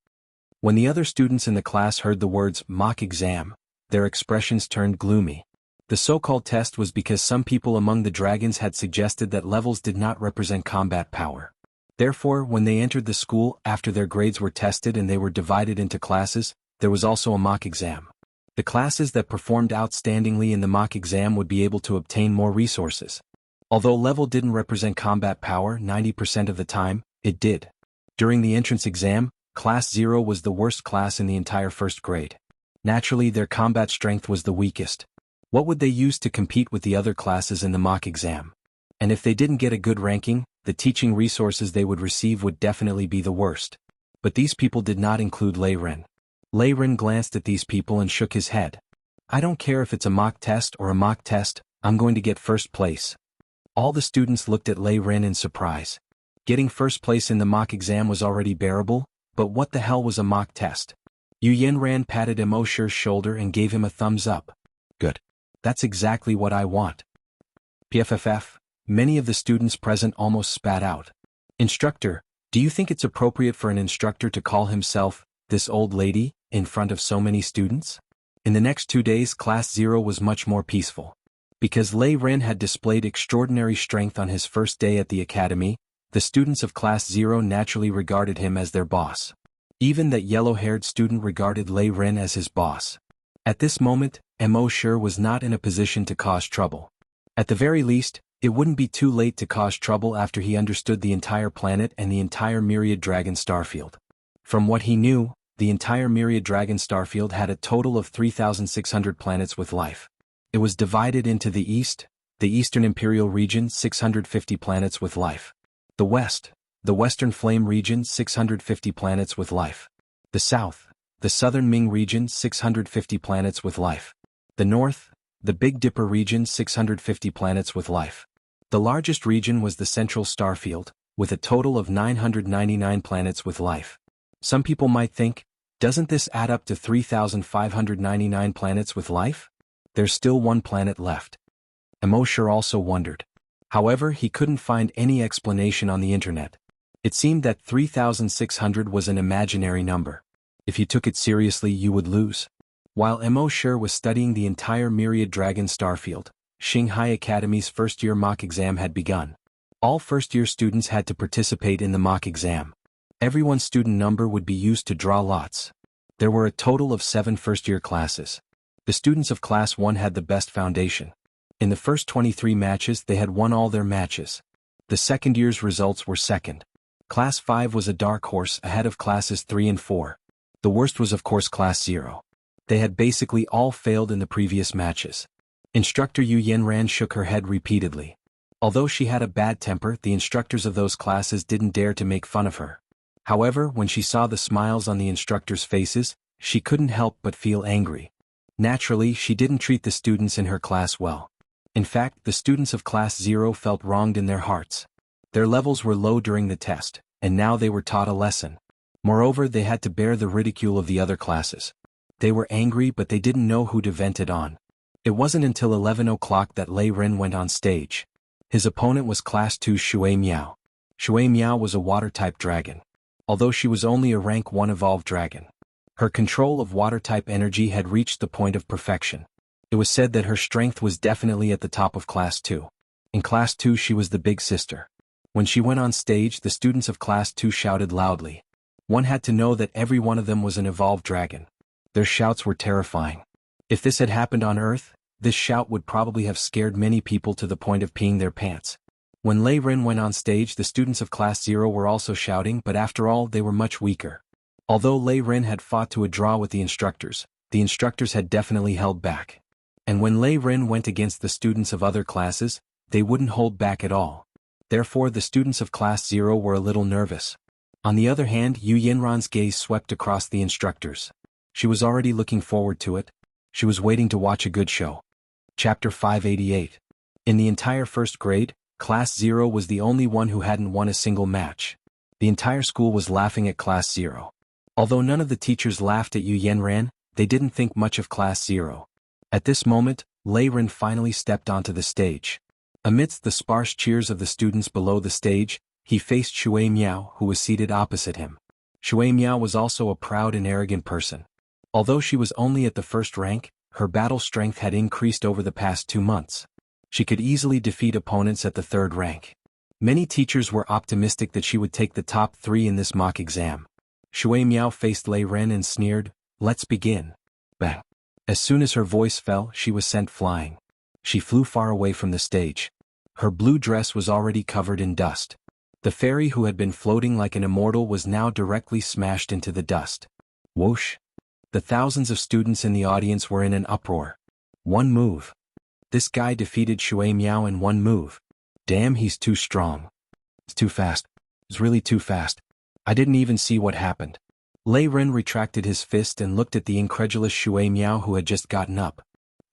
When the other students in the class heard the words mock exam, their expressions turned gloomy. The so-called test was because some people among the dragons had suggested that levels did not represent combat power. Therefore, when they entered the school, after their grades were tested and they were divided into classes, there was also a mock exam. The classes that performed outstandingly in the mock exam would be able to obtain more resources. Although level didn't represent combat power 90% of the time, it did. During the entrance exam, Class 0 was the worst class in the entire first grade. Naturally, their combat strength was the weakest. What would they use to compete with the other classes in the mock exam? And if they didn't get a good ranking, the teaching resources they would receive would definitely be the worst. But these people did not include Lei Ren. Lei Ren glanced at these people and shook his head. "I don't care if it's a mock test or a mock test, I'm going to get first place." All the students looked at Lei Ren in surprise. Getting first place in the mock exam was already bearable, but what the hell was a mock test? Xuanhuan patted Immotal's shoulder and gave him a thumbs up. "Good. That's exactly what I want." PFFF. Many of the students present almost spat out. "Instructor, do you think it's appropriate for an instructor to call himself, this old lady, in front of so many students?" In the next 2 days, Class 0 was much more peaceful. Because Lei Ren had displayed extraordinary strength on his first day at the academy, the students of Class 0 naturally regarded him as their boss. Even that yellow-haired student regarded Lei Ren as his boss. At this moment, Mo Sure was not in a position to cause trouble. At the very least, it wouldn't be too late to cause trouble after he understood the entire planet and the entire Myriad Dragon starfield. From what he knew, the entire Myriad Dragon starfield had a total of 3,600 planets with life. It was divided into the east, the Eastern Imperial region 650 planets with life. The west, the Western Flame region 650 planets with life. The south, the Southern Ming region 650 planets with life. The north, the Big Dipper region 650 planets with life. The largest region was the Central Starfield, with a total of 999 planets with life. Some people might think, doesn't this add up to 3,599 planets with life? There's still one planet left. Mo Sure also wondered. However, he couldn't find any explanation on the internet. It seemed that 3,600 was an imaginary number. If you took it seriously, you would lose. While Mo Sure was studying the entire Myriad Dragon starfield, Shanghai Academy's first-year mock exam had begun. All first-year students had to participate in the mock exam. Everyone's student number would be used to draw lots. There were a total of 7 first-year classes. The students of Class 1 had the best foundation. In the first 23 matches they had won all their matches. The second year's results were second. Class 5 was a dark horse ahead of Classes 3 and 4. The worst was of course Class 0. They had basically all failed in the previous matches. Instructor Yu Yanran shook her head repeatedly. Although she had a bad temper, the instructors of those classes didn't dare to make fun of her. However, when she saw the smiles on the instructors' faces, she couldn't help but feel angry. Naturally, she didn't treat the students in her class well. In fact, the students of Class 0 felt wronged in their hearts. Their levels were low during the test, and now they were taught a lesson. Moreover, they had to bear the ridicule of the other classes. They were angry, but they didn't know who to vent it on. It wasn't until 11 o'clock that Lei Ren went on stage. His opponent was Class 2's Shui Miao. Shui Miao was a water-type dragon. Although she was only a rank 1 evolved dragon, her control of water-type energy had reached the point of perfection. It was said that her strength was definitely at the top of Class 2. In Class 2 she was the big sister. When she went on stage, the students of Class 2 shouted loudly. One had to know that every one of them was an evolved dragon. Their shouts were terrifying. If this had happened on Earth, this shout would probably have scared many people to the point of peeing their pants. When Lei Ren went on stage, the students of Class 0 were also shouting, but after all, they were much weaker. Although Lei Ren had fought to a draw with the instructors had definitely held back. And when Lei Ren went against the students of other classes, they wouldn't hold back at all. Therefore, the students of Class 0 were a little nervous. On the other hand, Yu Yanran's gaze swept across the instructors. She was already looking forward to it. She was waiting to watch a good show. Chapter 588. In the entire first grade, Class 0 was the only one who hadn't won a single match. The entire school was laughing at Class 0. Although none of the teachers laughed at Yu Yanran, they didn't think much of Class 0. At this moment, Lei Ren finally stepped onto the stage. Amidst the sparse cheers of the students below the stage, he faced Shui Miao, who was seated opposite him. Shui Miao was also a proud and arrogant person. Although she was only at the first rank, her battle strength had increased over the past 2 months. She could easily defeat opponents at the third rank. Many teachers were optimistic that she would take the top 3 in this mock exam. Shui Miao faced Lei Ren and sneered, "Let's begin." Bang. As soon as her voice fell, she was sent flying. She flew far away from the stage. Her blue dress was already covered in dust. The fairy who had been floating like an immortal was now directly smashed into the dust. Whoosh! The thousands of students in the audience were in an uproar. One move. This guy defeated Shui Miao in one move. Damn, he's too strong. It's too fast. It's really too fast. I didn't even see what happened. Lei Ren retracted his fist and looked at the incredulous Shui Miao who had just gotten up.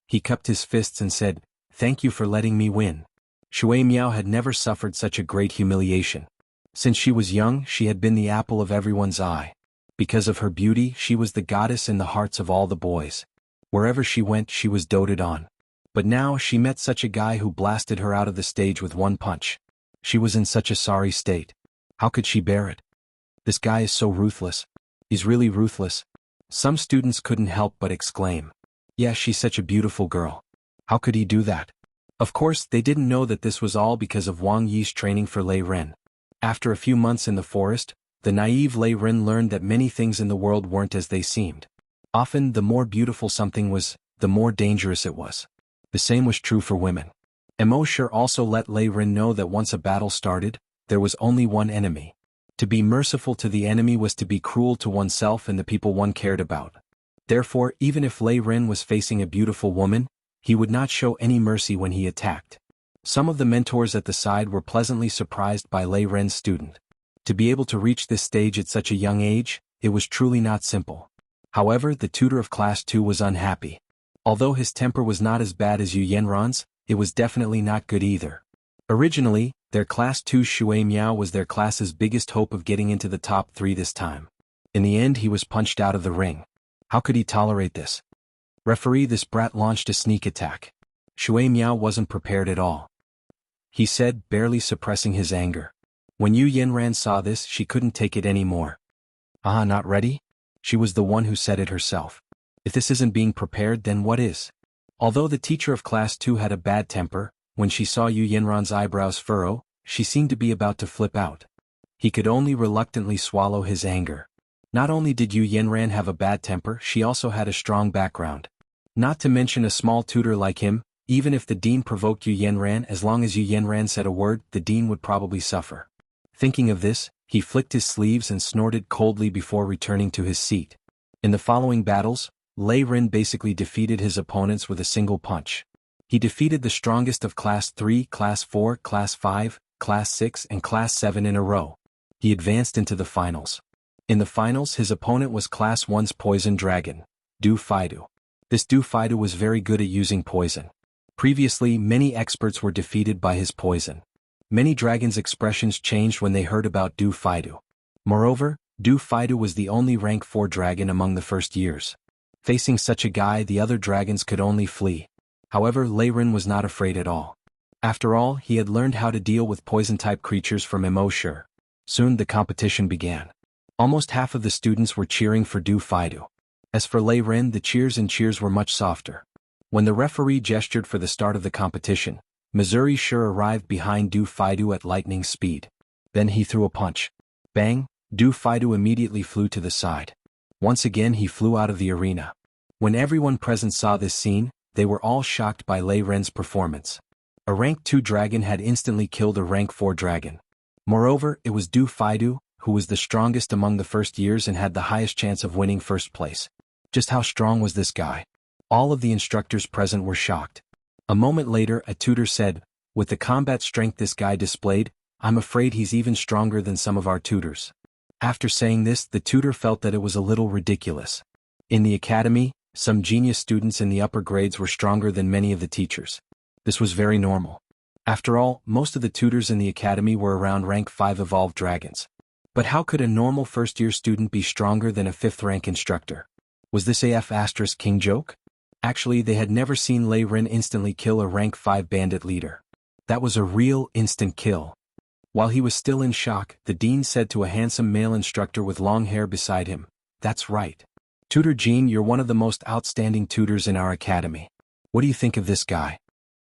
He cupped his fists and said, "Thank you for letting me win." Shui Miao had never suffered such a great humiliation. Since she was young, she had been the apple of everyone's eye. Because of her beauty, she was the goddess in the hearts of all the boys. Wherever she went, she was doted on. But now she met such a guy who blasted her out of the stage with one punch. She was in such a sorry state. How could she bear it? This guy is so ruthless. He's really ruthless. Some students couldn't help but exclaim. Yeah, she's such a beautiful girl. How could he do that? Of course, they didn't know that this was all because of Wang Yi's training for Lei Ren. After a few months in the forest, the naive Lei Ren learned that many things in the world weren't as they seemed. Often, the more beautiful something was, the more dangerous it was. The same was true for women. Immortal also let Lei Ren know that once a battle started, there was only one enemy. To be merciful to the enemy was to be cruel to oneself and the people one cared about. Therefore, even if Lei Ren was facing a beautiful woman, he would not show any mercy when he attacked. Some of the mentors at the side were pleasantly surprised by Lei Ren's student. To be able to reach this stage at such a young age, it was truly not simple. However, the tutor of Class 2 was unhappy. Although his temper was not as bad as Xuanhuan's, it was definitely not good either. Originally, their Class 2 Xuanmiao was their class's biggest hope of getting into the top 3 this time. In the end, he was punched out of the ring. How could he tolerate this? Referee, this brat launched a sneak attack. Xuanmiao wasn't prepared at all. He said, barely suppressing his anger. When Xuanhuan saw this, she couldn't take it anymore. Ah, not ready? She was the one who said it herself. If this isn't being prepared, then what is? Although the teacher of Class 2 had a bad temper, when she saw Xuanhuan's eyebrows furrow, she seemed to be about to flip out. He could only reluctantly swallow his anger. Not only did Xuanhuan have a bad temper, she also had a strong background. Not to mention a small tutor like him, even if the dean provoked Xuanhuan, as long as Xuanhuan said a word, the dean would probably suffer. Thinking of this, he flicked his sleeves and snorted coldly before returning to his seat. In the following battles, Lei Ren basically defeated his opponents with a single punch. He defeated the strongest of Class 3, Class 4, Class 5, Class 6 and Class 7 in a row. He advanced into the finals. In the finals, his opponent was Class 1's poison dragon, Du Fidu. This Du Fidu was very good at using poison. Previously, many experts were defeated by his poison. Many dragons' expressions changed when they heard about Du Fidu. Moreover, Du Fidu was the only rank 4 dragon among the first years. Facing such a guy, the other dragons could only flee. However, Lei Ren was not afraid at all. After all, he had learned how to deal with poison-type creatures from Immortal. Soon the competition began. Almost half of the students were cheering for Du Fidu. As for Lei Ren, the cheers were much softer. When the referee gestured for the start of the competition, Missouri sure arrived behind Du Fidu at lightning speed. Then he threw a punch. Bang! Du Fidu immediately flew to the side. Once again he flew out of the arena. When everyone present saw this scene, they were all shocked by Lei Ren's performance. A rank 2 dragon had instantly killed a rank 4 dragon. Moreover, it was Du Fidu, who was the strongest among the first years and had the highest chance of winning first place. Just how strong was this guy? All of the instructors present were shocked. A moment later, a tutor said, with the combat strength this guy displayed, I'm afraid he's even stronger than some of our tutors. After saying this, the tutor felt that it was a little ridiculous. In the academy, some genius students in the upper grades were stronger than many of the teachers. This was very normal. After all, most of the tutors in the academy were around rank 5 evolved dragons. But how could a normal first-year student be stronger than a 5th rank instructor? Was this AF** king joke? Actually, they had never seen Lei Ren instantly kill a rank 5 bandit leader. That was a real instant kill. While he was still in shock, the dean said to a handsome male instructor with long hair beside him, "That's right. Tutor Jean, you're one of the most outstanding tutors in our academy. What do you think of this guy?"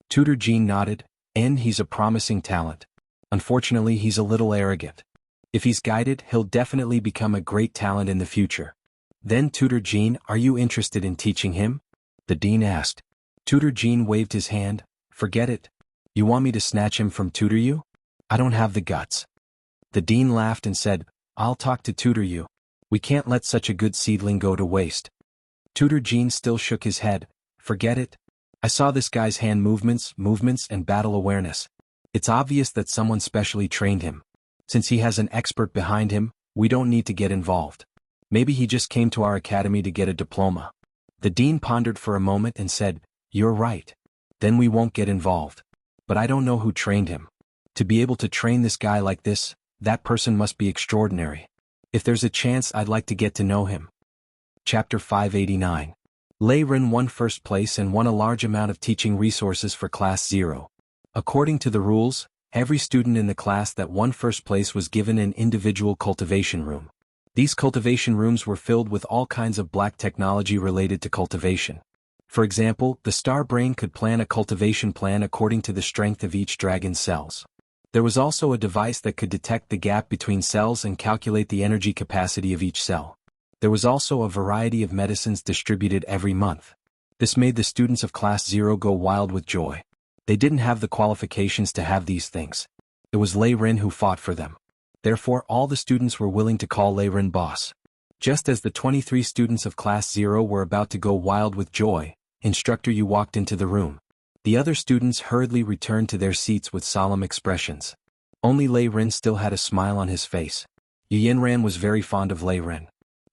Tutor Jean nodded, and he's a promising talent. Unfortunately, he's a little arrogant. If he's guided, he'll definitely become a great talent in the future. Then Tutor Jean, are you interested in teaching him? The dean asked. Tutor Jean waved his hand, forget it. You want me to snatch him from Tutor you? I don't have the guts. The dean laughed and said, I'll talk to Tutor you. We can't let such a good seedling go to waste. Tutor Jean still shook his head, forget it. I saw this guy's hand movements and battle awareness. It's obvious that someone specially trained him. Since he has an expert behind him, we don't need to get involved. Maybe he just came to our academy to get a diploma. The dean pondered for a moment and said, you're right. Then we won't get involved. But I don't know who trained him. To be able to train this guy like this, that person must be extraordinary. If there's a chance, I'd like to get to know him. Chapter 589. Lei Ren won first place and won a large amount of teaching resources for Class 0. According to the rules, every student in the class that won first place was given an individual cultivation room. These cultivation rooms were filled with all kinds of black technology related to cultivation. For example, the star brain could plan a cultivation plan according to the strength of each dragon's cells. There was also a device that could detect the gap between cells and calculate the energy capacity of each cell. There was also a variety of medicines distributed every month. This made the students of Class 0 go wild with joy. They didn't have the qualifications to have these things. It was Lei Ren who fought for them. Therefore all the students were willing to call Lei Ren boss. Just as the 23 students of Class 0 were about to go wild with joy, Instructor Yu walked into the room. The other students hurriedly returned to their seats with solemn expressions. Only Lei Ren still had a smile on his face. Yu Yanran was very fond of Lei Ren.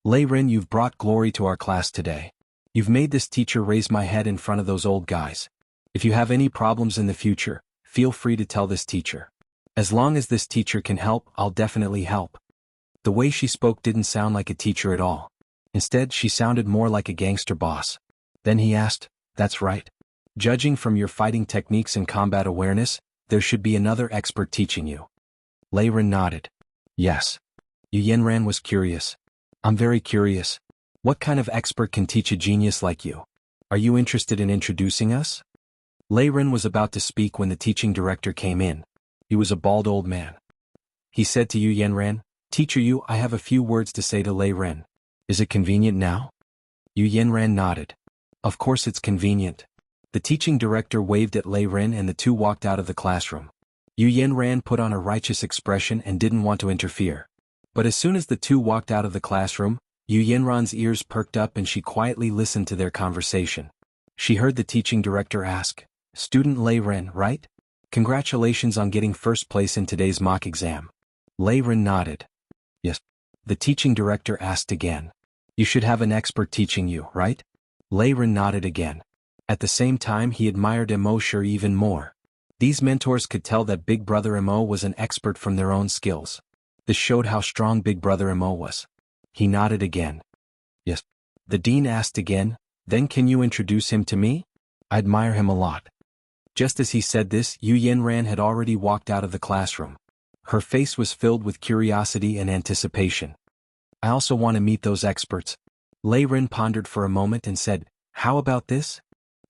Lei Ren, you've brought glory to our class today. You've made this teacher raise my head in front of those old guys. If you have any problems in the future, feel free to tell this teacher. As long as this teacher can help, I'll definitely help. The way she spoke didn't sound like a teacher at all. Instead, she sounded more like a gangster boss. Then he asked, "That's right. Judging from your fighting techniques and combat awareness, there should be another expert teaching you." Lei Ren nodded. Yes. Yu Yanran was curious. I'm very curious. What kind of expert can teach a genius like you? Are you interested in introducing us? Lei Ren was about to speak when the teaching director came in. He was a bald old man. He said to Yu Yanran, "Teacher Yu, I have a few words to say to Lei Ren. Is it convenient now?" Yu Yanran nodded. Of course it's convenient. The teaching director waved at Lei Ren and the two walked out of the classroom. Yu Yanran put on a righteous expression and didn't want to interfere. But as soon as the two walked out of the classroom, Yu Yanran's ears perked up and she quietly listened to their conversation. She heard the teaching director ask, "Student Lei Ren, right? Congratulations on getting first place in today's mock exam." Lei Ren nodded. Yes. The teaching director asked again. "You should have an expert teaching you, right?" Lei Ren nodded again. At the same time he admired Immortal even more. These mentors could tell that Big Brother Immortal was an expert from their own skills. This showed how strong Big Brother Immortal was. He nodded again. Yes. The dean asked again, "Then can you introduce him to me? I admire him a lot." Just as he said this, Yu Yanran had already walked out of the classroom. Her face was filled with curiosity and anticipation. "I also want to meet those experts." Lei Ren pondered for a moment and said, "How about this?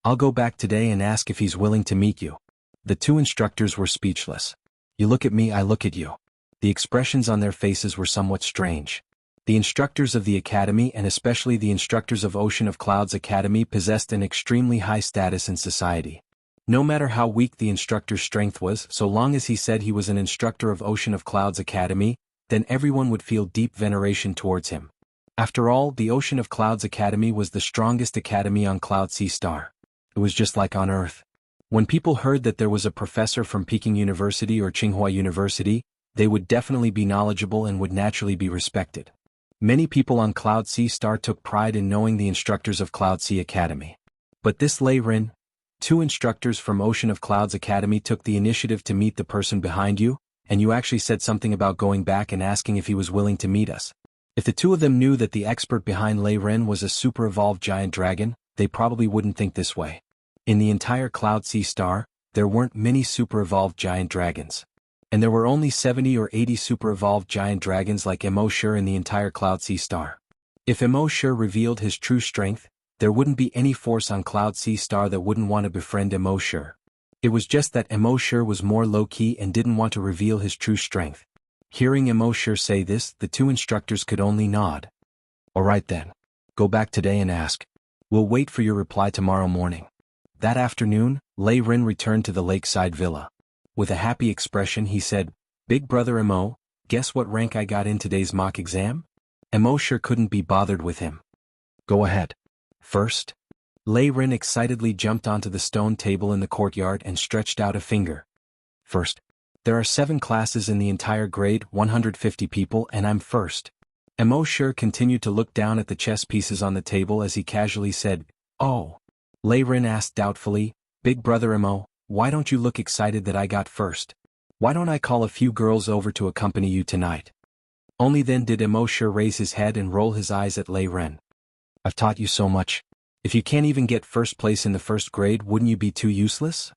I'll go back today and ask if he's willing to meet you." The two instructors were speechless. You look at me, I look at you. The expressions on their faces were somewhat strange. The instructors of the academy and especially the instructors of Ocean of Clouds Academy possessed an extremely high status in society. No matter how weak the instructor's strength was, so long as he said he was an instructor of Ocean of Clouds Academy, then everyone would feel deep veneration towards him. After all, the Ocean of Clouds Academy was the strongest academy on Cloud Sea Star. It was just like on Earth. When people heard that there was a professor from Peking University or Tsinghua University, they would definitely be knowledgeable and would naturally be respected. Many people on Cloud Sea Star took pride in knowing the instructors of Cloud Sea Academy. But this Lei Ren, two instructors from Ocean of Clouds Academy took the initiative to meet the person behind you, and you actually said something about going back and asking if he was willing to meet us. If the two of them knew that the expert behind Lei Ren was a super-evolved giant dragon, they probably wouldn't think this way. In the entire Cloud Sea Star, there weren't many super-evolved giant dragons. And there were only 70 or 80 super-evolved giant dragons like Immortal in the entire Cloud Sea Star. If Immortal revealed his true strength, there wouldn't be any force on Cloud Sea Star that wouldn't want to befriend Immortal. It was just that Immortal was more low-key and didn't want to reveal his true strength. Hearing Immortal say this, the two instructors could only nod. Alright then. Go back today and ask. We'll wait for your reply tomorrow morning. That afternoon, Lei Ren returned to the lakeside villa. With a happy expression he said, "Big Brother Immortal, guess what rank I got in today's mock exam?" Immortal couldn't be bothered with him. Go ahead. First. Lei Ren excitedly jumped onto the stone table in the courtyard and stretched out a finger. First. There are 7 classes in the entire grade, 150 people, and I'm first. Immortal continued to look down at the chess pieces on the table as he casually said, "Oh." Lei Ren asked doubtfully, "Big Brother Immortal, why don't you look excited that I got first? Why don't I call a few girls over to accompany you tonight?" Only then did Immortal raise his head and roll his eyes at Lei Ren. "I've taught you so much. If you can't even get first place in the first grade, wouldn't you be too useless?"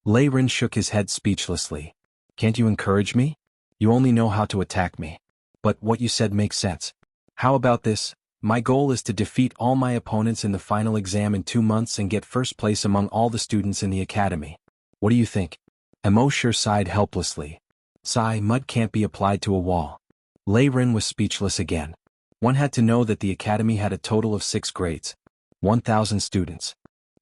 Lei Ren shook his head speechlessly. "Can't you encourage me? You only know how to attack me. But what you said makes sense. How about this? My goal is to defeat all my opponents in the final exam in 2 months and get first place among all the students in the academy. What do you think?" Immortal sighed helplessly. Sigh, mud can't be applied to a wall. Lei Ren was speechless again. One had to know that the academy had a total of 6 grades. 1,000 students.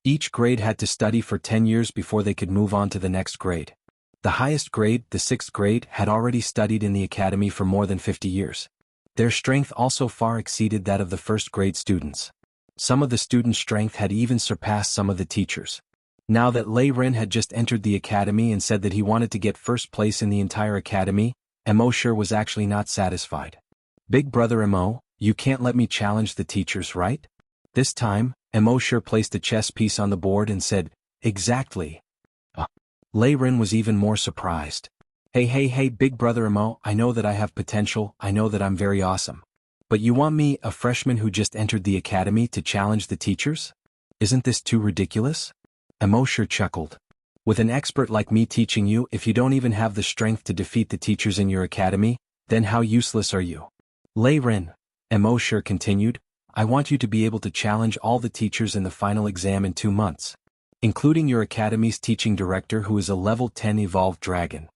Each grade had to study for 10 years before they could move on to the next grade. The highest grade, the 6th grade, had already studied in the academy for more than 50 years. Their strength also far exceeded that of the 1st grade students. Some of the students' strength had even surpassed some of the teachers. Now that Lei Ren had just entered the academy and said that he wanted to get first place in the entire academy, Mo was actually not satisfied. Big brother Mo, you can't let me challenge the teachers, right? This time, Mo placed a chess piece on the board and said, exactly. Lei Ren was even more surprised. Hey, big brother Mo, I know that I have potential, I know that I'm very awesome. But you want me, a freshman who just entered the academy, to challenge the teachers? Isn't this too ridiculous? Mo chuckled. With an expert like me teaching you, if you don't even have the strength to defeat the teachers in your academy, then how useless are you? Lei Ren, Mo continued, I want you to be able to challenge all the teachers in the final exam in 2 months. Including your academy's teaching director, who is a level 10 evolved dragon.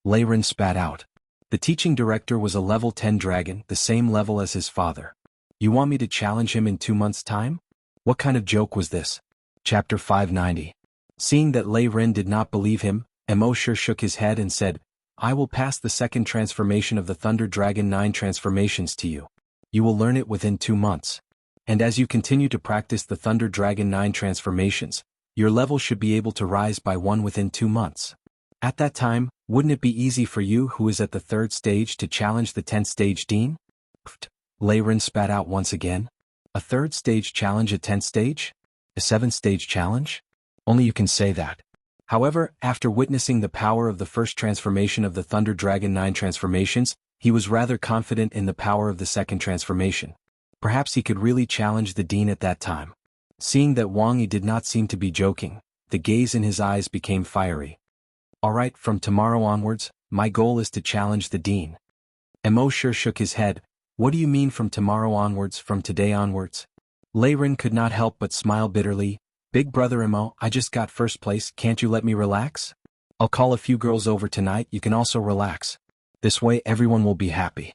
Lei Ren spat out. The teaching director was a level 10 dragon, the same level as his father. You want me to challenge him in 2 months' time? What kind of joke was this? Chapter 590. Seeing that Lei Ren did not believe him, Mo shook his head and said, I will pass the 2nd transformation of the Thunder Dragon 9 transformations to you. You will learn it within 2 months. And as you continue to practice the Thunder Dragon 9 transformations, your level should be able to rise by 1 within 2 months. At that time, wouldn't it be easy for you, who is at the 3rd stage, to challenge the 10th stage Dean? Lei Ren spat out once again. A 3rd stage challenge, a 10th stage? A 7th stage challenge? Only you can say that. However, after witnessing the power of the 1st transformation of the Thunder Dragon 9 transformations, he was rather confident in the power of the 2nd transformation. Perhaps he could really challenge the Dean at that time. Seeing that Wang Yi did not seem to be joking, the gaze in his eyes became fiery. Alright, from tomorrow onwards, my goal is to challenge the Dean. Mo shook his head. What do you mean from tomorrow onwards, from today onwards? Lei Ren could not help but smile bitterly. Big brother Mo, I just got 1st place, can't you let me relax? I'll call a few girls over tonight, you can also relax. This way everyone will be happy.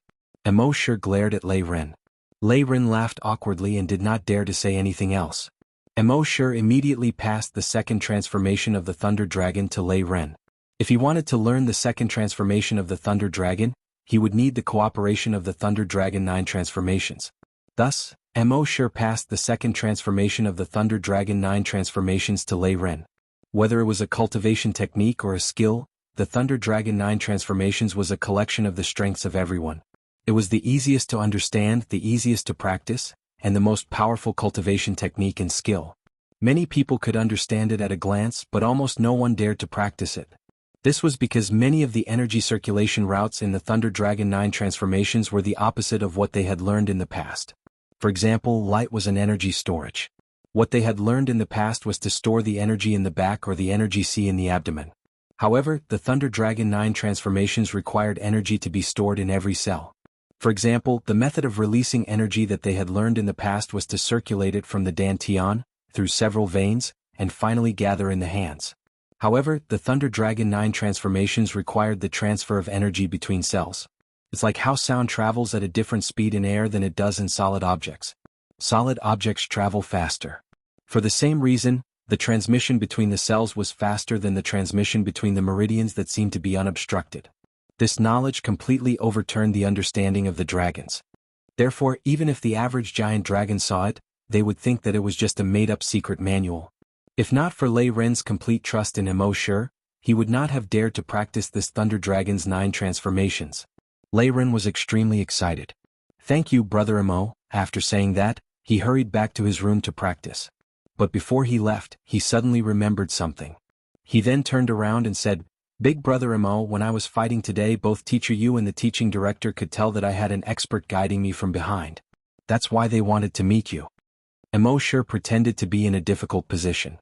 Mo glared at Lei Ren. Lei Ren laughed awkwardly and did not dare to say anything else. Mo immediately passed the 2nd transformation of the Thunder Dragon to Lei Ren. If he wanted to learn the 2nd transformation of the Thunder Dragon, he would need the cooperation of the Thunder Dragon 9 transformations. Thus, Mo passed the 2nd transformation of the Thunder Dragon 9 transformations to Lei Ren. Whether it was a cultivation technique or a skill, the Thunder Dragon 9 transformations was a collection of the strengths of everyone. It was the easiest to understand, the easiest to practice, and the most powerful cultivation technique and skill. Many people could understand it at a glance, but almost no one dared to practice it. This was because many of the energy circulation routes in the Thunder Dragon 9 transformations were the opposite of what they had learned in the past. For example, light was an energy storage. What they had learned in the past was to store the energy in the back or the energy sea in the abdomen. However, the Thunder Dragon 9 transformations required energy to be stored in every cell. For example, the method of releasing energy that they had learned in the past was to circulate it from the dantian, through several veins, and finally gather in the hands. However, the Thunder Dragon 9 transformations required the transfer of energy between cells. It's like how sound travels at a different speed in air than it does in solid objects. Solid objects travel faster. For the same reason, the transmission between the cells was faster than the transmission between the meridians that seemed to be unobstructed. This knowledge completely overturned the understanding of the dragons. Therefore, even if the average giant dragon saw it, they would think that it was just a made-up secret manual. If not for Lei Ren's complete trust in Mo, he would not have dared to practice this Thunder Dragon's 9 transformations. Lei Ren was extremely excited. Thank you, brother Mo. After saying that, he hurried back to his room to practice. But before he left, he suddenly remembered something. He then turned around and said, Big brother Mo, when I was fighting today, both Teacher Yu and the teaching director could tell that I had an expert guiding me from behind. That's why they wanted to meet you. Mo pretended to be in a difficult position.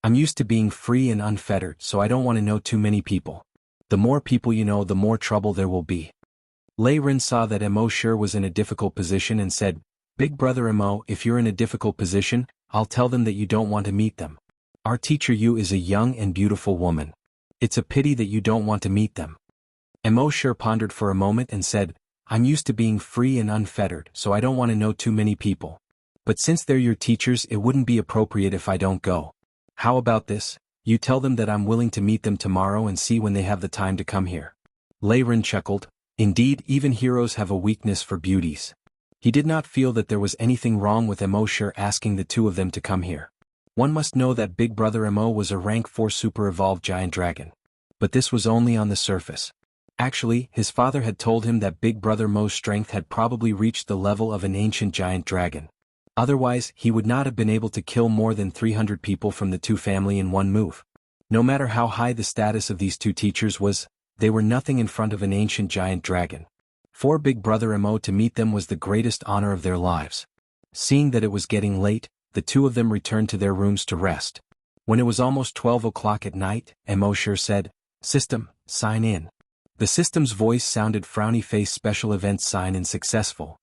I'm used to being free and unfettered, so I don't want to know too many people. The more people you know, the more trouble there will be. Lei Ren saw that Mo was in a difficult position and said, Big brother Mo, if you're in a difficult position, I'll tell them that you don't want to meet them. Our teacher Yu is a young and beautiful woman. It's a pity that you don't want to meet them. Mo pondered for a moment and said, I'm used to being free and unfettered, so I don't want to know too many people. But since they're your teachers, it wouldn't be appropriate if I don't go. How about this? You tell them that I'm willing to meet them tomorrow and see when they have the time to come here." Lei Ren chuckled. Indeed, even heroes have a weakness for beauties. He did not feel that there was anything wrong with Immortal asking the two of them to come here. One must know that Big Brother Immortal was a rank 4 super-evolved giant dragon. But this was only on the surface. Actually, his father had told him that Big Brother Mo's strength had probably reached the level of an ancient giant dragon. Otherwise, he would not have been able to kill more than 300 people from the two family in one move. No matter how high the status of these two teachers was, they were nothing in front of an ancient giant dragon. For Big Brother Mo to meet them was the greatest honor of their lives. Seeing that it was getting late, the two of them returned to their rooms to rest. When it was almost 12 o'clock at night, Immortal said, "System, sign in." The system's voice sounded frowny face. Special event sign in successful.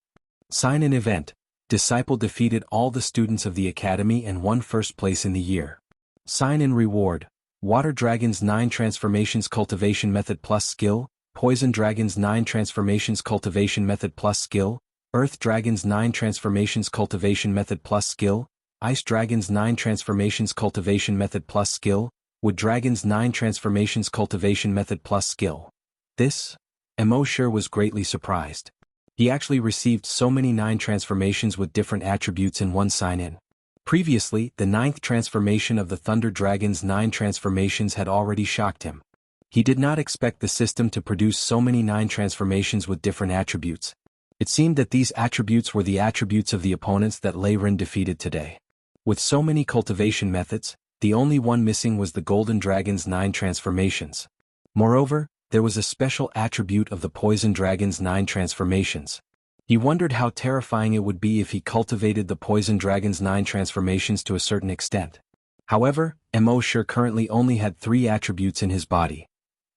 Sign in event. Disciple defeated all the students of the academy and won first place in the year. Sign in reward. Water Dragons 9 Transformations Cultivation Method plus Skill. Poison Dragons 9 Transformations Cultivation Method plus Skill. Earth Dragons 9 Transformations Cultivation Method plus Skill. Ice Dragons 9 Transformations Cultivation Method plus Skill. Wood Dragons 9 Transformations Cultivation Method plus Skill. This? Immortal was greatly surprised. He actually received so many 9 transformations with different attributes in one sign-in. Previously, the 9th transformation of the Thunder Dragon's 9 transformations had already shocked him. He did not expect the system to produce so many 9 transformations with different attributes. It seemed that these attributes were the attributes of the opponents that Lei Ren defeated today. With so many cultivation methods, the only one missing was the Golden Dragon's 9 transformations. Moreover, there was a special attribute of the Poison Dragon's 9 transformations. He wondered how terrifying it would be if he cultivated the Poison Dragon's 9 transformations to a certain extent. However, Immortal currently only had 3 attributes in his body: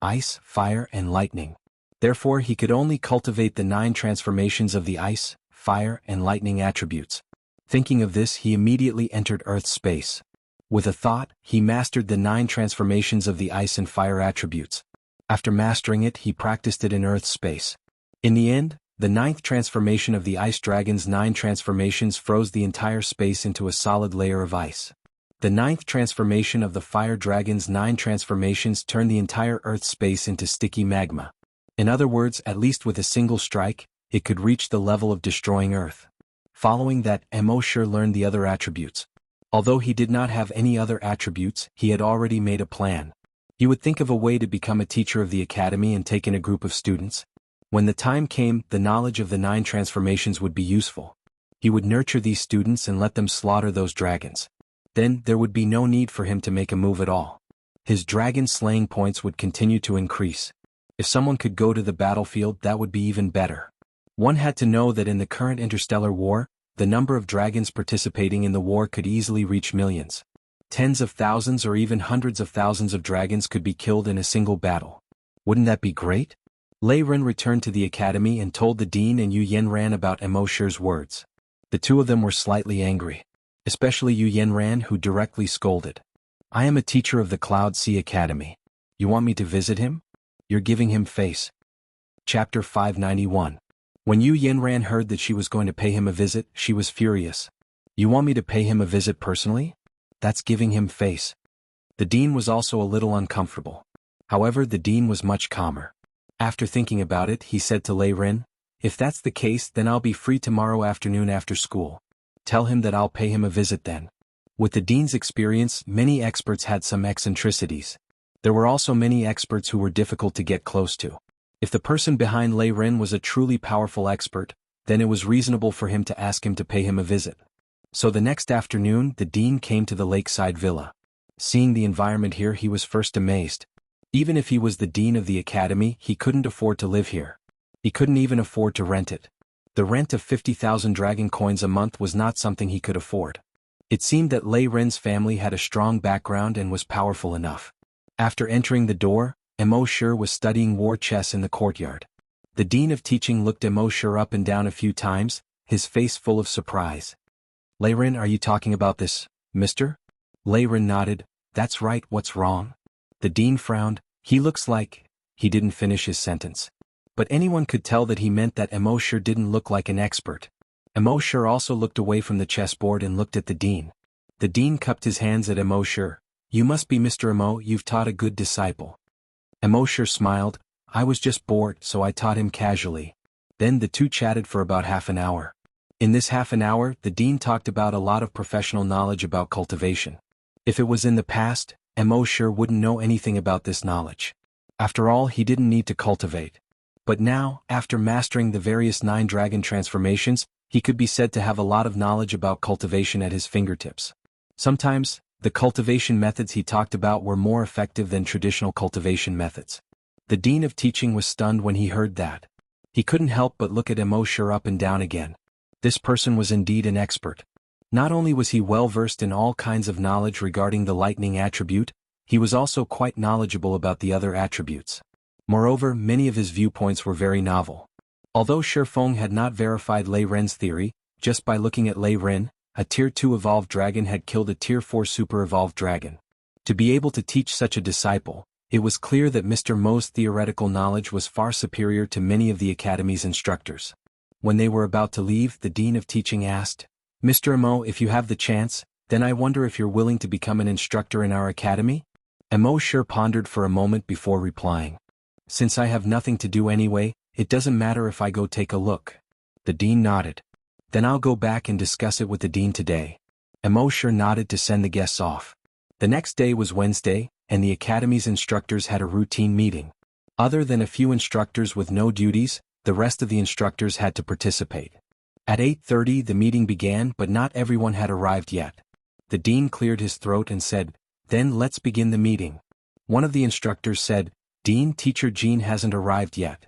ice, fire, and lightning. Therefore, he could only cultivate the 9 transformations of the ice, fire, and lightning attributes. Thinking of this, he immediately entered Earth's space. With a thought, he mastered the 9 transformations of the ice and fire attributes. After mastering it, he practiced it in Earth's space. In the end, the 9th transformation of the Ice Dragon's 9 transformations froze the entire space into a solid layer of ice. The 9th transformation of the Fire Dragon's 9 transformations turned the entire Earth space into sticky magma. In other words, at least with a single strike, it could reach the level of destroying Earth. Following that, Immortal learned the other attributes. Although he did not have any other attributes, he had already made a plan. He would think of a way to become a teacher of the academy and take in a group of students. When the time came, the knowledge of the 9 transformations would be useful. He would nurture these students and let them slaughter those dragons. Then, there would be no need for him to make a move at all. His dragon slaying points would continue to increase. If someone could go to the battlefield, that would be even better. One had to know that in the current interstellar war, the number of dragons participating in the war could easily reach millions. Tens of thousands or even hundreds of thousands of dragons could be killed in a single battle. Wouldn't that be great? Lei Ren returned to the academy and told the dean and Xuanhuan about Immortal's words. The two of them were slightly angry. Especially Xuanhuan, who directly scolded. "I am a teacher of the Cloud Sea Academy. You want me to visit him? You're giving him face." Chapter 591. When Xuanhuan heard that she was going to pay him a visit, she was furious. "You want me to pay him a visit personally? That's giving him face." The dean was also a little uncomfortable. However, the dean was much calmer. After thinking about it, he said to Lei Ren, "If that's the case, then I'll be free tomorrow afternoon after school. Tell him that I'll pay him a visit then." With the dean's experience, many experts had some eccentricities. There were also many experts who were difficult to get close to. If the person behind Lei Ren was a truly powerful expert, then it was reasonable for him to ask him to pay him a visit. So the next afternoon, the dean came to the lakeside villa. Seeing the environment here, he was first amazed. Even if he was the dean of the academy, he couldn't afford to live here. He couldn't even afford to rent it. The rent of 50,000 dragon coins a month was not something he could afford. It seemed that Lei Ren's family had a strong background and was powerful enough. After entering the door, Immortal was studying war chess in the courtyard. The dean of teaching looked Immortal up and down a few times, his face full of surprise. "Lei Ren, are you talking about this, mister?" Lei Ren nodded. "That's right, what's wrong?" The dean frowned. "He looks like..." He didn't finish his sentence. But anyone could tell that he meant that Emo sure didn't look like an expert. Emo sure also looked away from the chessboard and looked at the dean. The dean cupped his hands at Emo sure. You must be Mr. Emo, you've taught a good disciple. Emo sure smiled. I was just bored, so I taught him casually. Then the two chatted for about half an hour. In this half an hour, the dean talked about a lot of professional knowledge about cultivation. If it was in the past, Emo sure wouldn't know anything about this knowledge. After all, he didn't need to cultivate. But now, after mastering the various 9 dragon transformations, he could be said to have a lot of knowledge about cultivation at his fingertips. Sometimes, the cultivation methods he talked about were more effective than traditional cultivation methods. The dean of teaching was stunned when he heard that. He couldn't help but look at Emo sure up and down again. This person was indeed an expert. Not only was he well versed in all kinds of knowledge regarding the lightning attribute, he was also quite knowledgeable about the other attributes. Moreover, many of his viewpoints were very novel. Although Shi Feng had not verified Lei Ren's theory, just by looking at Lei Ren, a Tier 2 evolved dragon had killed a Tier 4 super evolved dragon. To be able to teach such a disciple, it was clear that Mr. Mo's theoretical knowledge was far superior to many of the academy's instructors. When they were about to leave, the dean of teaching asked, Mr. Mo, if you have the chance, then I wonder if you're willing to become an instructor in our academy? Emo sure pondered for a moment before replying. Since I have nothing to do anyway, it doesn't matter if I go take a look. The dean nodded. Then I'll go back and discuss it with the dean today. Emo sure nodded to send the guests off. The next day was Wednesday, and the academy's instructors had a routine meeting. Other than a few instructors with no duties, the rest of the instructors had to participate. At 8:30 the meeting began, but not everyone had arrived yet. The dean cleared his throat and said, Then let's begin the meeting. One of the instructors said, Dean, Teacher Jean hasn't arrived yet.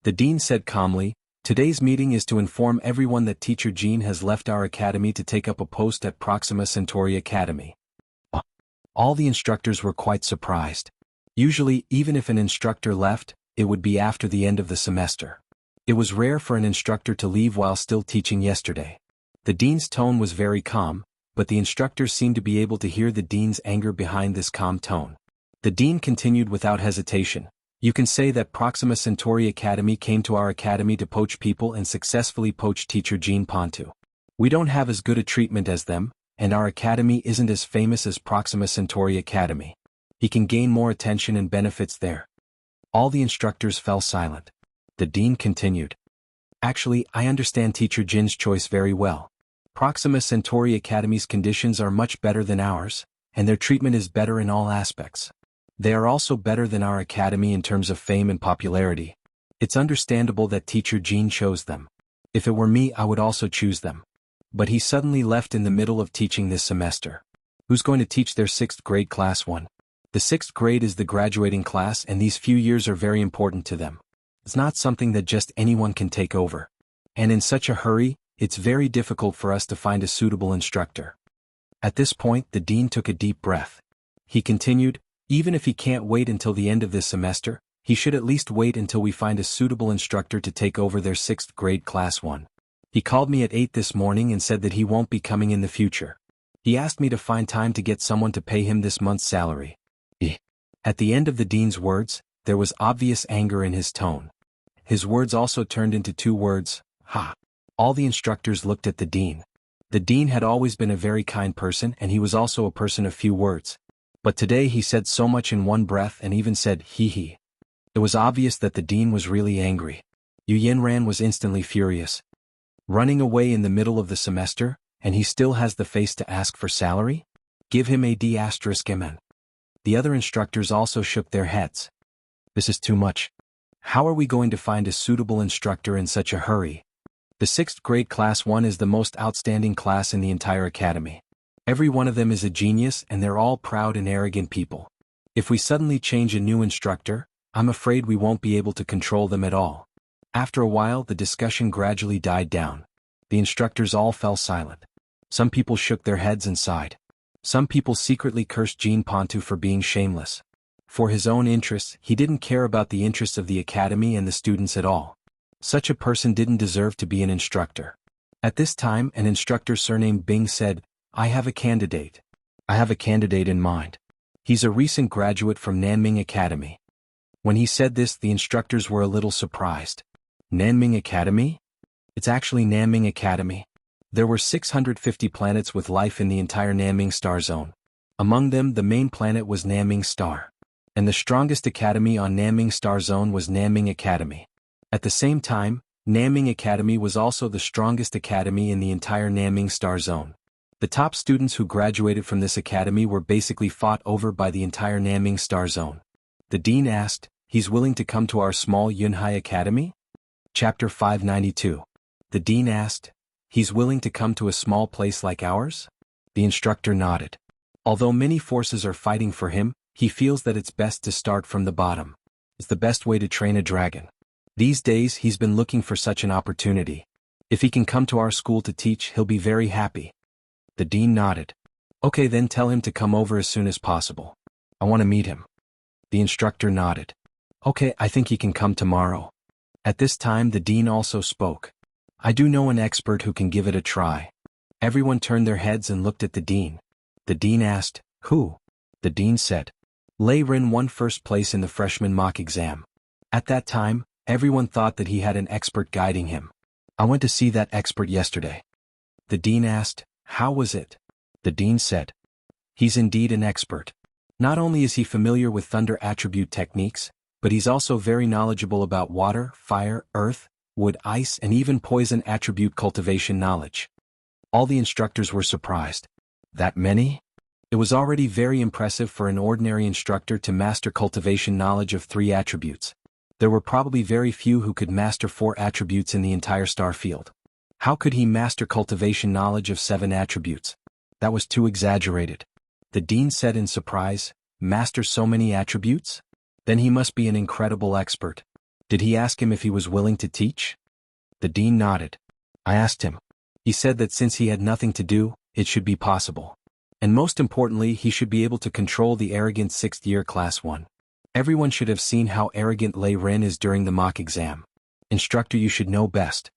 The dean said calmly, Today's meeting is to inform everyone that Teacher Jean has left our academy to take up a post at Proxima Centauri Academy. All the instructors were quite surprised. Usually, even if an instructor left, it would be after the end of the semester. It was rare for an instructor to leave while still teaching yesterday. The dean's tone was very calm, but the instructors seemed to be able to hear the dean's anger behind this calm tone. The dean continued without hesitation. You can say that Proxima Centauri Academy came to our academy to poach people and successfully poached Teacher Jean Pontu. We don't have as good a treatment as them, and our academy isn't as famous as Proxima Centauri Academy. He can gain more attention and benefits there. All the instructors fell silent. The dean continued. Actually, I understand Teacher Jin's choice very well. Proxima Centauri Academy's conditions are much better than ours, and their treatment is better in all aspects. They are also better than our academy in terms of fame and popularity. It's understandable that Teacher Jean chose them. If it were me, I would also choose them. But he suddenly left in the middle of teaching this semester. Who's going to teach their 6th grade class 1? The 6th grade is the graduating class, and these few years are very important to them. It's not something that just anyone can take over. And in such a hurry, it's very difficult for us to find a suitable instructor. At this point, the dean took a deep breath. He continued, Even if he can't wait until the end of this semester, he should at least wait until we find a suitable instructor to take over their 6th grade class 1. He called me at 8 this morning and said that he won't be coming in the future. He asked me to find time to get someone to pay him this month's salary. At the end of the dean's words, there was obvious anger in his tone. His words also turned into 2 words, ha. All the instructors looked at the dean. The dean had always been a very kind person, and he was also a person of few words. But today he said so much in one breath and even said, he. It was obvious that the dean was really angry. Yu Yanran was instantly furious. Running away in the middle of the semester, and he still has the face to ask for salary? Give him a D***MN. The other instructors also shook their heads. This is too much. How are we going to find a suitable instructor in such a hurry? The 6th grade class 1 is the most outstanding class in the entire academy. Every one of them is a genius, and they're all proud and arrogant people. If we suddenly change a new instructor, I'm afraid we won't be able to control them at all. After a while, the discussion gradually died down. The instructors all fell silent. Some people shook their heads and sighed. Some people secretly cursed Jean Pontu for being shameless. For his own interests, he didn't care about the interests of the academy and the students at all. Such a person didn't deserve to be an instructor. At this time, an instructor surnamed Bing said, I have a candidate. I have a candidate in mind. He's a recent graduate from Nanming Academy. When he said this, the instructors were a little surprised. Nanming Academy? It's actually Nanming Academy. There were 650 planets with life in the entire Nanming star zone. Among them, the main planet was Nanming Star. And the strongest academy on Nanming Star Zone was Nanming Academy. At the same time, Nanming Academy was also the strongest academy in the entire Nanming Star Zone. The top students who graduated from this academy were basically fought over by the entire Nanming Star Zone. The dean asked, "He's willing to come to our small Yunhai Academy?" Chapter 592. The dean asked, "He's willing to come to a small place like ours?" The instructor nodded. Although many forces are fighting for him, he feels that it's best to start from the bottom. It's the best way to train a dragon. These days he's been looking for such an opportunity. If he can come to our school to teach, he'll be very happy. The dean nodded. Okay, then tell him to come over as soon as possible. I want to meet him. The instructor nodded. Okay, I think he can come tomorrow. At this time the dean also spoke. I do know an expert who can give it a try. Everyone turned their heads and looked at the dean. The dean asked, "Who?" The dean said, Lei Ren won first place in the freshman mock exam. At that time, everyone thought that he had an expert guiding him. I went to see that expert yesterday. The dean asked, "How was it?" The dean said, "He's indeed an expert. Not only is he familiar with thunder attribute techniques, but he's also very knowledgeable about water, fire, earth, wood, ice, and even poison attribute cultivation knowledge." All the instructors were surprised. That many? It was already very impressive for an ordinary instructor to master cultivation knowledge of 3 attributes. There were probably very few who could master 4 attributes in the entire star field. How could he master cultivation knowledge of 7 attributes? That was too exaggerated. The dean said in surprise, "Master so many attributes? Then he must be an incredible expert." Did he ask him if he was willing to teach? The dean nodded. I asked him. He said that since he had nothing to do, it should be possible. And most importantly, he should be able to control the arrogant 6th year class 1. Everyone should have seen how arrogant Lei Ren is during the mock exam. Instructor, you should know best.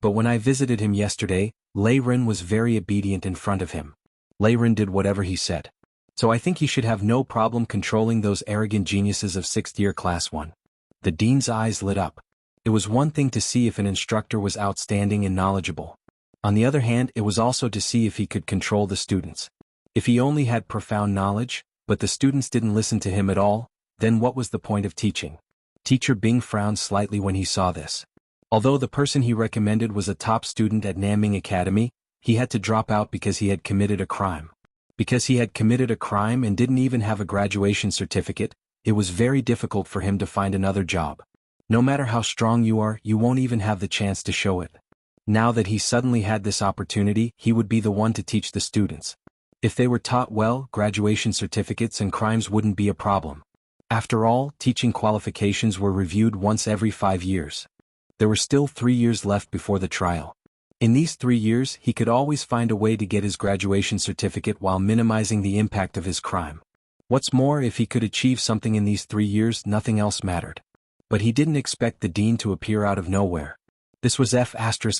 But when I visited him yesterday, Lei Ren was very obedient in front of him. Lei Ren did whatever he said. So I think he should have no problem controlling those arrogant geniuses of 6th year class 1. The dean's eyes lit up. It was one thing to see if an instructor was outstanding and knowledgeable. On the other hand, it was also to see if he could control the students. If he only had profound knowledge, but the students didn't listen to him at all, then what was the point of teaching? Teacher Bing frowned slightly when he saw this. Although the person he recommended was a top student at Nanming Academy, he had to drop out because he had committed a crime. Because he had committed a crime and didn't even have a graduation certificate, it was very difficult for him to find another job. No matter how strong you are, you won't even have the chance to show it. Now that he suddenly had this opportunity, he would be the one to teach the students. If they were taught well, graduation certificates and crimes wouldn't be a problem. After all, teaching qualifications were reviewed once every 5 years. There were still 3 years left before the trial. In these 3 years, he could always find a way to get his graduation certificate while minimizing the impact of his crime. What's more, if he could achieve something in these 3 years, nothing else mattered. But he didn't expect the dean to appear out of nowhere. This was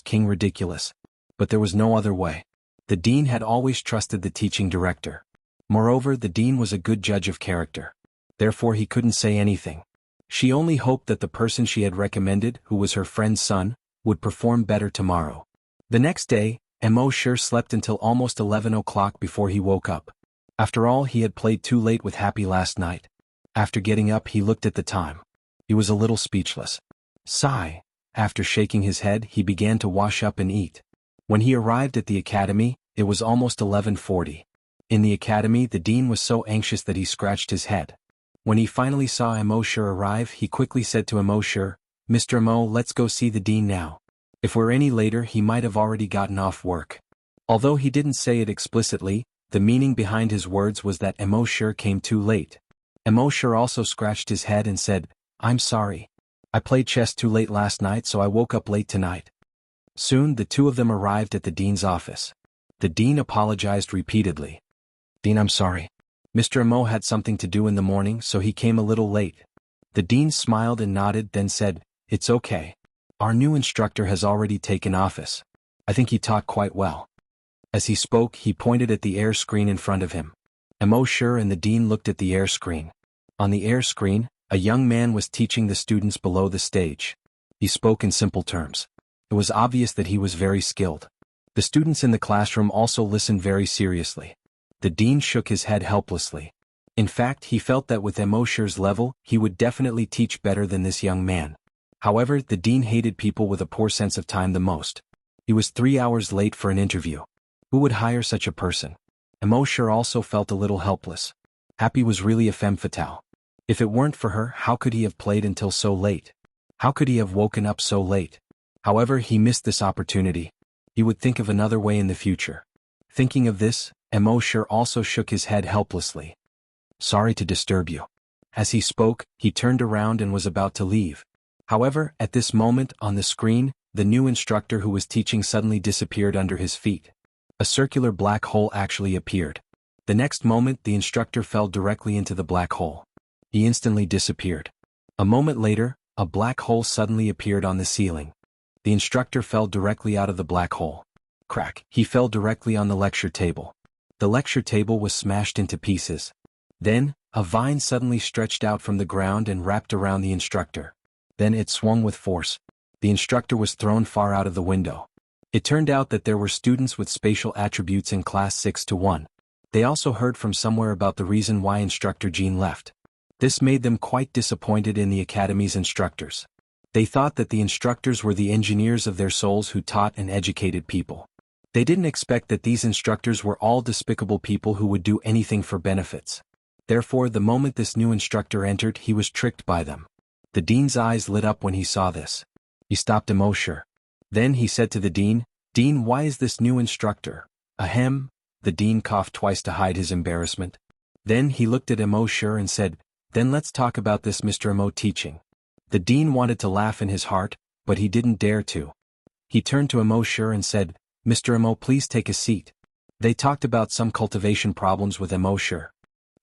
King ridiculous. But there was no other way. The dean had always trusted the teaching director. Moreover, the dean was a good judge of character. Therefore he couldn't say anything. She only hoped that the person she had recommended, who was her friend's son, would perform better tomorrow. The next day, Mo sure slept until almost 11 o'clock before he woke up. After all, he had played too late with Happy last night. After getting up, he looked at the time. He was a little speechless. Sigh. After shaking his head, he began to wash up and eat. When he arrived at the academy, it was almost 11:40. In the academy, the dean was so anxious that he scratched his head. When he finally saw Mosher arrive, he quickly said to Mosher, "Mr. Mo, let's go see the dean now. If we're any later, he might have already gotten off work." Although he didn't say it explicitly, the meaning behind his words was that Mosher came too late. Mosher also scratched his head and said, "I'm sorry. I played chess too late last night, so I woke up late tonight." Soon the two of them arrived at the dean's office. The dean apologized repeatedly. "Dean, I'm sorry. Mr. Mo had something to do in the morning, so he came a little late." The dean smiled and nodded, then said, "It's okay. Our new instructor has already taken office. I think he taught quite well." As he spoke, he pointed at the air screen in front of him. Mosher and the dean looked at the air screen. On the air screen, A young man was teaching the students below the stage. He spoke in simple terms. It was obvious that he was very skilled. The students in the classroom also listened very seriously. The dean shook his head helplessly. In fact, he felt that with Immortal's level, he would definitely teach better than this young man. However, the dean hated people with a poor sense of time the most. He was 3 hours late for an interview. Who would hire such a person? Immortal also felt a little helpless. Happy was really a femme fatale. If it weren't for her, how could he have played until so late? How could he have woken up so late? However, he missed this opportunity. He would think of another way in the future. Thinking of this, Immortal also shook his head helplessly. Sorry to disturb you. As he spoke, he turned around and was about to leave. However, at this moment, on the screen, the new instructor who was teaching suddenly disappeared under his feet. A circular black hole actually appeared. The next moment, the instructor fell directly into the black hole. He instantly disappeared. A moment later, a black hole suddenly appeared on the ceiling. The instructor fell directly out of the black hole. Crack! He fell directly on the lecture table. The lecture table was smashed into pieces. Then, a vine suddenly stretched out from the ground and wrapped around the instructor. Then it swung with force. The instructor was thrown far out of the window. It turned out that there were students with spatial attributes in class 6-1. They also heard from somewhere about the reason why Instructor Jean left. This made them quite disappointed in the academy's instructors. They thought that the instructors were the engineers of their souls who taught and educated people. They didn't expect that these instructors were all despicable people who would do anything for benefits. Therefore, the moment this new instructor entered, he was tricked by them. The dean's eyes lit up when he saw this. He stopped Immortal. Then he said to the dean, "Dean, why is this new instructor?" Ahem. The dean coughed twice to hide his embarrassment. Then he looked at Immortal and said, "Then let's talk about this Mr. Immortal teaching." The dean wanted to laugh in his heart, but he didn't dare to. He turned to Immortal and said, "Mr. Immortal, please take a seat." They talked about some cultivation problems with Immortal.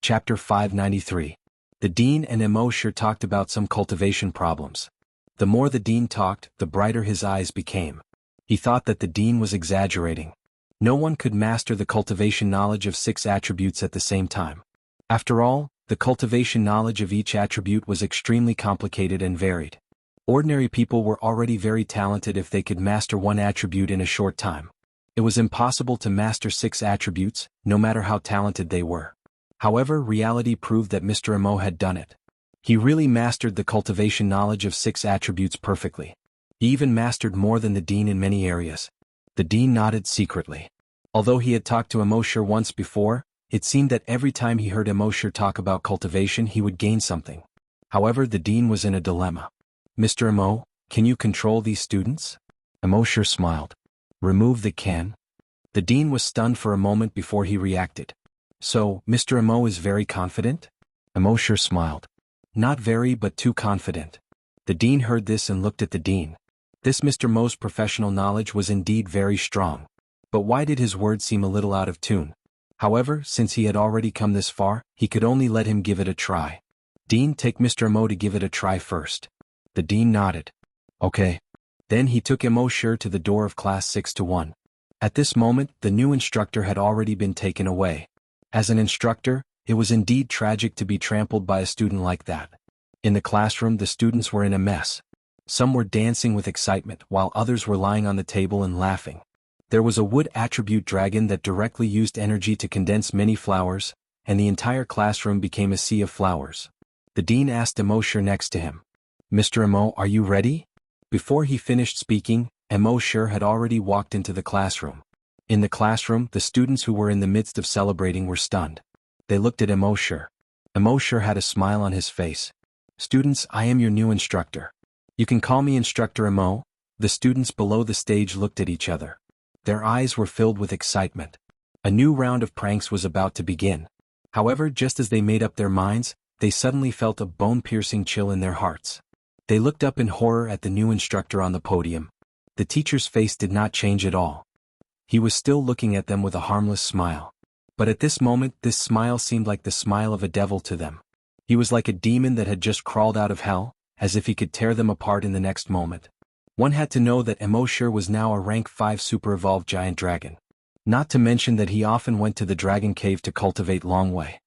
Chapter 593. The dean and Immortal talked about some cultivation problems. The more the dean talked, the brighter his eyes became. He thought that the dean was exaggerating. No one could master the cultivation knowledge of 6 attributes at the same time. After all, the cultivation knowledge of each attribute was extremely complicated and varied. Ordinary people were already very talented if they could master one attribute in a short time. It was impossible to master 6 attributes, no matter how talented they were. However, reality proved that Mr. Immortal had done it. He really mastered the cultivation knowledge of 6 attributes perfectly. He even mastered more than the dean in many areas. The dean nodded secretly. Although he had talked to Immortal once before, it seemed that every time he heard Immortal talk about cultivation he would gain something. However, the dean was in a dilemma. "Mr. Immortal, can you control these students?" Immortal smiled. "Remove the can?" The dean was stunned for a moment before he reacted. "So, Mr. Immortal is very confident?" Immortal smiled. "Not very, but too confident." The dean heard this and looked at the dean. This Mr. Mo's professional knowledge was indeed very strong. But why did his words seem a little out of tune? However, since he had already come this far, he could only let him give it a try. "Dean, take Mr. Immortal to give it a try first." The dean nodded. "Okay." Then he took Immortal to the door of class 6-1. At this moment, the new instructor had already been taken away. As an instructor, it was indeed tragic to be trampled by a student like that. In the classroom, the students were in a mess. Some were dancing with excitement, while others were lying on the table and laughing. There was a wood attribute dragon that directly used energy to condense many flowers, and the entire classroom became a sea of flowers. The dean asked Immortal next to him, "Mr. Immortal, are you ready?" Before he finished speaking, Immortal had already walked into the classroom. In the classroom, the students who were in the midst of celebrating were stunned. They looked at Immortal. Immortal had a smile on his face. "Students, I am your new instructor. You can call me Instructor Immortal." The students below the stage looked at each other. Their eyes were filled with excitement. A new round of pranks was about to begin. However, just as they made up their minds, they suddenly felt a bone-piercing chill in their hearts. They looked up in horror at the new instructor on the podium. The teacher's face did not change at all. He was still looking at them with a harmless smile. But at this moment, this smile seemed like the smile of a devil to them. He was like a demon that had just crawled out of hell, as if he could tear them apart in the next moment. One had to know that Immortal was now a rank 5 super-evolved giant dragon. Not to mention that he often went to the dragon cave to cultivate long way.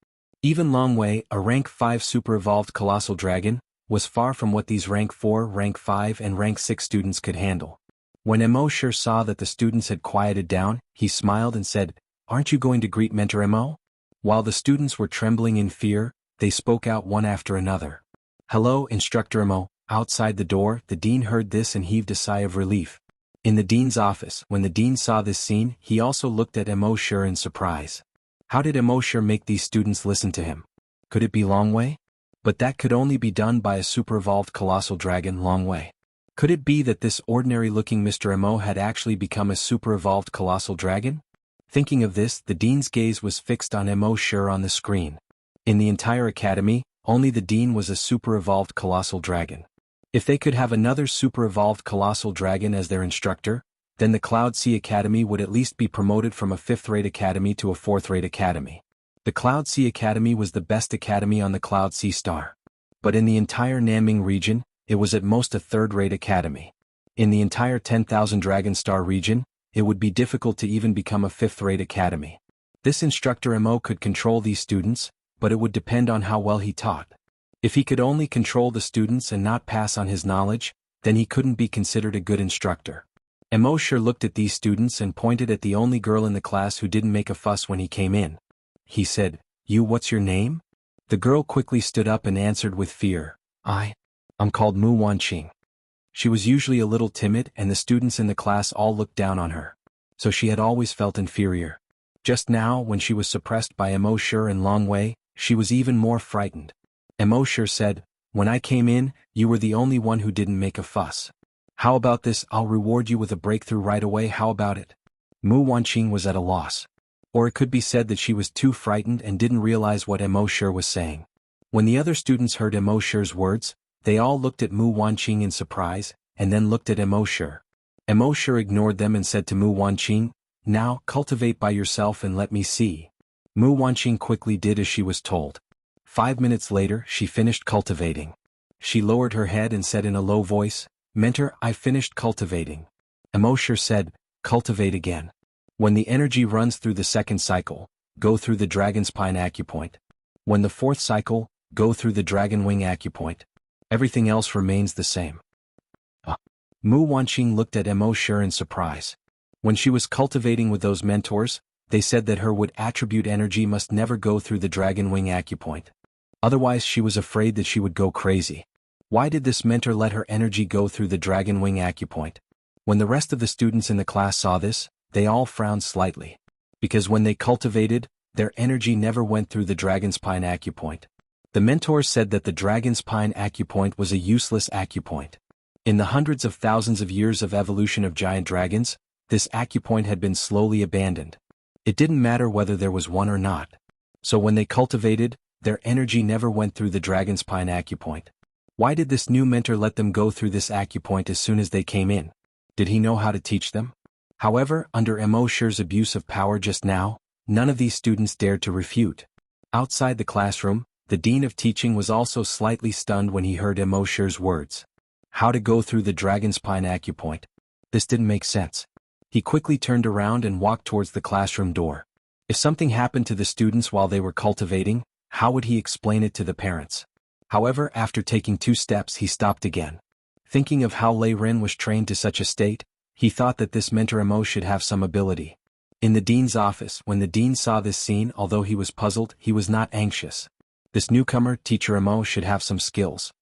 Even Long Wei, a rank 5 super-evolved colossal dragon, was far from what these rank 4, rank 5 and rank 6 students could handle. When Mo saw that the students had quieted down, he smiled and said, "Aren't you going to greet Mentor Mo?" While the students were trembling in fear, they spoke out one after another. "Hello, Instructor Mo." Outside the door, the dean heard this and heaved a sigh of relief. In the dean's office, when the dean saw this scene, he also looked at Mo in surprise. How did Mo make these students listen to him? Could it be Long Wei? But that could only be done by a super-evolved colossal dragon, Long Wei. Could it be that this ordinary-looking Mr. Mo had actually become a super-evolved colossal dragon? Thinking of this, the dean's gaze was fixed on Mo on the screen. In the entire academy, only the dean was a super-evolved colossal dragon. If they could have another super-evolved colossal dragon as their instructor, then the Cloud Sea Academy would at least be promoted from a 5th-rate academy to a 4th-rate academy. The Cloud Sea Academy was the best academy on the Cloud Sea Star. But in the entire Nanming region, it was at most a 3rd-rate academy. In the entire 10,000 Dragon Star region, it would be difficult to even become a 5th-rate academy. This instructor Mo could control these students, but it would depend on how well he taught. If he could only control the students and not pass on his knowledge, then he couldn't be considered a good instructor. Mo looked at these students and pointed at the only girl in the class who didn't make a fuss when he came in. He said, What's your name?" The girl quickly stood up and answered with fear, I'm called Mu Wanqing." She was usually a little timid and the students in the class all looked down on her. So she had always felt inferior. Just now, when she was suppressed by Mo and Long Wei, she was even more frightened. Mo said, "When I came in, you were the only one who didn't make a fuss. How about this? I'll reward you with a breakthrough right away, how about it?" Mu Wanqing was at a loss. Or it could be said that she was too frightened and didn't realize what Mo was saying. When the other students heard Mo's words, they all looked at Mu Wanqing in surprise, and then looked at Mo. Mo ignored them and said to Mu Wanqing, "Now, cultivate by yourself and let me see." Mu Wanqing quickly did as she was told. 5 minutes later, she finished cultivating. She lowered her head and said in a low voice, "Mentor, I finished cultivating." Mo said, "Cultivate again. When the energy runs through the 2nd cycle, go through the dragon's spine acupoint. When the 4th cycle, go through the dragon wing acupoint. Everything else remains the same." Mu Wanqing looked at Mo in surprise. When she was cultivating with those mentors, they said that her wood attribute energy must never go through the dragon wing acupoint. Otherwise she was afraid that she would go crazy. Why did this mentor let her energy go through the dragon wing acupoint? When the rest of the students in the class saw this, they all frowned slightly. Because when they cultivated, their energy never went through the dragon's spine acupoint. The mentors said that the dragon's spine acupoint was a useless acupoint. In the hundreds of thousands of years of evolution of giant dragons, this acupoint had been slowly abandoned. It didn't matter whether there was one or not. So when they cultivated, their energy never went through the dragon's spine acupoint. Why did this new mentor let them go through this acupoint as soon as they came in? Did he know how to teach them? However, under Mo's abuse of power just now, none of these students dared to refute. Outside the classroom, the dean of teaching was also slightly stunned when he heard Mo's words. How to go through the dragon's spine acupoint? This didn't make sense. He quickly turned around and walked towards the classroom door. If something happened to the students while they were cultivating, how would he explain it to the parents? However, after taking 2 steps he stopped again. Thinking of how Lei Ren was trained to such a state, he thought that this mentor Mo should have some ability. In the dean's office, when the dean saw this scene, although he was puzzled, he was not anxious. This newcomer, teacher Mo, should have some skills.